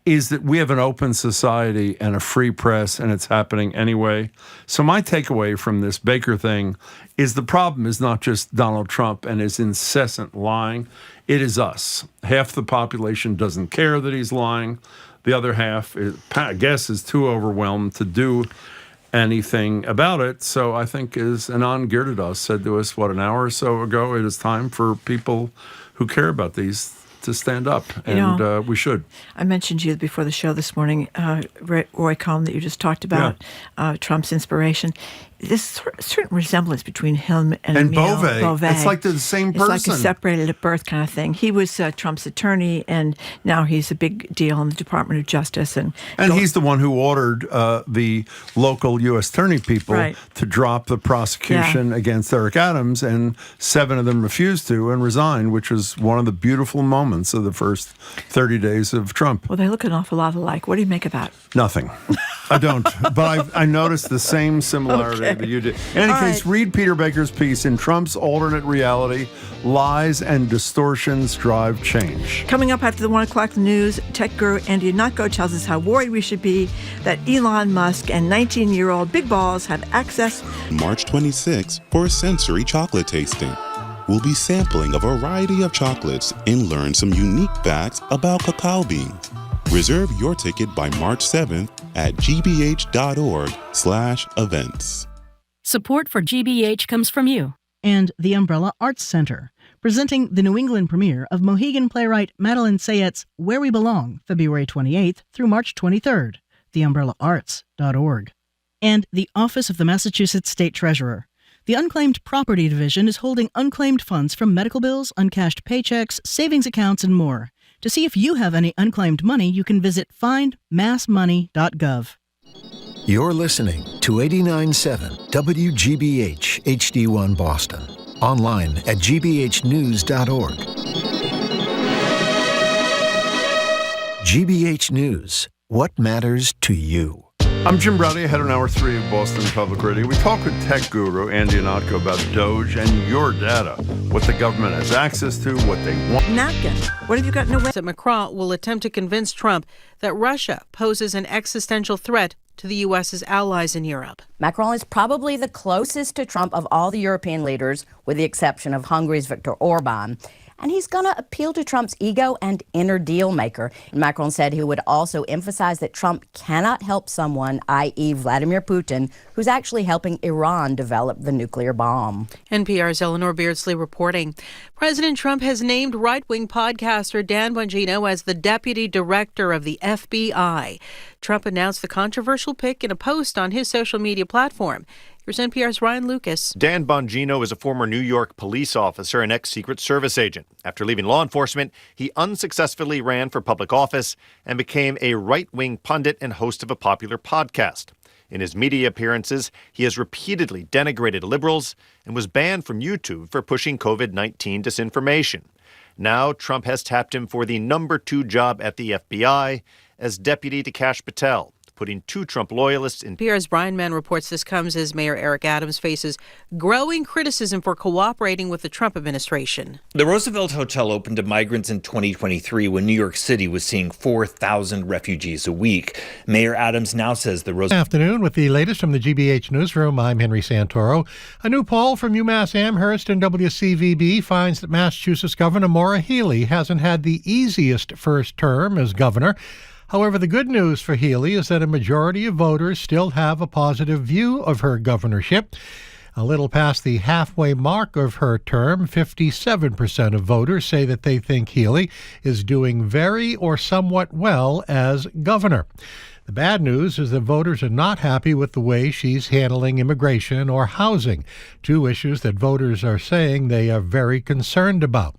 is that we have an open society and a free press, and it's happening anyway. So my takeaway from this Baker thing is the problem is not just Donald Trump and his incessant lying. It is us. Half the population doesn't care that he's lying. The other half, I guess, is too overwhelmed to do anything about it. So I think, as Anand Giridharadas said to us, an hour or so ago, it is time for people who care about these to stand up, and we should. I mentioned you before the show this morning, Roy Cohn, that you just talked about, Trump's inspiration. This certain resemblance between him and Beauvais. It's like they're the same person. It's like a separated at birth kind of thing. He was Trump's attorney, and now he's a big deal in the Department of Justice. And he's the one who ordered the local U.S. attorney people to drop the prosecution against Eric Adams, and 7 of them refused to and resigned, which was one of the beautiful moments of the first 30 days of Trump. Well, they look an awful lot alike. What do you make of that? Nothing. I don't. But I noticed the same similarity that you did. In any case, read Peter Baker's piece, In Trump's Alternate Reality, Lies and Distortions Drive Change. Coming up after the 1 o'clock news, tech guru Ihnatko tells us how worried we should be that Elon Musk and 19-year-old Big Balls have access. March 26 for sensory chocolate tasting. We'll be sampling a variety of chocolates and learn some unique facts about cacao beans. Reserve your ticket by March 7th at gbh.org/events. Support for GBH comes from you and the Umbrella Arts Center, presenting the New England premiere of Mohegan playwright Madeline Sayette's Where We Belong, February 28th through March 23rd, theumbrellaarts.org. And the Office of the Massachusetts State Treasurer. The Unclaimed Property Division is holding unclaimed funds from medical bills, uncashed paychecks, savings accounts, and more. To see if you have any unclaimed money, you can visit findmassmoney.gov. You're listening to 89.7 WGBH HD1 Boston. Online at gbhnews.org. GBH News. What matters to you? I'm Jim Browdy, ahead on Hour 3 of Boston Public Radio. We talk with tech guru Andy Ihnatko about DOGE and your data, what the government has access to, what they want. Napkin. What have you got in a way? Macron will attempt to convince Trump that Russia poses an existential threat to the U.S.'s allies in Europe. Macron is probably the closest to Trump of all the European leaders, with the exception of Hungary's Viktor Orban. And he's going to appeal to Trump's ego and inner deal maker. Macron said he would also emphasize that Trump cannot help someone, i.e. Vladimir Putin, who's actually helping Iran develop the nuclear bomb. NPR's Eleanor Beardsley reporting. President Trump has named right-wing podcaster Dan Bongino as the deputy director of the FBI. Trump announced the controversial pick in a post on his social media platform. Here's NPR's Ryan Lucas. Dan Bongino is a former New York police officer and ex-Secret Service agent. After leaving law enforcement, he unsuccessfully ran for public office and became a right-wing pundit and host of a popular podcast. In his media appearances, he has repeatedly denigrated liberals and was banned from YouTube for pushing COVID-19 disinformation. Now, Trump has tapped him for the number 2 job at the FBI as deputy to Kash Patel, putting 2 Trump loyalists in. NPR's Brian Mann reports this comes as Mayor Eric Adams faces growing criticism for cooperating with the Trump administration. The Roosevelt Hotel opened to migrants in 2023 when New York City was seeing 4,000 refugees a week. Mayor Adams now says the Roosevelt. Afternoon with the latest from the GBH Newsroom. I'm Henry Santoro. A new poll from UMass Amherst and WCVB finds that Massachusetts Governor Maura Healey hasn't had the easiest first term as governor. However, the good news for Healey is that a majority of voters still have a positive view of her governorship. A little past the halfway mark of her term, 57% of voters say that they think Healey is doing very or somewhat well as governor. The bad news is that voters are not happy with the way she's handling immigration or housing, two issues that voters are saying they are very concerned about.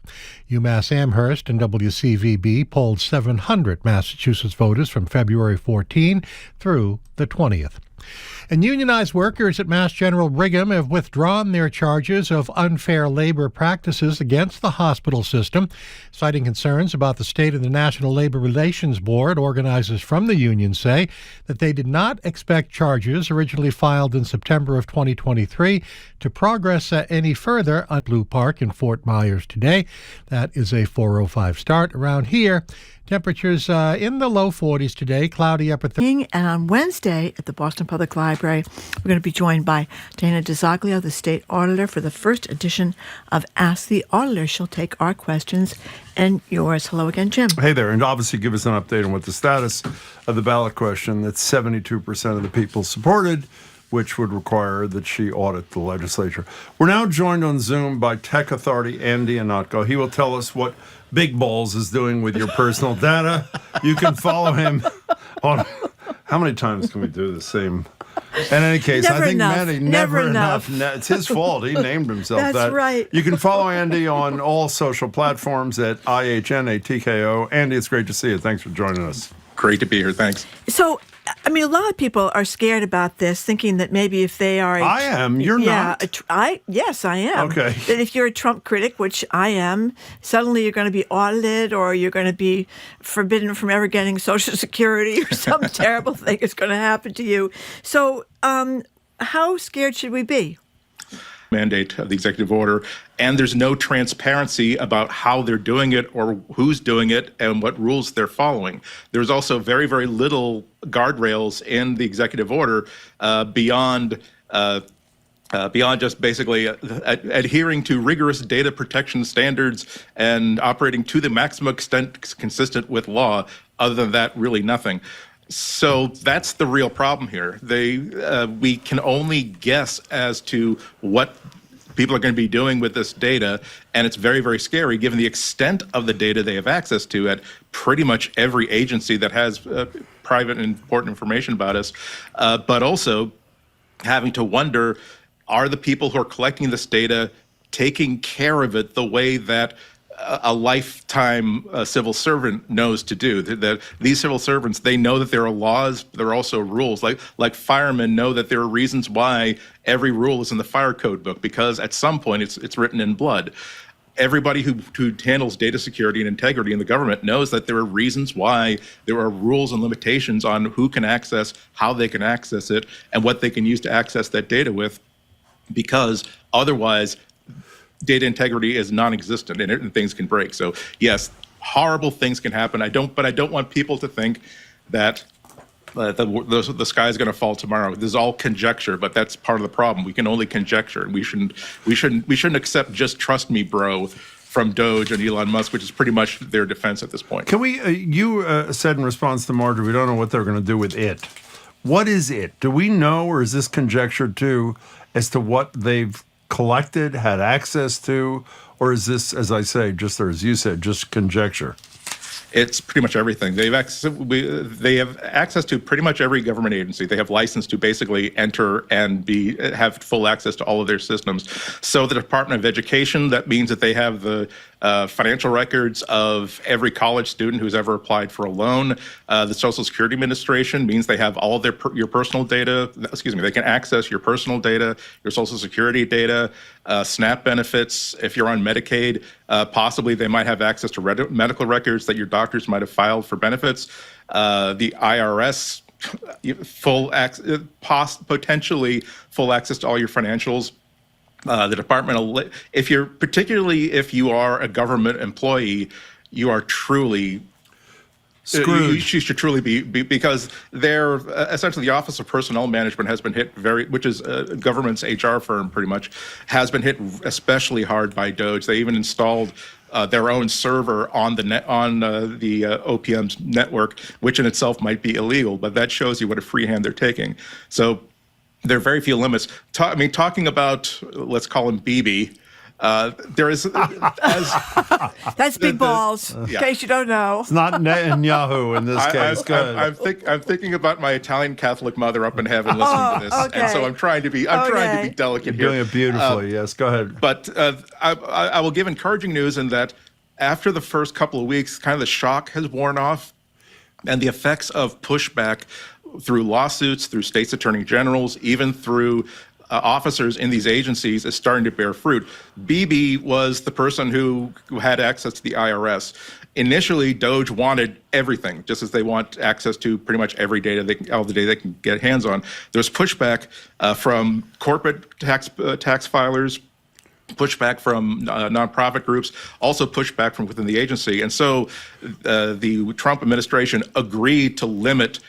UMass Amherst and WCVB polled 700 Massachusetts voters from February 14 through the 20th. And unionized workers at Mass General Brigham have withdrawn their charges of unfair labor practices against the hospital system, citing concerns about the state of the National Labor Relations Board. Organizers from the union say that they did not expect charges originally filed in September of 2023 to progress any further on Blue Park in Fort Myers today. That is a 4:05 start. Around here, temperatures in the low 40s today, cloudy upper 30s. And on Wednesday at the Boston Public Library, we're going to be joined by Dana DeZoglio, the state auditor, for the first edition of Ask the Auditor. She'll take our questions and yours. Hello again, Jim. Hey there, and obviously give us an update on what the status of the ballot question that 72% of the people supported, which would require that she audit the legislature. We're now joined on Zoom by Tech Authority Andy Ihnatko. He will tell us what Big Balls is doing with your personal data. You can follow him on... How many times can we do the same? In any case, Never I think enough. Manny, Never never enough. enough. It's his fault. He named himself That's that. right. You can follow Andy on all social platforms at IHNATKO. Andy, it's great to see you. Thanks for joining us. Great to be here. Thanks. So, I mean, a lot of people are scared about this, thinking that maybe if they are... I am. You're not. Yes, I am. Okay. That if you're a Trump critic, which I am, suddenly you're going to be audited or you're going to be forbidden from ever getting Social Security or some terrible thing is going to happen to you. So how scared should we be? Mandate of the executive order, and there's no transparency about how they're doing it or who's doing it and what rules they're following. There's also very, very little guardrails in the executive order beyond just basically adhering to rigorous data protection standards and operating to the maximum extent consistent with law. Other than that, really nothing. So that's the real problem here. We can only guess as to what people are going to be doing with this data, and it's very, very scary given the extent of the data they have access to at pretty much every agency that has private and important information about us, but also having to wonder, are the people who are collecting this data taking care of it the way that a lifetime civil servant knows to do? That these civil servants, they know that there are laws, but there are also rules. Like firemen know that there are reasons why every rule is in the fire code book, because at some point it's written in blood. Everybody who handles data security and integrity in the government knows that there are reasons why there are rules and limitations on who can access, how they can access it, and what they can use to access that data with, because otherwise data integrity is non-existent and things can break. So yes, horrible things can happen. But I don't want people to think that the sky is going to fall tomorrow. This is all conjecture, but that's part of the problem. We can only conjecture, and we shouldn't accept just trust me, bro, from DOGE and Elon Musk, which is pretty much their defense at this point. Can we? You said in response to Marjorie, we don't know what they're going to do with it. What is it? Do we know, or is this conjecture too, as to what they've collected, had access to, or is this, as I say, just or as you said, just conjecture? It's pretty much everything. They have access to pretty much every government agency. They have license to basically enter and have full access to all of their systems. So the Department of Education, that means that they have the financial records of every college student who's ever applied for a loan. The Social Security Administration means they have all of your personal data. They can access your personal data, your Social Security data, SNAP benefits. If you're on Medicaid, possibly they might have access to medical records that your doctors might have filed for benefits. The IRS, potentially full access to all your financials. The Department, if you are a government employee, you are truly screwed. You should truly be because they're essentially the Office of Personnel Management has been hit which is a government's HR firm pretty much, has been hit especially hard by DOGE. They even installed their own server on the OPM's network, which in itself might be illegal, but that shows you what a free hand they're taking. So there are very few limits. Talking about, let's call him BB, There is, That's big balls, in case you don't know. It's not Netanyahu in this case. I'm thinking about my Italian Catholic mother up in heaven listening to this, and so I'm trying to be delicate here. You're doing it beautifully. Yes, go ahead. But I will give encouraging news in that after the first couple of weeks, kind of the shock has worn off, and the effects of pushback through lawsuits, through states' attorney generals, even through officers in these agencies is starting to bear fruit. Bibi was the person who had access to the IRS. Initially, DOGE wanted everything, just as they want access to pretty much every data, all the data they can get hands on. There's pushback from corporate tax filers, pushback from nonprofit groups, also pushback from within the agency. And so the Trump administration agreed to limit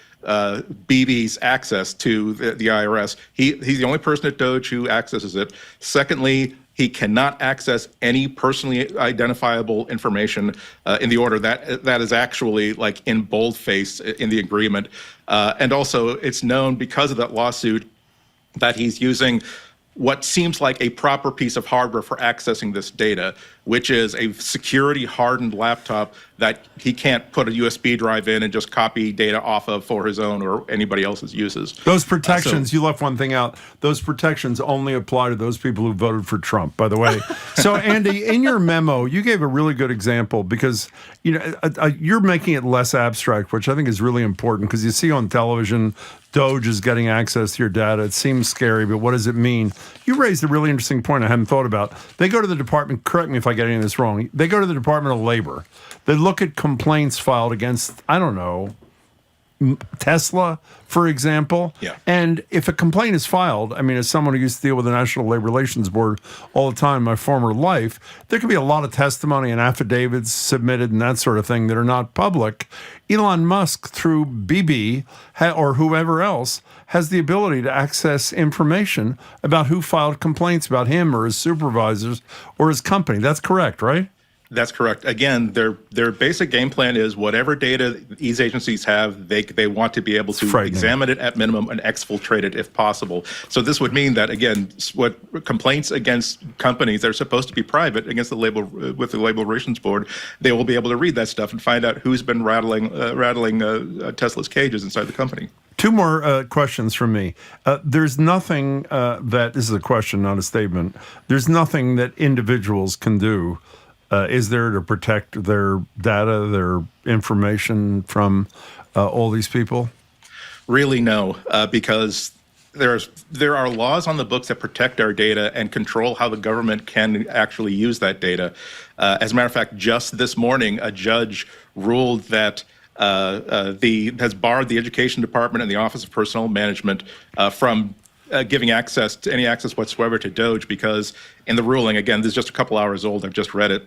Bibi's access to the IRS. He's the only person at DOGE who accesses it. Secondly, he cannot access any personally identifiable information in the order. That is actually like in boldface in the agreement. And also, it's known because of that lawsuit that he's using what seems like a proper piece of hardware for accessing this data, which is a security-hardened laptop that he can't put a USB drive in and just copy data off of for his own or anybody else's uses. Those protections, you left one thing out, those protections only apply to those people who voted for Trump, by the way. So, Andy, in your memo, you gave a really good example because you're making it less abstract, which I think is really important because you see on television, DOGE is getting access to your data. It seems scary, but what does it mean? You raised a really interesting point I hadn't thought about. They go to the department, correct me if I get any of this wrong, they go to the Department of Labor. They look at complaints filed against, I don't know, Tesla, for example. Yeah. And if a complaint is filed, I mean, as someone who used to deal with the National Labor Relations Board all the time in my former life, there could be a lot of testimony and affidavits submitted and that sort of thing that are not public. Elon Musk, through Bibi or whoever else, has the ability to access information about who filed complaints about him or his supervisors or his company. That's correct, right? That's correct. Again, their basic game plan is whatever data these agencies have, they want to be able to examine it at minimum and exfiltrate it if possible. So this would mean that, again, what complaints against companies that are supposed to be private against the with the Labor Relations Board, they will be able to read that stuff and find out who's been rattling Tesla's cages inside the company. Two more questions from me. There's nothing this is a question, not a statement. There's nothing that individuals can do. Is there to protect their data, their information from all these people? Really, no, because there are laws on the books that protect our data and control how the government can actually use that data. As a matter of fact, just this morning, a judge ruled that has barred the Education Department and the Office of Personnel Management from giving access to any access whatsoever to DOGE because in the ruling, again, this is just a couple hours old, I've just read it,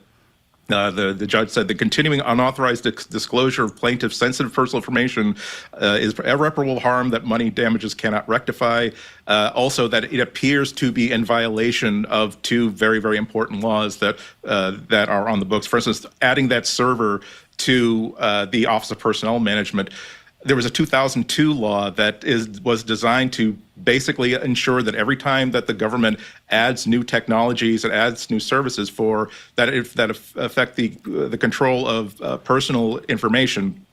the judge said the continuing unauthorized disclosure of plaintiff's sensitive personal information is irreparable harm that money damages cannot rectify. Also, that it appears to be in violation of two very, very important laws that are on the books. For instance, adding that server to the Office of Personnel Management. There was a 2002 law that was designed to basically ensure that every time that the government adds new technologies and adds new services that affect the control of personal information,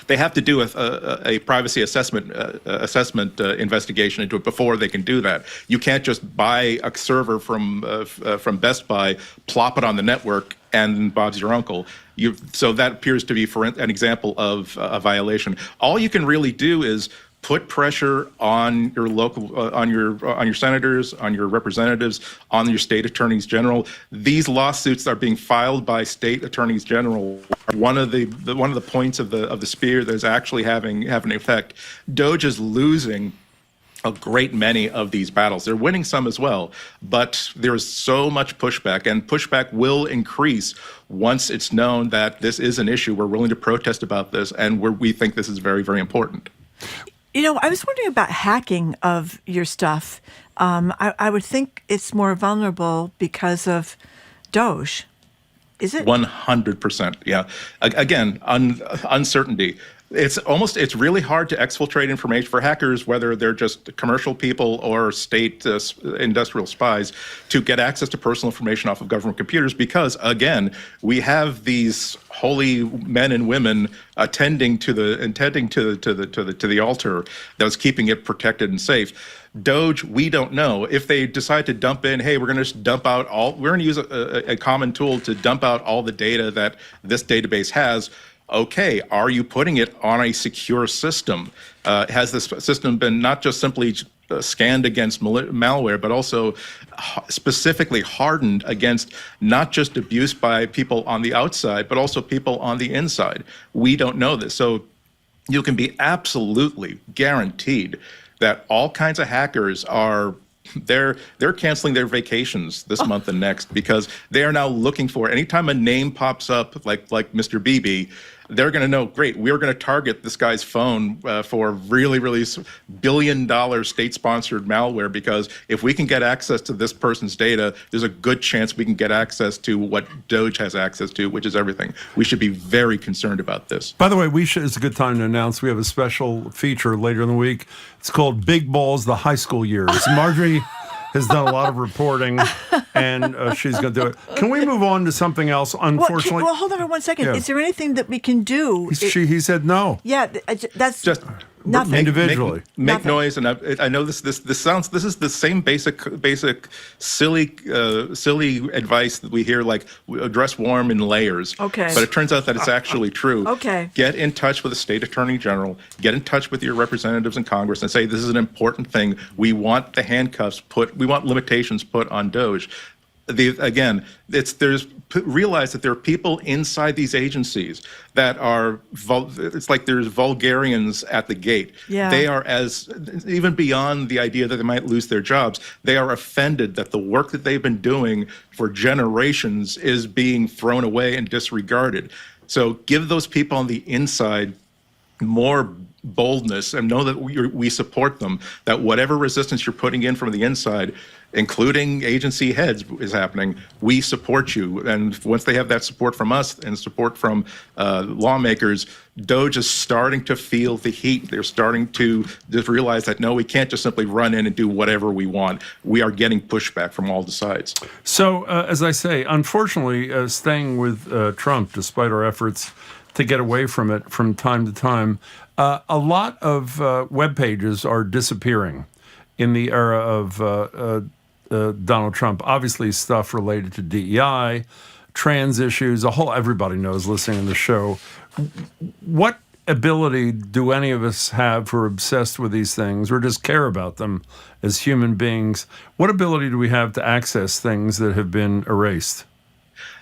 they have to do a privacy assessment investigation into it before they can do that. You can't just buy a server from Best Buy, plop it on the network, and Bob's your uncle. So that appears to be an example of a violation. All you can really do is put pressure on your local, on your senators, on your representatives, on your state attorneys general. These lawsuits that are being filed by state attorneys general are one of the points of the spear that is actually having an effect. DOGE is losing a great many of these battles. They're winning some as well, but there is so much pushback, and pushback will increase once it's known that this is an issue. We're willing to protest about this, and we think this is very, very important. You know, I was wondering about hacking of your stuff. I would think it's more vulnerable because of DOGE. Is it? 100%, yeah. Again, uncertainty. It's really hard to exfiltrate information for hackers, whether they're just commercial people or state industrial spies, to get access to personal information off of government computers, because again, we have these holy men and women attending to the altar that was keeping it protected and safe. DOGE, we don't know. If they decide to dump in, hey, we're going to dump out we're going to use a common tool to dump out all the data that this database has. Okay, are you putting it on a secure system? Has this system been not just simply scanned against malware, but also specifically hardened against not just abuse by people on the outside, but also people on the inside? We don't know this. So you can be absolutely guaranteed that all kinds of hackers are they're canceling their vacations this month and next, because they are now looking for, anytime a name pops up like Mr. BB, they're going to know, great, we're going to target this guy's phone for really, really billion-dollar state-sponsored malware, because if we can get access to this person's data, there's a good chance we can get access to what DOGE has access to, which is everything. We should be very concerned about this. By the way, it's a good time to announce we have a special feature later in the week. It's called Big Balls, the High School Years. Marjorie has done a lot of reporting, and she's going to do it. Can we move on to something else? Unfortunately, well, hold on for 1 second. Yeah. Is there anything that we can do? He said no. Yeah, that's just nothing. Individually, make noise, and I know this sounds. This is the same basic silly advice that we hear, like dress warm in layers. Okay. But it turns out that it's actually true. Okay. Get in touch with the state attorney general. Get in touch with your representatives in Congress and say, this is an important thing. We want the handcuffs put. We want limitations put on DOGE. Realize that there are people inside these agencies that are, it's like there's vulgarians at the gate. Yeah. They are, even beyond the idea that they might lose their jobs, they are offended that the work that they've been doing for generations is being thrown away and disregarded. So give those people on the inside more boldness and know that we support them, that whatever resistance you're putting in from the inside, including agency heads, is happening. We support you. And once they have that support from us and support from lawmakers, DOGE is starting to feel the heat. They're starting to just realize that, no, we can't just simply run in and do whatever we want. We are getting pushback from all the sides. So, as I say, unfortunately, staying with Trump, despite our efforts to get away from it from time to time, a lot of web pages are disappearing in the era of Donald Trump. Obviously, stuff related to DEI, trans issues, everybody knows listening to the show. What ability do any of us have who are obsessed with these things or just care about them as human beings? What ability do we have to access things that have been erased?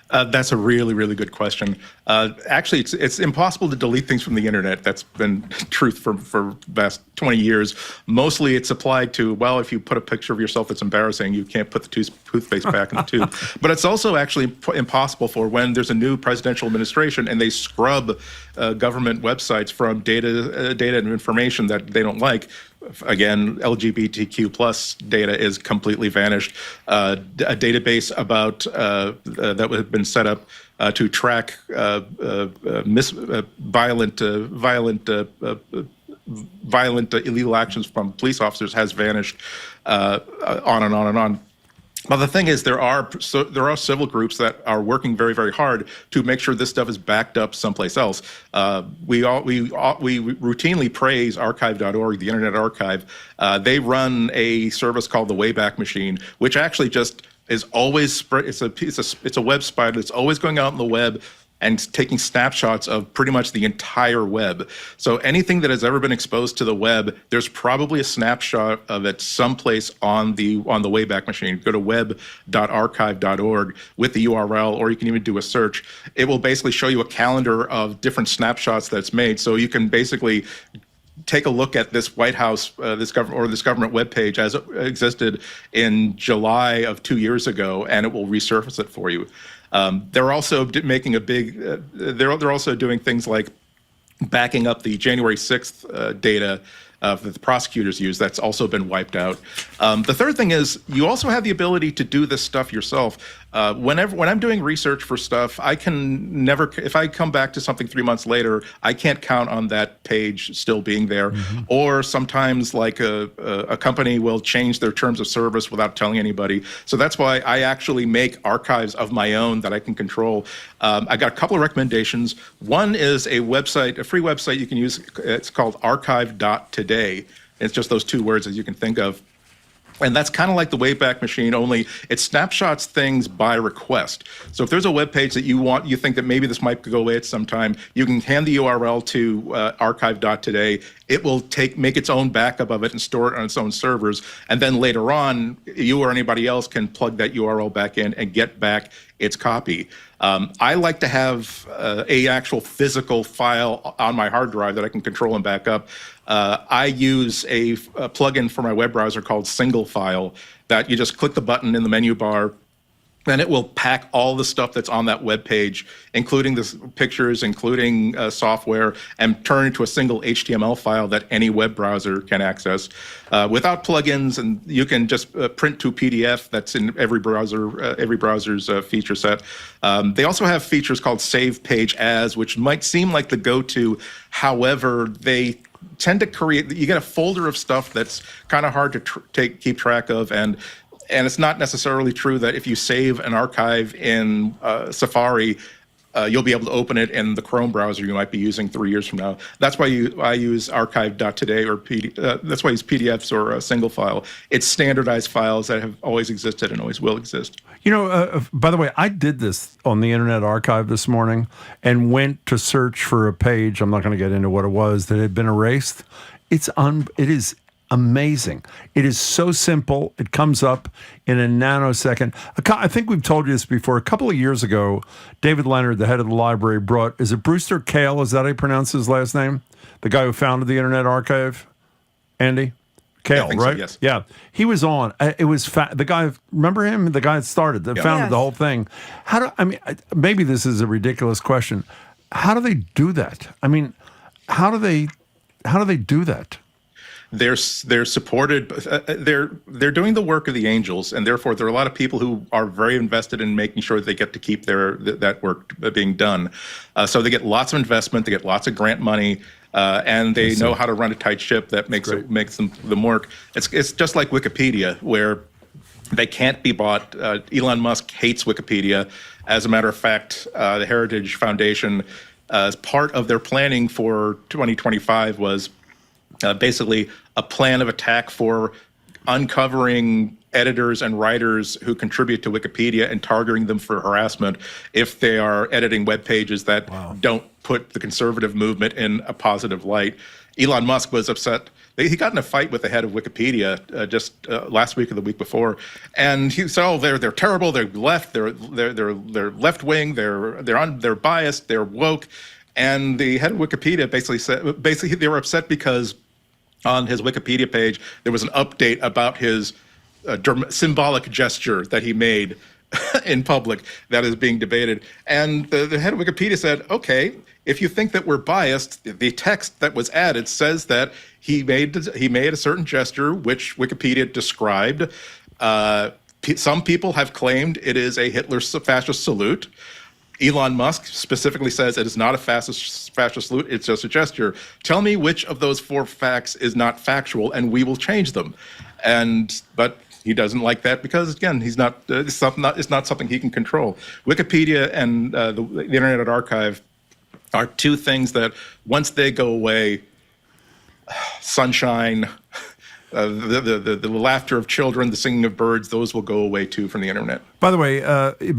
That's a really, really good question. Actually, it's impossible to delete things from the internet. That's been truth for the past 20 years. Mostly it's applied to, well, if you put a picture of yourself that's embarrassing, you can't put the toothpaste back in the tube. But it's also actually impossible for when there's a new presidential administration and they scrub government websites from data and information that they don't like. Again, LGBTQ plus data is completely vanished. A database about that had been set up to track violent illegal actions from police officers has vanished. On and on and on. Well, the thing is, there are civil groups that are working very, very hard to make sure this stuff is backed up someplace else. We routinely praise archive.org, the Internet Archive. They run a service called the Wayback Machine, which actually just is always it's a web spider that's always going out on the web and taking snapshots of pretty much the entire web. So anything that has ever been exposed to the web, there's probably a snapshot of it someplace on the Wayback Machine. Go to web.archive.org with the URL, or you can even do a search. It will basically show you a calendar of different snapshots that's made. So you can basically take a look at this White House, this government webpage as it existed in July of 2 years ago, and it will resurface it for you. They're also making a big. They're also doing things like backing up the January 6th data that the prosecutors use. That's also been wiped out. The third thing is you also have the ability to do this stuff yourself. When I'm doing research for stuff, I can never, if I come back to something 3 months later, I can't count on that page still being there. Or sometimes like a company will change their terms of service without telling anybody. So that's why I actually make archives of my own that I can control. I got a couple of recommendations. One is a website, a free website you can use. It's called archive.today. It's just those two words as you can think of. And that's kind of like the Wayback Machine, only it snapshots things by request. So if there's a web page that you think that maybe this might go away at some time, you can hand the URL to archive.today. It will make its own backup of it and store it on its own servers. And then later on, you or anybody else can plug that URL back in and get back its copy. I like to have a actual physical file on my hard drive that I can control and back up. I use a plugin for my web browser called Single File that you just click the button in the menu bar, and it will pack all the stuff that's on that web page, including the pictures, including software, and turn it into a single HTML file that any web browser can access. Without plugins, and you can just print to PDF. That's in every browser's feature set. They also have features called Save Page As, which might seem like the go-to. However, they tend to create, you get a folder of stuff that's kind of hard to keep track of, and it's not necessarily true that if you save an archive in Safari, you'll be able to open it in the Chrome browser you might be using 3 years from now. That's why I use archive.today, or that's why I use PDFs or a single file. It's standardized files that have always existed and always will exist. You know, by the way, I did this on the Internet Archive this morning and went to search for a page. I'm not going to get into what it was that had been erased. It is amazing. It is so simple. It comes up in a nanosecond. I think we've told you this before. A couple of years ago, David Leonard, the head of the library, is it Brewster Kahle? Is that how you pronounce his last name? The guy who founded the Internet Archive? Andy? Kahle, yeah, right? So, yes. Yeah. He was on. It was the guy, remember him? The guy that started, that founded the whole thing. Maybe this is a ridiculous question. How do they do that? I mean, how do they do that? They're supported. They're doing the work of the angels, and therefore there are a lot of people who are very invested in making sure that they get to keep that work being done. So they get lots of investment, they get lots of grant money, and they know how to run a tight ship that makes them work. It's just like Wikipedia, where they can't be bought. Elon Musk hates Wikipedia. As a matter of fact, the Heritage Foundation, as part of their planning for 2025, was basically a plan of attack for uncovering editors and writers who contribute to Wikipedia and targeting them for harassment if they are editing web pages that don't put the conservative movement in a positive light. Elon Musk was upset. He got in a fight with the head of Wikipedia just last week or the week before, and he said, "Oh, they're terrible. They're left. They're left wing. They're biased. They're woke." And the head of Wikipedia basically they were upset because on his Wikipedia page there was an update about his symbolic gesture that he made in public that is being debated. And the head of Wikipedia said, "Okay, if you think that we're biased, the text that was added says that he made a certain gesture which Wikipedia described. Some people have claimed it is a Hitler fascist salute. Elon Musk specifically says it is not a fascist salute, it's just a gesture. Tell me which of those 4 facts is not factual, and we will change them." But he doesn't like that because, again, it's not something he can control. Wikipedia and the Internet Archive are two things that once they go away, sunshine, the laughter of children, the singing of birds, those will go away too from the internet. By the way,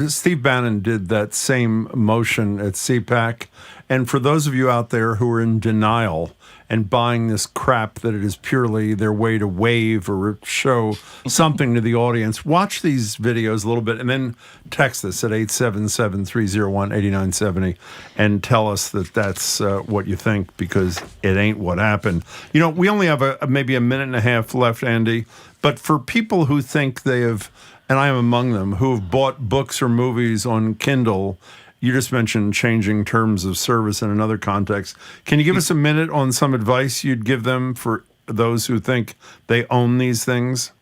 Steve Bannon did that same motion at CPAC. And for those of you out there who are in denial and buying this crap that it is purely their way to wave or show something to the audience, watch these videos a little bit and then text us at 877-301-8970 and tell us that that's what you think, because it ain't what happened. You know, we only have maybe a minute and a half left, Andy, but for people who think they have, and I am among them, who have bought books or movies on Kindle. You just mentioned changing terms of service in another context. Can you give us a minute on some advice you'd give them for those who think they own these things?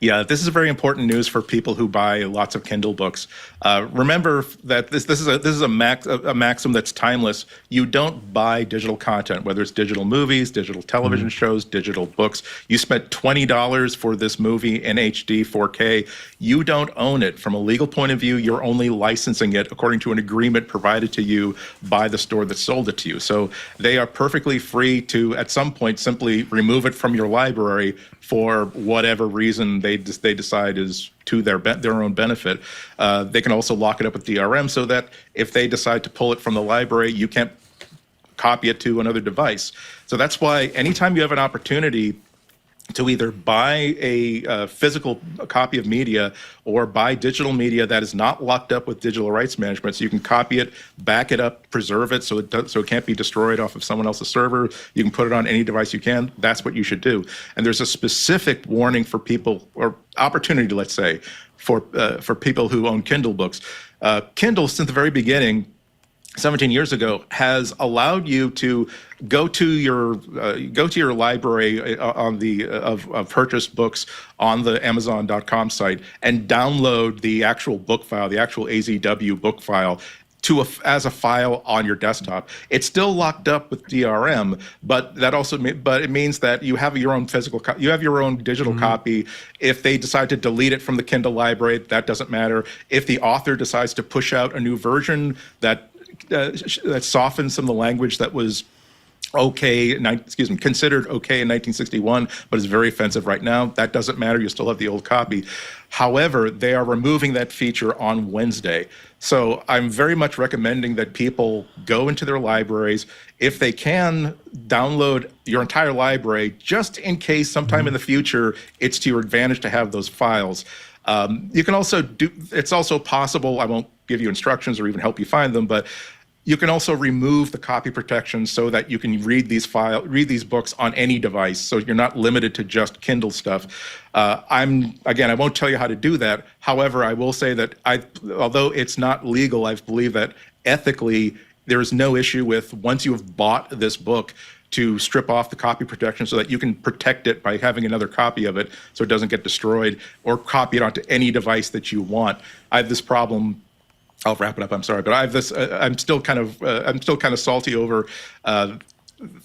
Yeah, this is very important news for people who buy lots of Kindle books. Remember that this is a maxim that's timeless. You don't buy digital content, whether it's digital movies, digital television shows, digital books. You spent $20 for this movie in HD 4K. You don't own it. From a legal point of view, you're only licensing it according to an agreement provided to you by the store that sold it to you. So they are perfectly free to, at some point, simply remove it from your library for whatever reason they decide is to their own benefit. They can also lock it up with DRM so that if they decide to pull it from the library, you can't copy it to another device. So that's why anytime you have an opportunity to either buy a physical copy of media or buy digital media that is not locked up with digital rights management, so you can copy it, back it up, preserve it so it can't be destroyed off of someone else's server. You can put it on any device you can. That's what you should do. And there's a specific warning for people, or opportunity, let's say, for people who own Kindle books. Kindle, since the very beginning, 17 years ago, has allowed you to go to your library of purchased books on the Amazon.com site and download the actual book file, the actual AZW book file, as a file on your desktop. It's still locked up with DRM, but it means that you have your own you have your own digital copy. If they decide to delete it from the Kindle library, that doesn't matter. If the author decides to push out a new version that softens some of the language that was considered okay in 1961, but is very offensive right now, that doesn't matter. You still have the old copy. However, they are removing that feature on Wednesday. So I'm very much recommending that people go into their libraries. If they can, download your entire library, just in case sometime in the future it's to your advantage to have those files. You can also it's also possible, I won't give you instructions or even help you find them, but you can also remove the copy protection so that you can read these books on any device. So you're not limited to just Kindle stuff. I won't tell you how to do that. However, I will say that although it's not legal, I believe that ethically there is no issue with, once you have bought this book, to strip off the copy protection so that you can protect it by having another copy of it so it doesn't get destroyed, or copy it onto any device that you want. I have this problem. I'll wrap it up. I'm sorry, but I have this. I'm still kind of salty over.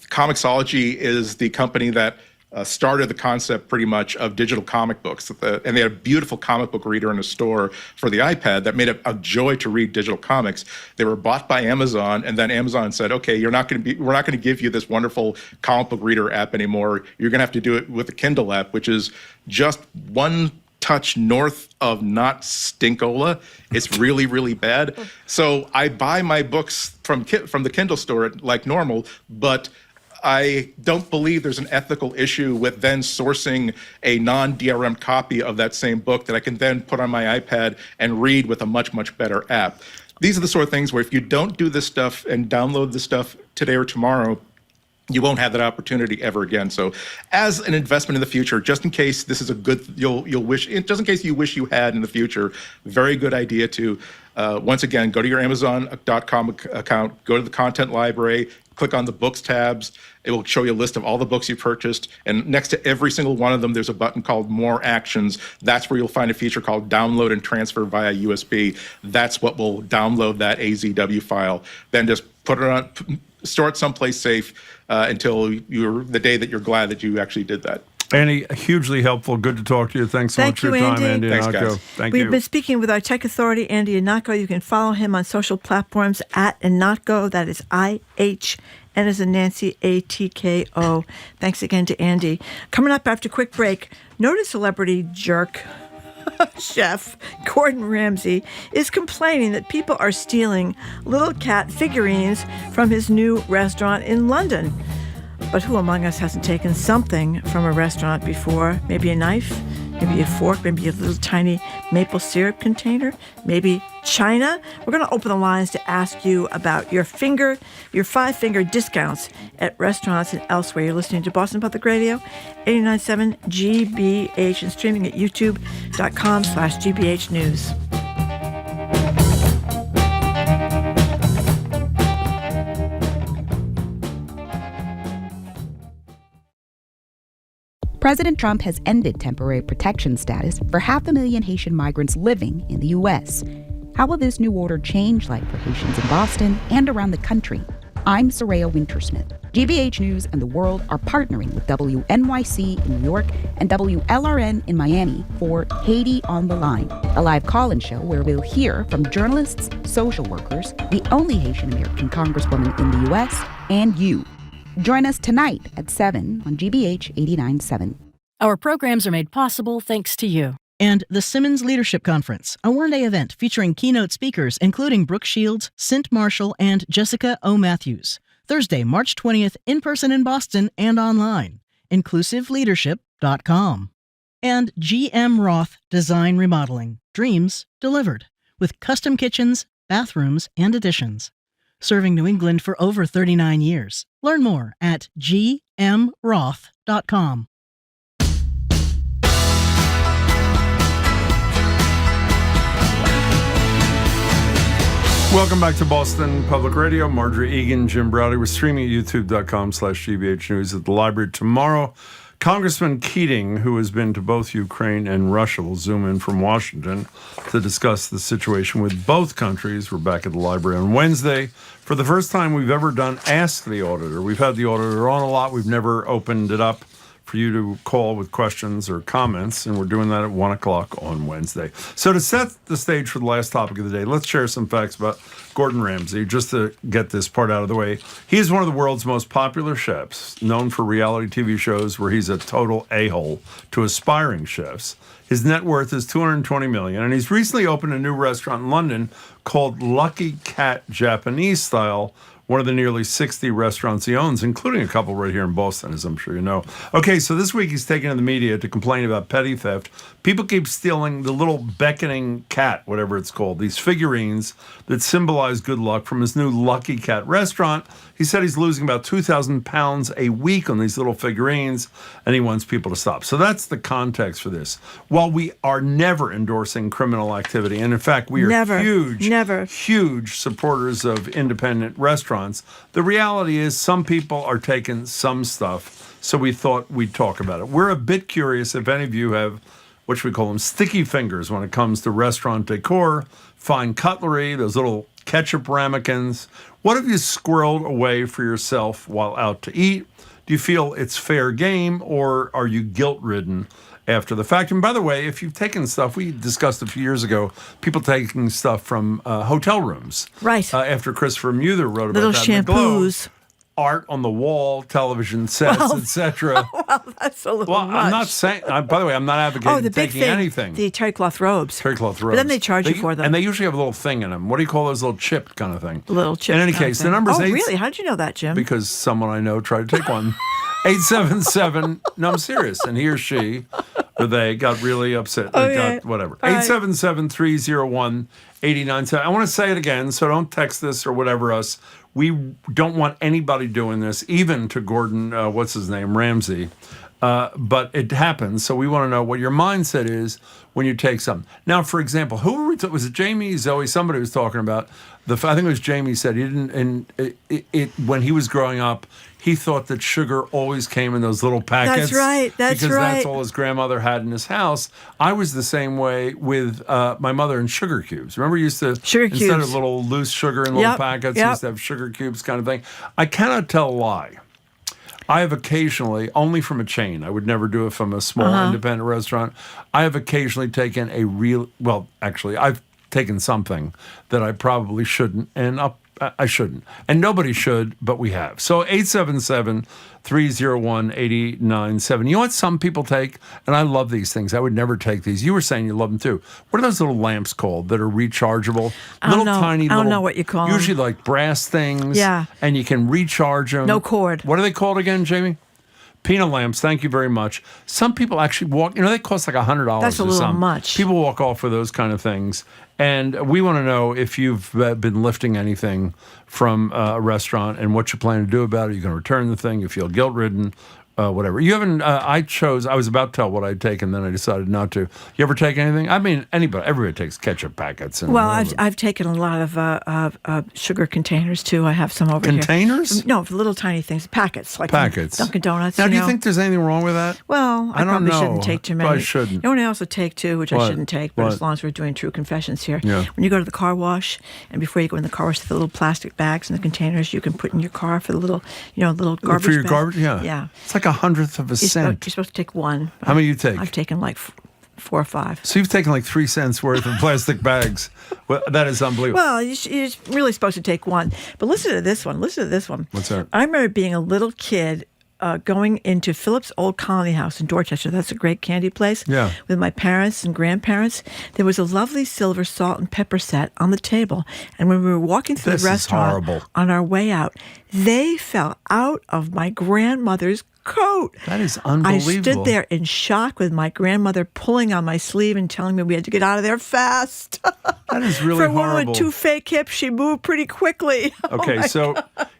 Comixology is the company that started the concept, pretty much, of digital comic books, and they had a beautiful comic book reader in a store for the iPad that made it a joy to read digital comics. They were bought by Amazon, and then Amazon said, "Okay, we're not going to give you this wonderful comic book reader app anymore. You're going to have to do it with the Kindle app, which is just one touch north of not stinkola. It's really, really bad." So I buy my books from the Kindle store like normal, but I don't believe there's an ethical issue with then sourcing a non-DRM copy of that same book that I can then put on my iPad and read with a much, much better app. These are the sort of things where if you don't do this stuff and download this stuff today or tomorrow, you won't have that opportunity ever again. So as an investment in the future, just in case this is a good, just in case you wish you had in the future, very good idea to, once again, go to your Amazon.com account, go to the content library, click on the books tabs. It will show you a list of all the books you purchased. And next to every single one of them, there's a button called More Actions. That's where you'll find a feature called Download and Transfer via USB. That's what will download that AZW file. Then just put it on, store it someplace safe until the day that you're glad that you actually did that. Andy, hugely helpful. Good to talk to you. Thanks so much for your time, Andy. Thanks, Ihnatko. guys. Thank you. We've been speaking with our tech authority, Andy Ihnatko. You can follow him on social platforms at Ihnatko. That is IH, N as in Nancy, ATKO. Thanks again to Andy. Coming up after a quick break, noted celebrity jerk chef Gordon Ramsay is complaining that people are stealing little cat figurines from his new restaurant in London. But who among us hasn't taken something from a restaurant before? Maybe a knife, maybe a fork, maybe a little tiny maple syrup container, maybe China. We're going to open the lines to ask you about your 5-finger discounts at restaurants and elsewhere. You're listening to Boston Public Radio, 89.7 GBH, and streaming at youtube.com/GBH News. President Trump has ended temporary protection status for 500,000 Haitian migrants living in the U.S. How will this new order change life for Haitians in Boston and around the country? I'm Soraya Wintersmith. GBH News and the World are partnering with WNYC in New York and WLRN in Miami for Haiti on the Line, a live call-in show where we'll hear from journalists, social workers, the only Haitian American congresswoman in the U.S., and you. Join us tonight at 7 on GBH 89.7. Our programs are made possible thanks to you. And the Simmons Leadership Conference, a one-day event featuring keynote speakers including Brooke Shields, Cint Marshall, and Jessica O. Matthews. Thursday, March 20th, in person in Boston and online. InclusiveLeadership.com. And GM Roth Design Remodeling, Dreams Delivered, with custom kitchens, bathrooms, and additions. Serving New England for over 39 years. Learn more at gmroth.com. Welcome back to Boston Public Radio. Marjorie Egan, Jim Browdy. We're streaming at youtube.com/GBH News at the library tomorrow. Congressman Keating, who has been to both Ukraine and Russia, will zoom in from Washington to discuss the situation with both countries. We're back at the library on Wednesday. For the first time we've ever done Ask the Auditor. We've had the auditor on a lot. We've never opened it up for you to call with questions or comments, and we're doing that at 1 o'clock on Wednesday. So to set the stage for the last topic of the day, let's share some facts about Gordon Ramsay, just to get this part out of the way. He is one of the world's most popular chefs, known for reality TV shows where he's a total a-hole to aspiring chefs. His net worth is $220 million, and he's recently opened a new restaurant in London called Lucky Cat Japanese Style, one of the nearly 60 restaurants he owns, including a couple right here in Boston, as I'm sure you know. Okay, so this week he's taken to the media to complain about petty theft. People keep stealing the little beckoning cat, whatever it's called, these figurines that symbolize good luck from his new Lucky Cat restaurant. He said he's losing about 2,000 pounds a week on these little figurines, and he wants people to stop. So that's the context for this. While we are never endorsing criminal activity, and in fact, we are huge supporters of independent restaurants, the reality is some people are taking some stuff, so we thought we'd talk about it. We're a bit curious if any of you have, what should we call them, sticky fingers when it comes to restaurant decor, fine cutlery, those little ketchup ramekins. What have you squirreled away for yourself while out to eat? Do you feel it's fair game, or are you guilt-ridden after the fact? And by the way, if you've taken stuff, we discussed a few years ago, people taking stuff from hotel rooms. Right. After Christopher Muther wrote about little that in the Globe. shampoos. Art on the wall, television sets, etc. Well, that's a little much. I'm not saying, by the way, I'm not advocating the big taking thing, anything. the terry cloth robes. Terry cloth robes. But then they charge you for them. And they usually have a little thing in them. What do you call those little chipped kind of thing? Little chipped. In any case, the number is 8. Oh, really? How did you know that, Jim? Because someone I know tried to take one. 877, no, I'm serious. And he or she, or they, got really upset. They got whatever. 877-301-8970. I want to say it again, so don't text this or whatever us. We don't want anybody doing this, even to Gordon, what's his name, Ramsay. But it happens, so we want to know what your mindset is when you take something. Now, for example, who were we was it Jamie, Zoe, somebody was talking about, I think it was Jamie said he didn't, and when he was growing up, he thought that sugar always came in those little packets. That's right. Because that's all his grandmother had in his house. I was the same way with my mother and sugar cubes. Remember, you used to, instead of little loose sugar in little packets, you used to have sugar cubes kind of thing. I cannot tell a lie. I have occasionally, only from a chain, I would never do it from a small independent restaurant, I have occasionally taken I've taken something that I probably shouldn't, and I shouldn't. And nobody should, but we have. So 877-301-8097. You know what some people take? And I love these things. I would never take these. You were saying you love them too. What are those little lamps called that are rechargeable? I don't know what you call them. Usually like brass things. Yeah. And you can recharge them. No cord. What are they called again, Jamie? Peanut lamps, thank you very much. Some people actually walk, they cost like $100. That's a little much. People walk off for those kind of things. And we want to know if you've been lifting anything from a restaurant and what you plan to do about it. Are you going to return the thing? You feel guilt-ridden? whatever. You haven't, I was about to tell what I'd taken, then I decided not to. You ever take anything? I mean, everybody takes ketchup packets. And well, I've taken a lot of sugar containers, too. I have some over here. Containers? No, for little tiny things. Packets. Like packets. Dunkin' Donuts. Now, do you think there's anything wrong with that? Well, I probably shouldn't take too many. I shouldn't. You know what I also take, too, which I shouldn't take, but as long as we're doing true confessions here. Yeah. When you go to the car wash, and before you go in the car wash, the little plastic bags and the containers you can put in your car for the little, little garbage for your bag. garbage? Yeah. Yeah. It's like 1/100 of a cent. You're supposed to take one. How many do you take? I've taken like 4 or 5. So you've taken like 3 cents worth of plastic bags. Well, that is unbelievable. Well, you're really supposed to take one. But listen to this one. What's that? I remember being a little kid going into Philip's Old Colony House in Dorchester. That's a great candy place. Yeah. With my parents and grandparents. There was a lovely silver salt and pepper set on the table. And when we were walking through the restaurant on our way out, they fell out of my grandmother's coat. That is unbelievable. I stood there in shock with my grandmother pulling on my sleeve and telling me we had to get out of there fast. That is really For a horrible. woman with 2 fake hips, she moved pretty quickly. Okay, so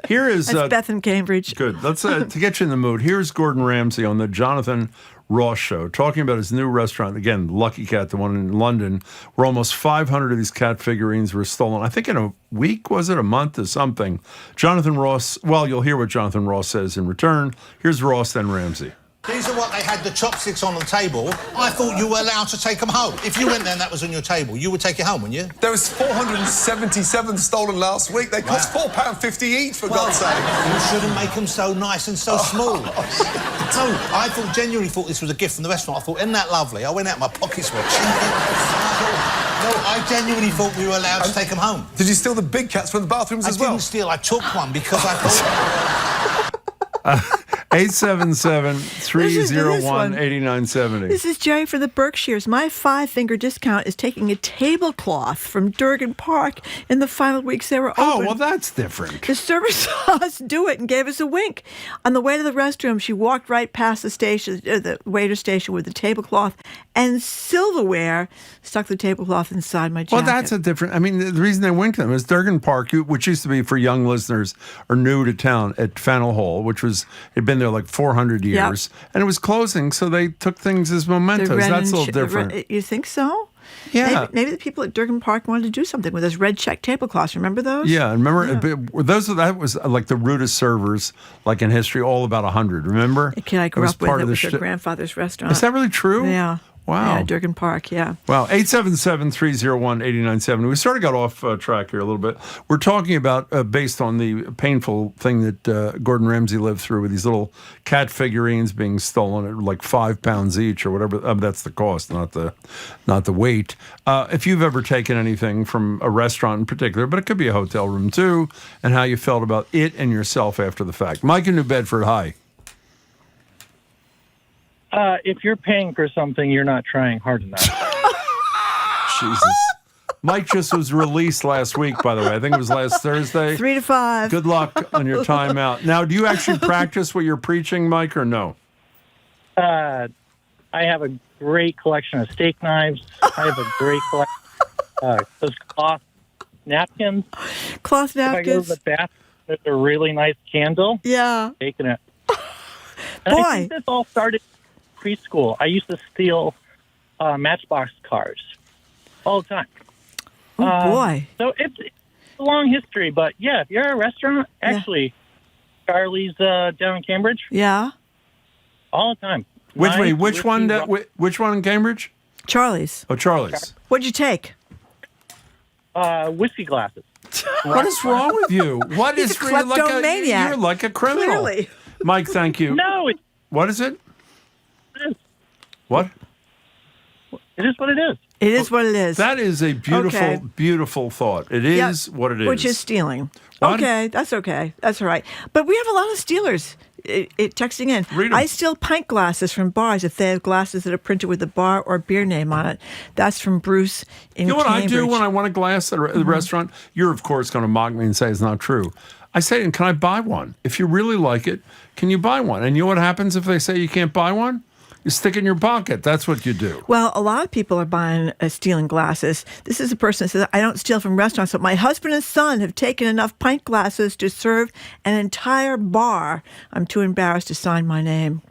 here is... That's Beth in Cambridge. Good. Let's to get you in the mood. Here's Gordon Ramsay on the Jonathan Ross show, talking about his new restaurant. Again, Lucky Cat, the one in London, where almost 500 of these cat figurines were stolen. I think in a week, was it a month or something? Jonathan Ross, well, you'll hear what Jonathan Ross says in return. Here's Ross, then Ramsay. These are what they had the chopsticks on the table. I thought you were allowed to take them home. If you went there and that was on your table, you would take it home, wouldn't you? There was 477 stolen last week. They cost £4.50 each, for God's sake. You shouldn't make them so nice and so small. No, I genuinely thought this was a gift from the restaurant. I thought, isn't that lovely? I went out, my pockets were cheap. No, I genuinely thought we were allowed to take them home. Did you steal the big cats from the bathrooms as well? I didn't steal, I took one because I thought... 877-301-8970. This is Jerry for the Berkshires. My 5-finger discount is taking a tablecloth from Durgan Park in the final weeks they were open. Oh, well, that's different. The server saw us do it and gave us a wink. On the way to the restroom, she walked right past the station, the waiter station with the tablecloth and silverware, stuck the tablecloth inside my jacket. Well, that's a different... I mean, the reason they winked them is Durgan Park, which used to be for young listeners or new to town at Faneuil Hall, which had been there like 400 years, and it was closing, so they took things as mementos. That's a little different. You think so? Yeah. Maybe the people at Durgan Park wanted to do something with those red check tablecloths. Remember those? Yeah, that was like the rudest servers, like in history, all about 100. Remember? The kid I grew up with, it was their grandfather's restaurant. Is that really true? Yeah. Wow. Yeah, Durgan Park, yeah. Wow. 877-301-8970. We sort of got off track here a little bit. We're talking about, based on the painful thing that Gordon Ramsay lived through with these little cat figurines being stolen at like £5 each or whatever. That's the cost, not the weight. If you've ever taken anything from a restaurant in particular, but it could be a hotel room too, and how you felt about it and yourself after the fact. Mike in New Bedford, hi. If you're paying for something, you're not trying hard enough. Jesus. Mike just was released last week, by the way. I think it was last Thursday. 3 to 5. Good luck on your time out. Now, do you actually practice what you're preaching, Mike, or no? I have a great collection of steak knives. I have a great collection of those cloth napkins. Cloth napkins. If I go to the bathroom, there's a really nice candle. Yeah. Taking it. And I think this all started preschool. I used to steal Matchbox cars all the time. Oh, boy. So it's a long history, but yeah, if you're at a restaurant, actually, Charlie's down in Cambridge. Yeah. All the time. Which one in Cambridge? Charlie's. Oh, Charlie's. What'd you take? Whiskey glasses. What is wrong with you? What He's is a kleptomaniac. You're like a criminal. Clearly. Mike, thank you. No. What is it? It is. What? It is what it is. It is what it is. That is a beautiful, beautiful thought. It is what it is. Which is stealing. What? Okay, that's okay. That's all right. But we have a lot of stealers texting in. Read 'em. I steal pint glasses from bars if they have glasses that are printed with the bar or beer name on it. That's from Bruce in You know what Cambridge. I do when I want a glass at a restaurant? You're, of course, going to mock me and say it's not true. I say, can I buy one? If you really like it, can you buy one? And you know what happens if they say you can't buy one? You stick it in your pocket. That's what you do. Well, a lot of people are stealing glasses. This is a person that says, I don't steal from restaurants, but my husband and son have taken enough pint glasses to serve an entire bar. I'm too embarrassed to sign my name.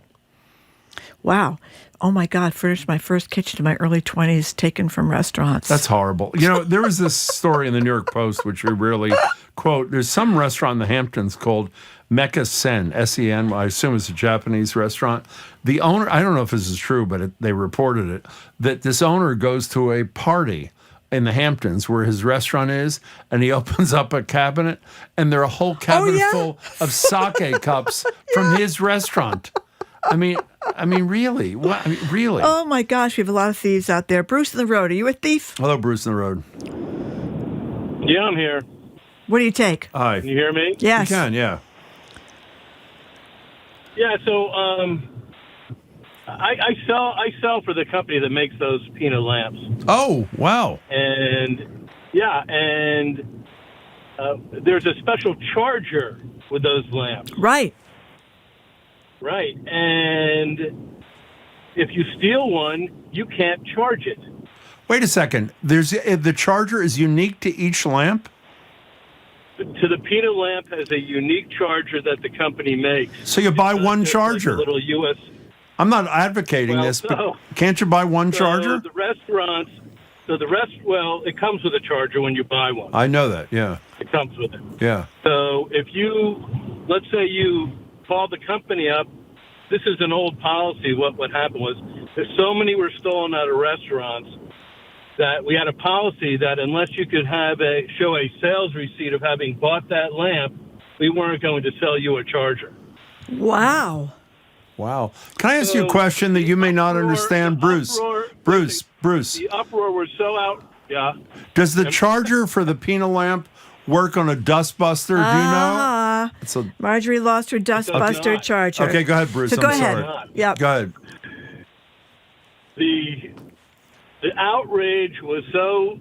Wow. Oh, my God. Furnished my first kitchen in my early 20s, taken from restaurants. That's horrible. You know, there was this story in the New York Post, which we rarely quote. There's some restaurant in the Hamptons called Mecca Sen, S-E-N. I assume it's a Japanese restaurant. The owner, I don't know if this is true, but they reported it, that this owner goes to a party in the Hamptons where his restaurant is, and he opens up a cabinet, and there are a whole cabinet full of sake cups from his restaurant. I mean, really? What? I mean, really? Oh, my gosh. We have a lot of thieves out there. Bruce in the road. Are you a thief? Hello, Bruce in the road. Yeah, I'm here. What do you take? Hi. Can you hear me? Yes. You can, yeah. Yeah, so I sell for the company that makes those Pina lamps. Oh, wow. And, yeah, and there's a special charger with those lamps. Right. Right, and if you steal one, you can't charge it. Wait a second. The charger is unique to each lamp? To the Pina lamp has a unique charger that the company makes. So you buy one charger? Like a little US. I'm not advocating this, but can't you buy one charger? The restaurants, it comes with a charger when you buy one. I know that, yeah. It comes with it. Yeah. So if let's say you call the company up, this is an old policy. What happened was there's so many were stolen out of restaurants that we had a policy that unless you could show a sales receipt of having bought that lamp, we weren't going to sell you a charger. Wow. Wow. Can I ask you a question that you may not understand, Bruce? Bruce. The uproar was so out. Yeah. Does the charger for the Pina lamp work on a dustbuster? Do you know? Marjorie lost her dustbuster charger. Okay, go ahead, Bruce. So go I'm ahead. sorry. Yep. Go ahead. The outrage was so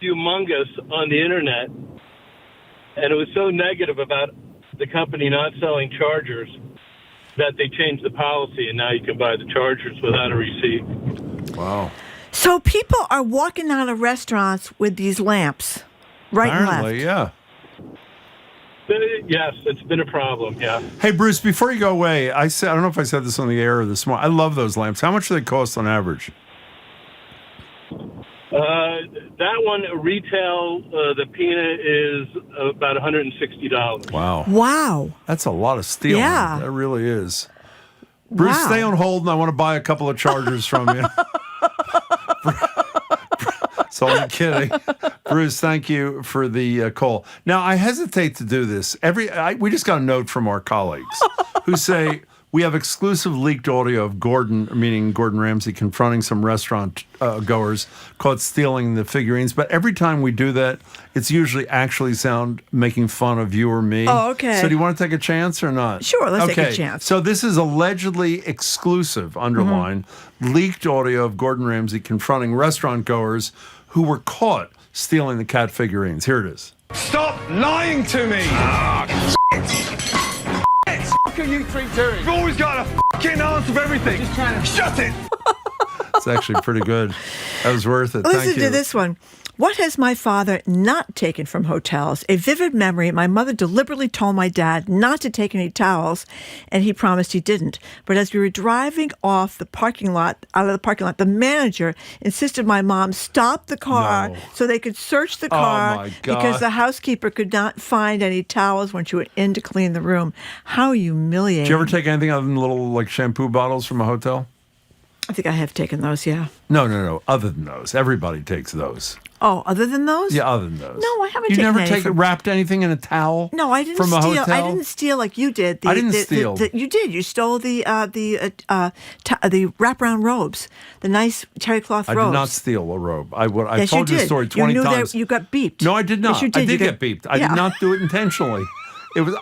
humongous on the internet, and it was so negative about the company not selling chargers that they changed the policy, and now you can buy the chargers without a receipt. Wow. So people are walking out of restaurants with these lamps, right and left. Apparently, yeah. Yes, it's been a problem, yeah. Hey, Bruce, before you go away, I don't know if I said this on the air or this morning. I love those lamps. How much do they cost on average? That one, retail, the Pina is about $160. Wow. Wow. That's a lot of stealing. Yeah. That really is. Bruce, stay on hold, and I want to buy a couple of chargers from you. So I'm kidding. Bruce, thank you for the call. Now, I hesitate to do this. We just got a note from our colleagues who say, we have exclusive leaked audio of Gordon Ramsay, confronting some restaurant goers caught stealing the figurines. But every time we do that, it's usually actually making fun of you or me. Oh, okay. So do you want to take a chance or not? Sure, let's take a chance. So this is allegedly exclusive, underline, leaked audio of Gordon Ramsay confronting restaurant goers who were caught stealing the cat figurines. Here it is. Stop lying to me! What are you three doing? You've always got a fucking answer for everything. Just trying to shut it. It's actually pretty good. That was worth it. Listen Thank you. to this one. What has my father not taken from hotels? A vivid memory. My mother deliberately told my dad not to take any towels, and he promised he didn't. But as we were driving out of the parking lot, the manager insisted my mom stop the car so they could search the car my God. because the housekeeper could not find any towels when she went in to clean the room. How humiliating. Did you ever take anything other than little shampoo bottles from a hotel? I think I have taken those, yeah. No. Other than those. Everybody takes those. Oh, other than those? Yeah, other than those. No, I haven't You taken never any wrapped anything in a towel? No, I didn't from steal. a hotel? I didn't steal like you did. I didn't steal. You did. You stole the wraparound robes, the nice terry cloth robes. I did not steal a robe. I Yes, told you you the did. story 20 you knew times. That you got beeped. No, I did not. Yes, you did. I did get beeped. I did not do it intentionally. It was,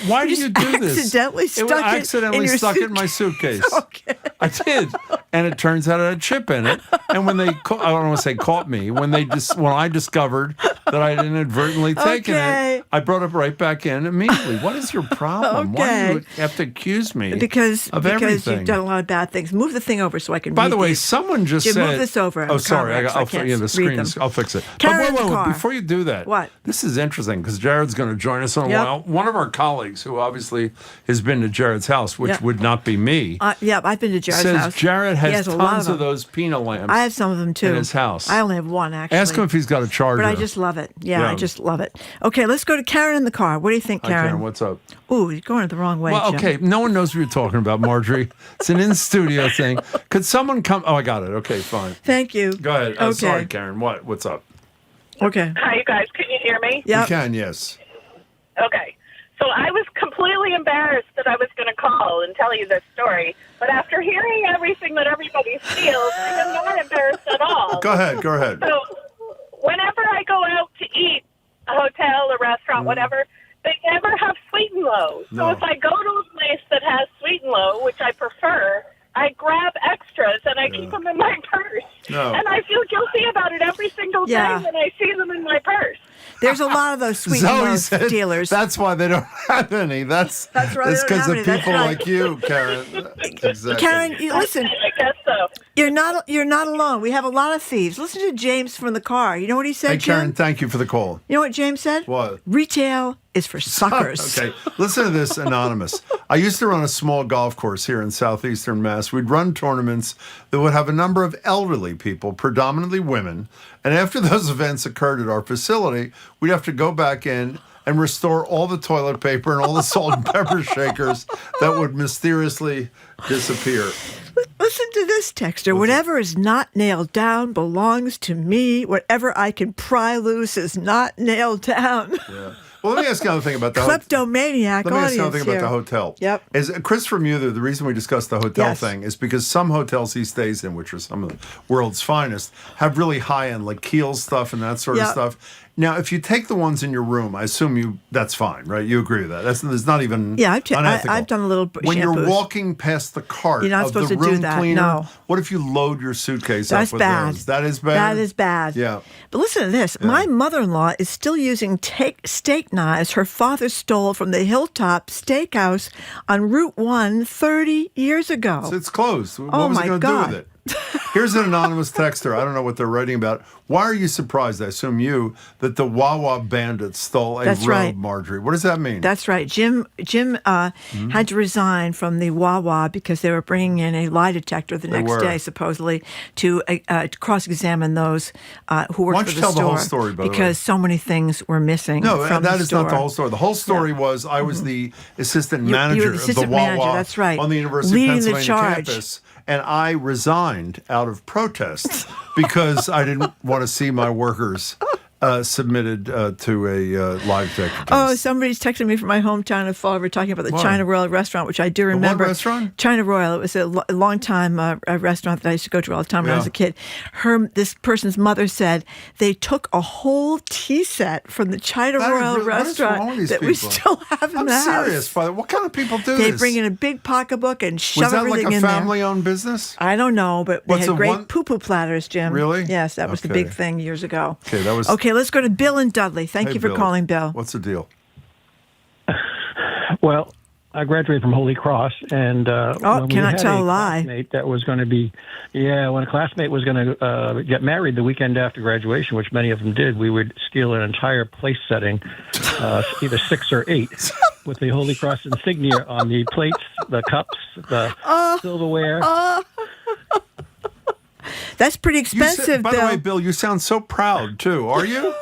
why did you do this? Accidentally stuck it in my suitcase. Okay. I did, and it turns out it had a chip in it. And when they, I don't want to say caught me, when I discovered that I had inadvertently taken it, I brought it right back in immediately. What is your problem? Why do you have to accuse me because everything? You've done a lot of bad things. Move the thing over so I can. By the way, these. someone just said, move this over. Oh, sorry. The screen. I'll fix it. But wait, before you do that, what? This is interesting because Jared's going to join us in a while. One of our colleagues, who obviously has been to Jared's house, which would not be me. I've been to Jared's says house. Jared He has a lot tons of them. those Pina lamps. I have some of them too. In his house. I only have one, actually. Ask him if he's got a charger. But I just love it. Yeah, I just love it. Okay, let's go to Karen in the car. What do you think, Hi, Karen? Karen, what's up? Ooh, you're going the wrong way, Well, Jim. okay, no one knows what you're talking about, Marjorie. It's an in-studio thing. Could someone come? Oh, I got it. Okay, fine. Thank you. Go ahead. Okay. Sorry, Karen. What's up? Okay. Hi, you guys. Can you hear me? Yeah. We can, yes. Okay. So I was completely embarrassed that I was going to call and tell you this story. But after hearing everything that everybody feels, I'm not embarrassed at all. Go ahead. So whenever I go out to eat, a hotel, a restaurant, whatever, they never have sweet and low. So No. if I go to a place that has sweet and low, which I prefer, I grab extras and I keep them in my purse. No. And I feel guilty about it every single Yeah. day when I see them in my purse. There's a lot of those sweet Zoe and low said dealers. that's why they don't have any. That's right, they It's don't because have of any. That's people right. like you, Karen. Exactly. Karen, listen. I guess so. You're not alone. We have a lot of thieves. Listen to James from the car. You know what he said, Hey, Karen, Jim? thank you for the call. You know what James said? What? Retail is for suckers. Okay, listen to this, Anonymous. I used to run a small golf course here in southeastern Mass. We'd run tournaments that would have a number of elderly people, predominantly women. And after those events occurred at our facility, we'd have to go back in and restore all the toilet paper and all the salt and pepper shakers that would mysteriously disappear. Listen to this texter. Whatever is not nailed down belongs to me. Whatever I can pry loose is not nailed down. Yeah. Well, let me ask you another thing about the Kleptomaniac Let me ask you audience another thing about the here. hotel. Yep. Is Christopher Muther, the reason we discussed the hotel Yes. thing is because some hotels he stays in, which are some of the world's finest, have really high-end, like Kiehl stuff and that sort of Yep. stuff. Now, if you take the ones in your room, I assume that's fine, right? You agree with that? There's not even Yeah, unethical. I've done a little When you're shampoos. walking past the cart You're not of supposed the to do room that, cleaner, no. what if you load your suitcase That's up with bad. those? That is bad? That is bad. Yeah. But listen to this. My mother-in-law is still using steak knives her father stole from the Hilltop Steakhouse on Route 1 30 years ago. So it's closed. What Oh, was he my going to do God. with it? Here's an anonymous texter. I don't know what they're writing about. Why are you surprised, I assume you, that the Wawa bandits stole a That's robe, right. Marjorie? What does that mean? That's right. Jim had to resign from the Wawa because they were bringing in a lie detector the They next were. day, supposedly, to cross-examine those who Why worked don't for you the tell store. the whole story, by the way? Because so many things were missing No, from that the is not the store. whole story. The whole story was I was the assistant You were manager the of assistant the Wawa manager, that's right. on the University Leading of the Pennsylvania charge. campus. And I resigned out of protest because I didn't want to see my workers submitted to a lie detector test. Oh, somebody's texting me from my hometown of Fall River talking about the Why? China Royal restaurant, which I do what remember. restaurant? China Royal. It was a long time a restaurant that I used to go to all the time when I was Yeah. a kid. This person's mother said they took a whole tea set from the China That is Royal really- what is restaurant wrong with these that we people? still have in I'm the serious, house. Father. What kind of people do They this? bring in a big pocketbook and shove Was that like everything a in there. family-owned business? I don't know, but they What's had the great one- poo-poo platters, Jim. Really? Yes, that was the Okay. big thing years ago. Okay, that was. Okay, let's go to Bill and Dudley. Thank Hey, you for Bill. calling, Bill. What's the deal? Well, I graduated from Holy Cross, and when we cannot had tell a a lie. classmate that was going to be, when a classmate was going to get married the weekend after graduation, which many of them did, we would steal an entire place setting, either 6 or 8, with the Holy Cross insignia on the plates, the cups, the silverware. That's pretty expensive, By Bill. the way, Bill, you sound so proud too. Are you?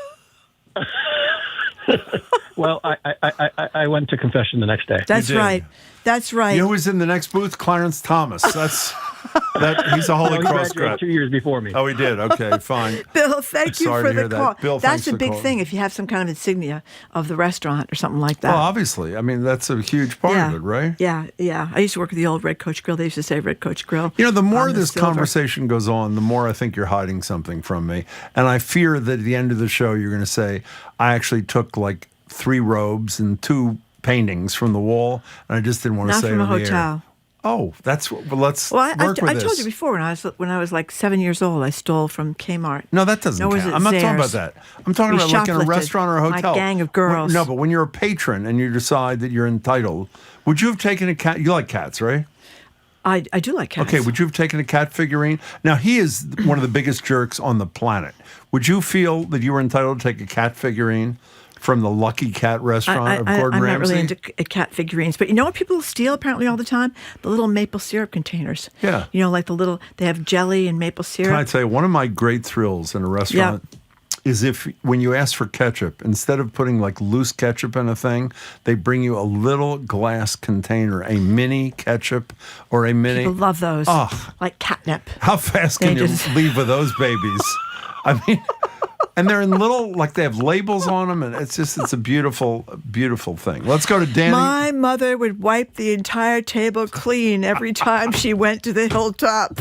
Well, I went to confession the next day. That's right. That's right. You know who's in the next booth? Clarence Thomas. He's a Holy No, he Cross graduated grad. 2 years before me. Oh, he did. Okay, fine. Bill, thank you Sorry for to the hear that. call. Bill, thanks That's a for big calling. thing if you have some kind of insignia of the restaurant or something like that. Well, obviously. I mean, that's a huge part of it, right? Yeah, yeah. I used to work at the old Red Coach Grill. They used to say Red Coach Grill. You know, the more on the this silver. conversation goes on, the more I think you're hiding something from me. And I fear that at the end of the show, you're going to say, I actually took like 3 robes and 2 paintings from the wall, and I just didn't want to Not say from it a on the air. hotel. Oh, that's what. Well, let's Well, I work with this. told you before when I was like 7 years old, I stole from Kmart. No, that doesn't No, was count. it I'm not talking about Zayre's? that. I'm talking We about like in a shoplifted. restaurant or a My hotel. gang of girls. No, but when you're a patron and you decide that you're entitled, would you have taken a cat? You like cats, right? I do like cats. Okay, would you have taken a cat figurine? Now, he is one of the biggest jerks on the planet. Would you feel that you were entitled to take a cat figurine from the Lucky Cat restaurant of Gordon I'm Ramsay? not really into cat figurines, but you know what people steal apparently all the time? The little maple syrup containers. Yeah. You know, like they have jelly and maple syrup. Can I tell you, one of my great thrills in a restaurant is if when you ask for ketchup, instead of putting like loose ketchup in a thing, they bring you a little glass container, a mini ketchup or a mini. People love those. Oh, like catnip. how fast can you leave with those babies? I mean, and they're in little, like they have labels on them, and it's a beautiful, beautiful thing. Let's go to Danny. My mother would wipe the entire table clean every time she went to the Hilltop.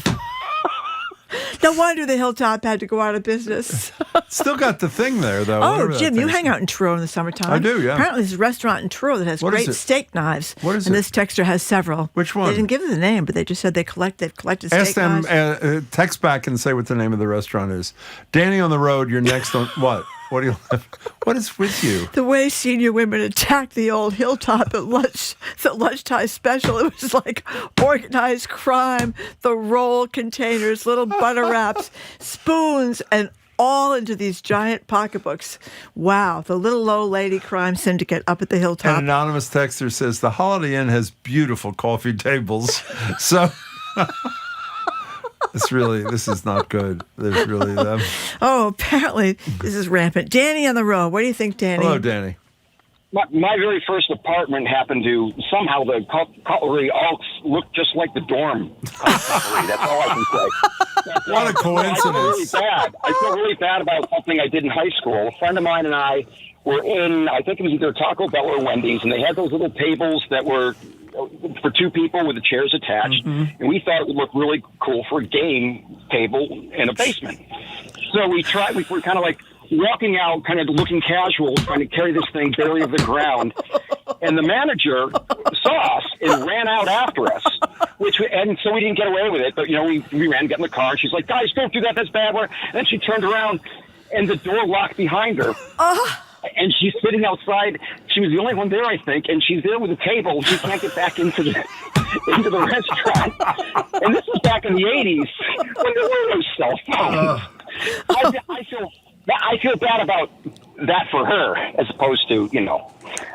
No wonder the Hilltop had to go out of business. Still got the thing there, though. Oh, Jim, you hang out in Truro in the summertime. I do, yeah. Apparently, there's a restaurant in Truro that has great steak knives. What is and it? this texter has several. Which one? They didn't give us the name, but they just said they've collected Ask steak knives. them, text back and say what the name of the restaurant is. Danny on the road, you're next on what? What do you? What is with you? The way senior women attacked the old Hilltop at lunch, the lunchtime special, it was like organized crime. The roll containers, little butter wraps, spoons, and all into these giant pocketbooks. Wow, the little old lady crime syndicate up at the Hilltop. An anonymous texter says the Holiday Inn has beautiful coffee tables. So this is not good. There's really them. Oh, apparently this is rampant. Danny on the road. What do you think, Danny? Hello, Danny. My very first apartment happened to somehow the cutlery all looked just like the dorm cutlery. That's all I can say. What a coincidence. I feel really bad about something I did in high school. A friend of mine and I were in, I think it was either Taco Bell or Wendy's, and they had those little tables that were for two people with the chairs attached, and we thought it would look really cool for a game table in a basement. So we were kind of like walking out, kind of looking casual, trying to carry this thing barely off the ground, and the manager saw us and ran out after us, and so we didn't get away with it, but, we ran, got in the car, and she's like, guys, don't do that, that's bad. And then she turned around, and the door locked behind her. And she's sitting outside. She was the only one there, I think, and she's there with a table. She can't get back into the restaurant. And this was back in the 80s when there were no cell phones. I feel bad about that for her, as opposed to,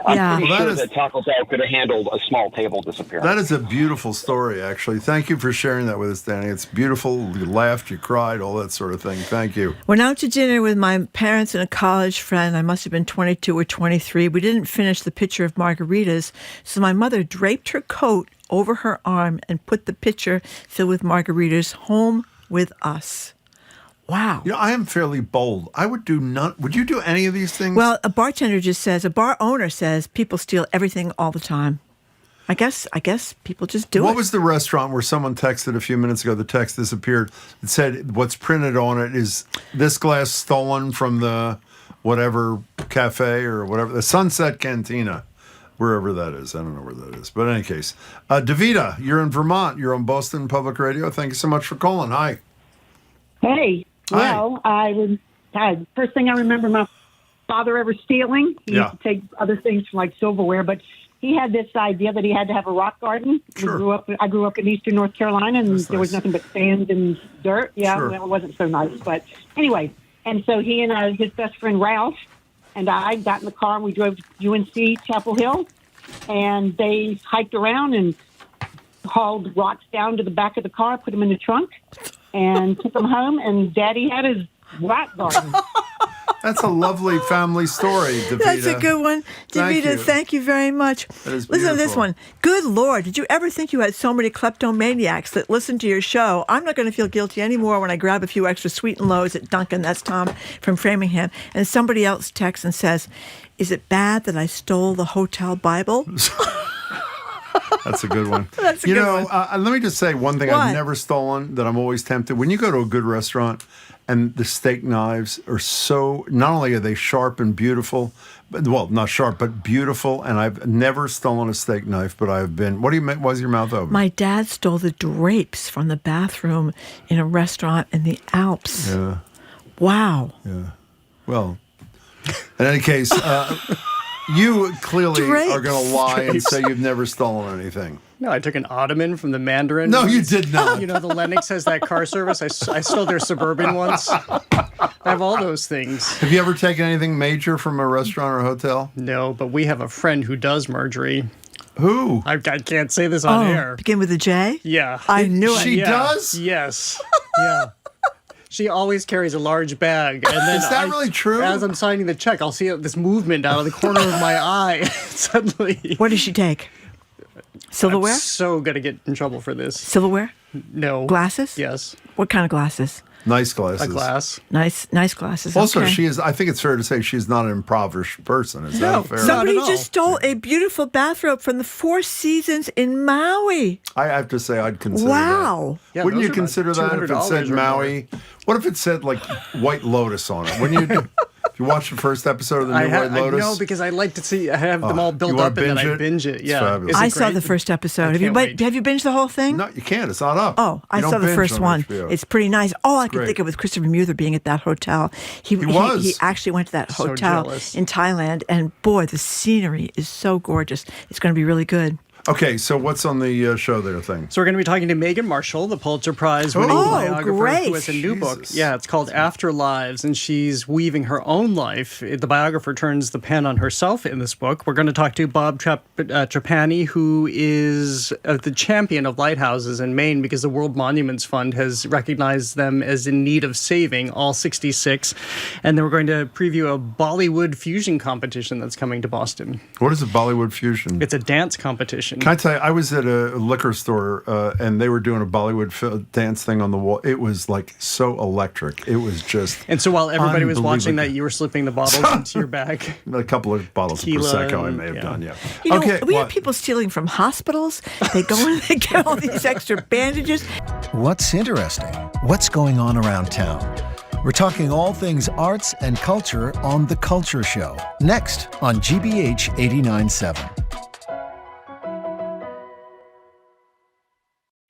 I'm pretty sure that Taco Bell could have handled a small table disappearance. That is a beautiful story, actually. Thank you for sharing that with us, Danny. It's beautiful. You laughed, you cried, all that sort of thing. Thank you. Went out to dinner with my parents and a college friend. I must have been 22 or 23. We didn't finish the pitcher of margaritas, so my mother draped her coat over her arm and put the pitcher filled with margaritas home with us. Wow. I am fairly bold. I would do not. Would you do any of these things? Well, a bar owner says people steal everything all the time. I guess people just do it. What was the restaurant where someone texted a few minutes ago? The text disappeared. It said what's printed on it is this glass stolen from the whatever cafe or whatever, the Sunset Cantina, wherever that is. I don't know where that is. But in any case, Davida, you're in Vermont. You're on Boston Public Radio. Thank you so much for calling. Hi. Hey. Well, first thing I remember my father ever stealing, he used to take other things like silverware, but he had this idea that he had to have a rock garden. Sure. I grew up in eastern North Carolina, and there was nothing but sand and dirt. Yeah, Sure. well, it wasn't so nice. But anyway, and so he and his best friend Ralph and I got in the car, and we drove to UNC Chapel Hill, and they hiked around and hauled rocks down to the back of the car, put them in the trunk, and took them home, and Daddy had his rock garden. That's a lovely family story, Davida. That's a good one. Davida, thank you very much. That is Listen to this beautiful. one. Good Lord, did you ever think you had so many kleptomaniacs that listened to your show? I'm not going to feel guilty anymore when I grab a few extra sweet and lows at Dunkin'. That's Tom from Framingham. And somebody else texts and says, is it bad that I stole the hotel Bible? That's a good one. That's a good one. Let me just say one thing I've never stolen that I'm always tempted. When you go to a good restaurant and the steak knives are so, not only are they sharp and beautiful, but, well, not sharp, but beautiful, and I've never stolen a steak knife, but I've been, what do you make? Why's your mouth open? My dad stole the drapes from the bathroom in a restaurant in the Alps. Yeah. Wow. Yeah. Well, in any case, you clearly are going to lie and say you've never stolen anything. No, I took an Ottoman from the Mandarin. No, you did not. You know, the Lennox has that car service. I stole their Suburban ones. I have all those things. Have you ever taken anything major from a restaurant or hotel? No, but we have a friend who does Marjorie. Who? I can't say this on air. Begin with a J? Yeah. I knew it. She does? Yes. Yeah. She always carries a large bag. And then Is that really true? As I'm signing the check, I'll see this movement out of the corner of my eye. Suddenly. What does she take? Silverware? I'm so going to get in trouble for this. Silverware? No. Glasses? Yes. What kind of glasses? Nice glasses. A glass. Nice glasses. Also, okay. she is. I think it's fair to say she's not an impoverished person. Is No, that fair? Somebody Not at all. just stole a beautiful bathrobe from the Four Seasons in Maui. I have to say, I'd consider Wow. that. Yeah, Wouldn't those you are about consider that if it $200 said or more. Maui? What if it said like White Lotus on it? Wouldn't you? You watched the first episode of the new White Lotus? No, because I like to see. I have them all built you wanna up and then binge I it? binge it. It's Yeah, fabulous. Is it I saw great? the first episode. Have can't wait. you binged the whole thing? No, you can't. It's not up. Oh, I You don't saw the binge first on one. HBO. It's pretty nice. All I could great. think of was Christopher Muther being at that hotel. He was. He actually went to that So hotel jealous. in Thailand, and boy, the scenery is so gorgeous. It's going to be really good. Okay, so what's on the show there thing? So we're going to be talking to Megan Marshall, the Pulitzer Prize winning biographer great. who has a new book. Jesus. Yeah, it's called After Lives, and she's weaving her own life. The biographer turns the pen on herself in this book. We're going to talk to Bob Trapani, who is the champion of lighthouses in Maine because the World Monuments Fund has recognized them as in need of saving, all 66. And then we're going to preview a Bollywood fusion competition that's coming to Boston. What is a Bollywood fusion? It's a dance competition. Can I tell you, I was at a liquor store and they were doing a Bollywood dance thing on the wall. It was like so electric. It was just And so while everybody was watching that, unbelievable. you were slipping the bottles into your bag. A couple of bottles Tequila of Prosecco I may have and- done, yeah. You know, Okay, we have what? people stealing from hospitals. They go in, they get all these extra bandages. What's interesting? What's going on around town? We're talking all things arts and culture on The Culture Show, next on GBH 89.7.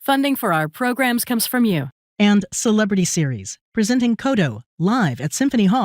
Funding for our programs comes from you. And Celebrity Series, presenting Kodo live at Symphony Hall.